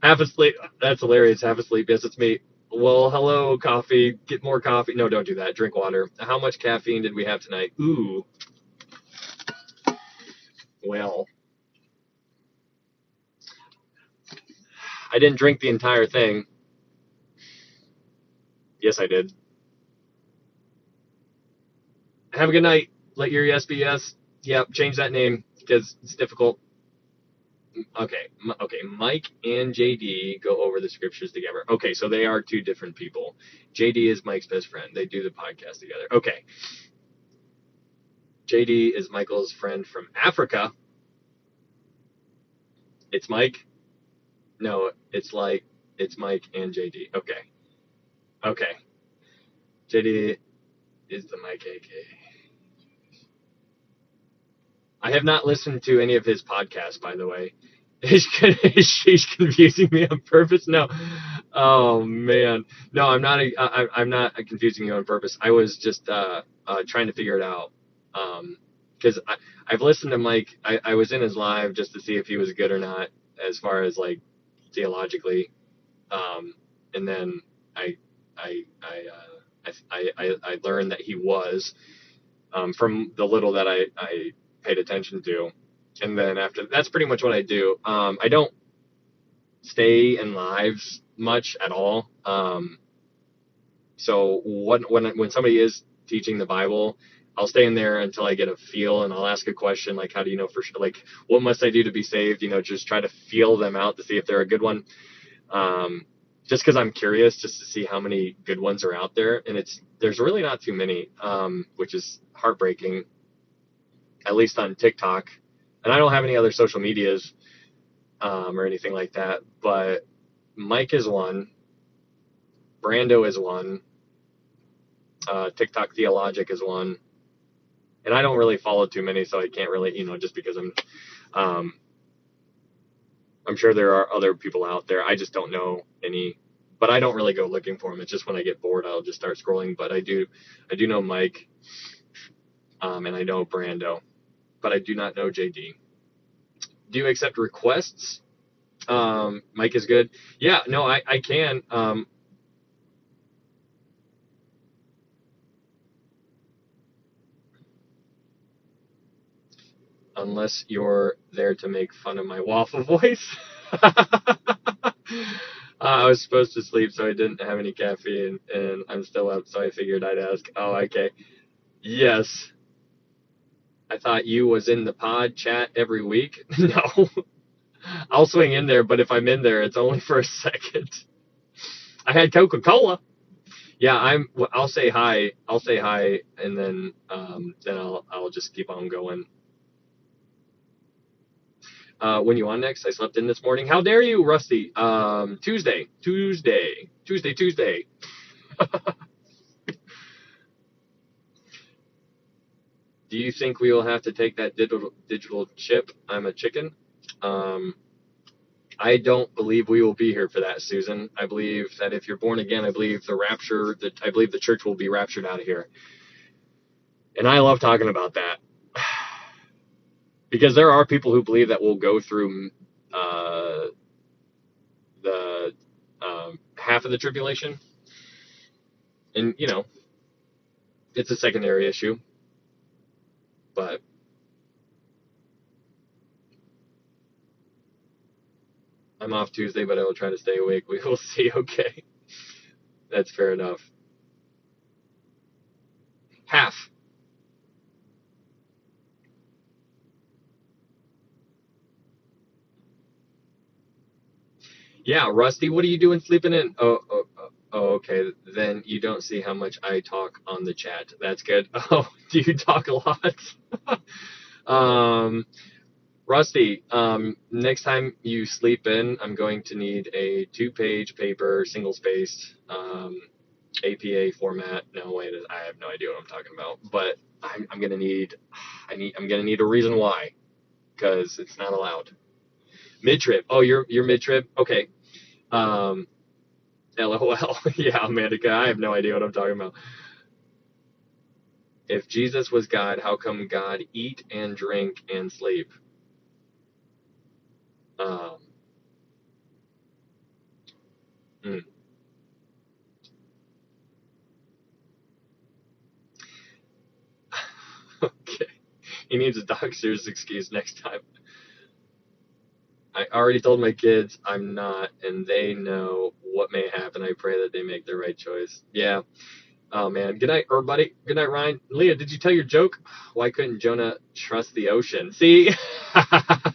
Half asleep. That's hilarious. Half asleep. Yes, it's me. Well, hello, coffee. Get more coffee. No, don't do that. Drink water. How much caffeine did we have tonight? Ooh. Well, I didn't drink the entire thing. Yes, I did. Have a good night. Let your yes be yes. Yep, change that name because it's difficult. Okay, Mike and JD go over the scriptures together. Okay, so they are two different people. JD is Mike's best friend. They do the podcast together. Okay. JD is Michael's friend from Africa. It's Mike? No, it's Mike and JD. Okay. JD is the Mike AK. I have not listened to any of his podcasts, by the way. She's confusing me on purpose. No, oh man, no, I'm not. I'm not confusing you on purpose. I was just trying to figure it out. Because I've listened to Mike. I was in his live just to see if he was good or not, as far as like theologically. And then I learned that he was from the little that I paid attention to. And then after that's pretty much what I do. I don't stay in lives much at all. So when somebody is teaching the Bible, I'll stay in there until I get a feel, and I'll ask a question like, how do you know for sure? Like, what must I do to be saved? Just try to feel them out to see if they're a good one. Just because I'm curious, just to see how many good ones are out there, and there's really not too many, which is heartbreaking, at least on TikTok. And I don't have any other social medias or anything like that, but Mike is one, Brando is one, TikTok Theologic is one, and I don't really follow too many, so I can't really, just because um, I'm sure there are other people out there. I just don't know any, but I don't really go looking for them. It's just when I get bored, I'll just start scrolling. But I do know Mike, and I know Brando, but I do not know JD. Do you accept requests? Mike is good. Yeah, no, I can. Unless you're there to make fun of my waffle voice. I was supposed to sleep, so I didn't have any caffeine, and I'm still up, so I figured I'd ask. Oh, okay. Yes. I thought you was in the pod chat every week. No. I'll swing in there, but if I'm in there, it's only for a second. I had Coca-Cola. Yeah, I'll say hi. I'll say hi, and then I'll just keep on going. When you on next? I slept in this morning. How dare you, Rusty? Tuesday. Do you think we will have to take that digital chip? I'm a chicken. I don't believe we will be here for that, Susan. I believe that if you're born again, I believe I believe the church will be raptured out of here. And I love talking about that. Because there are people who believe that we'll go through the half of the tribulation. And, it's a secondary issue. But I'm off Tuesday, but I will try to stay awake. We will see. Okay. That's fair enough. Half. Yeah, Rusty, what are you doing sleeping in? Oh, okay. Then you don't see how much I talk on the chat. That's good. Oh, do you talk a lot? Rusty, next time you sleep in, I'm going to need a 2-page paper, single-spaced, APA format. No, wait, I have no idea what I'm talking about. But I'm gonna need a reason why, because it's not allowed. Mid-trib. Oh, you're mid-trib. Okay. LOL. Yeah, Amandica, I have no idea what I'm talking about. If Jesus was God, how come God eat and drink and sleep? Okay. He needs a doctor's excuse next time. I already told my kids I'm not, and they know what may happen. I pray that they make the right choice. Yeah. Oh, man. Good night, everybody. Good night, Ryan. Leah, did you tell your joke? Why couldn't Jonah trust the ocean? See? I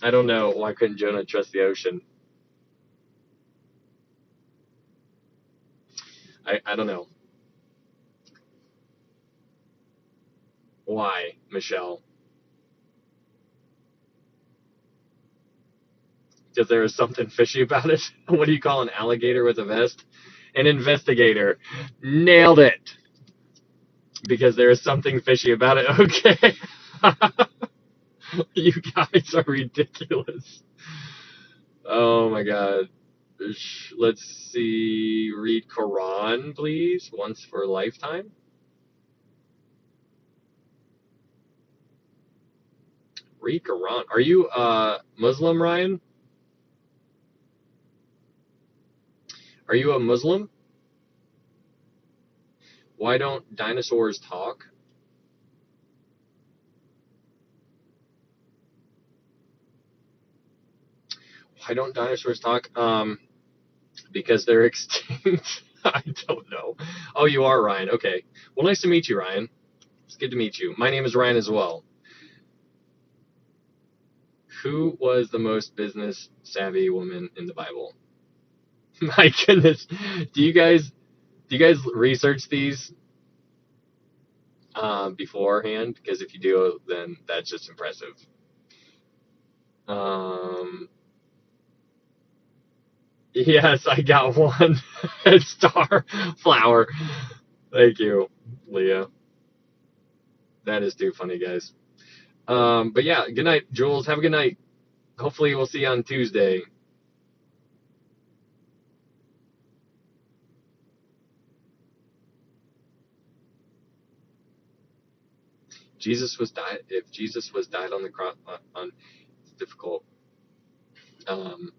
don't know. Why couldn't Jonah trust the ocean? I don't know. Why, Michelle? Because there is something fishy about it. What do you call an alligator with a vest? An investigator. Nailed it. Because there is something fishy about it. Okay. You guys are ridiculous. Oh my god. Let's see. Read Quran, please. Once for a lifetime. Read Quran. Are you Muslim, Ryan? Are you a Muslim? Why don't dinosaurs talk? Why don't dinosaurs talk? Because they're extinct. I don't know. Oh, you are Ryan. Okay. Well, nice to meet you, Ryan. It's good to meet you. My name is Ryan as well. Who was the most business savvy woman in the Bible? My goodness. Do you guys research these beforehand? Because if you do, then that's just impressive. Um, yes, I got one. Star flower. Thank you, Leah. That is too funny, guys. But yeah, good night, Jules. Have a good night. Hopefully, we'll see you on Tuesday. Jesus was died. If Jesus was died on the cross, on it's difficult. Um,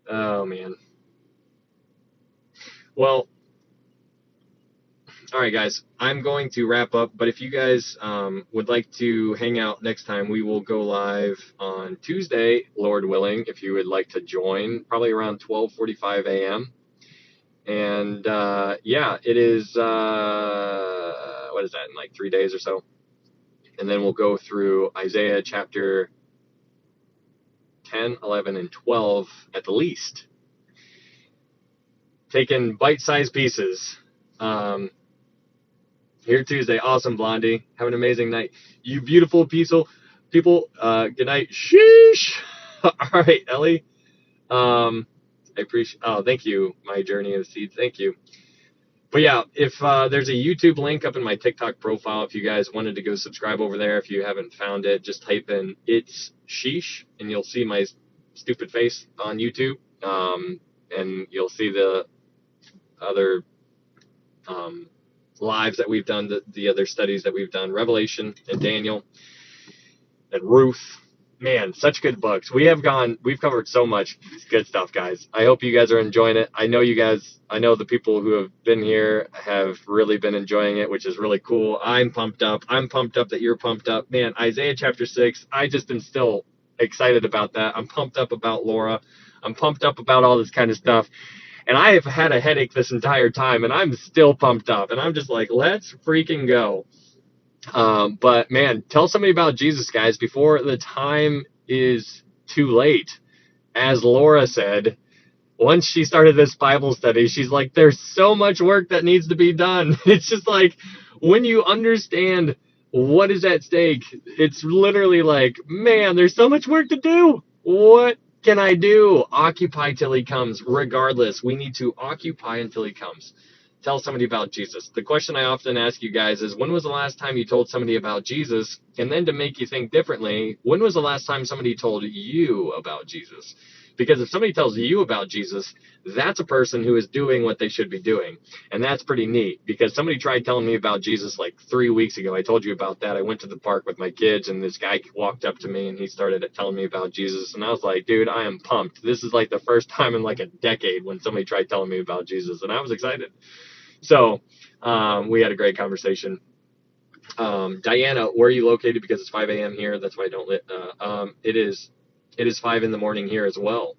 oh man. Well, all right, guys. I'm going to wrap up. But if you guys would like to hang out next time, we will go live on Tuesday, Lord willing. If you would like to join, probably around 12:45 a.m. And yeah, it is. What is that? In like 3 days or so, and then we'll go through Isaiah chapter 10, 11, and 12 at the least, taking bite-sized pieces. Here Tuesday. Awesome, Blondie. Have an amazing night. You beautiful people. Good night. Sheesh. All right, Ellie. I appreciate. Oh, thank you. My journey of seeds. Thank you. But yeah, if there's a YouTube link up in my TikTok profile, if you guys wanted to go subscribe over there, if you haven't found it, just type in "it's sheesh" and you'll see my stupid face on YouTube. And you'll see the other lives that we've done, the other studies that we've done, Revelation and Daniel and Ruth. Man, such good books. We've covered so much good stuff, guys. I hope you guys are enjoying it. I know the people who have been here have really been enjoying it, which is really cool. I'm pumped up. I'm pumped up that you're pumped up. Man, Isaiah chapter 6, I just am still excited about that. I'm pumped up about Laura. I'm pumped up about all this kind of stuff. And I have had a headache this entire time, and I'm still pumped up. And I'm just like, let's freaking go. But man, tell somebody about Jesus, guys, before the time is too late. As Laura said, once she started this Bible study, she's like, there's so much work that needs to be done. It's just like, when you understand what is at stake, it's literally like, man, there's so much work to do. What can I do? Occupy till he comes. Regardless, we need to occupy until he comes. Tell somebody about Jesus. The question I often ask you guys is, when was the last time you told somebody about Jesus? And then to make you think differently, when was the last time somebody told you about Jesus? Because if somebody tells you about Jesus, that's a person who is doing what they should be doing. And that's pretty neat, because somebody tried telling me about Jesus like 3 weeks ago. I told you about that. I went to the park with my kids, and this guy walked up to me, and he started telling me about Jesus. And I was like, dude, I am pumped. This is like the first time in like a decade when somebody tried telling me about Jesus, and I was excited. So we had a great conversation. Diana, where are you located? Because it's 5 a.m. here. That's why I don't it is 5 in the morning here as well.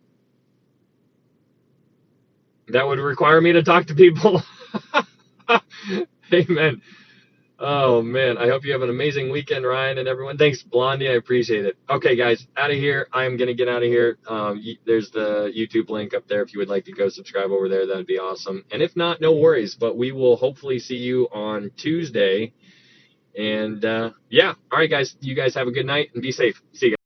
That would require me to talk to people. Amen. Oh man, I hope you have an amazing weekend, Ryan, and everyone. Thanks, Blondie. I appreciate it. Okay, guys, out of here. I'm gonna get out of here. There's the YouTube link up there. If you would like to go subscribe over there, that'd be awesome. And if not, no worries. But we will hopefully see you on Tuesday. And yeah, all right, guys. You guys have a good night and be safe. See you guys.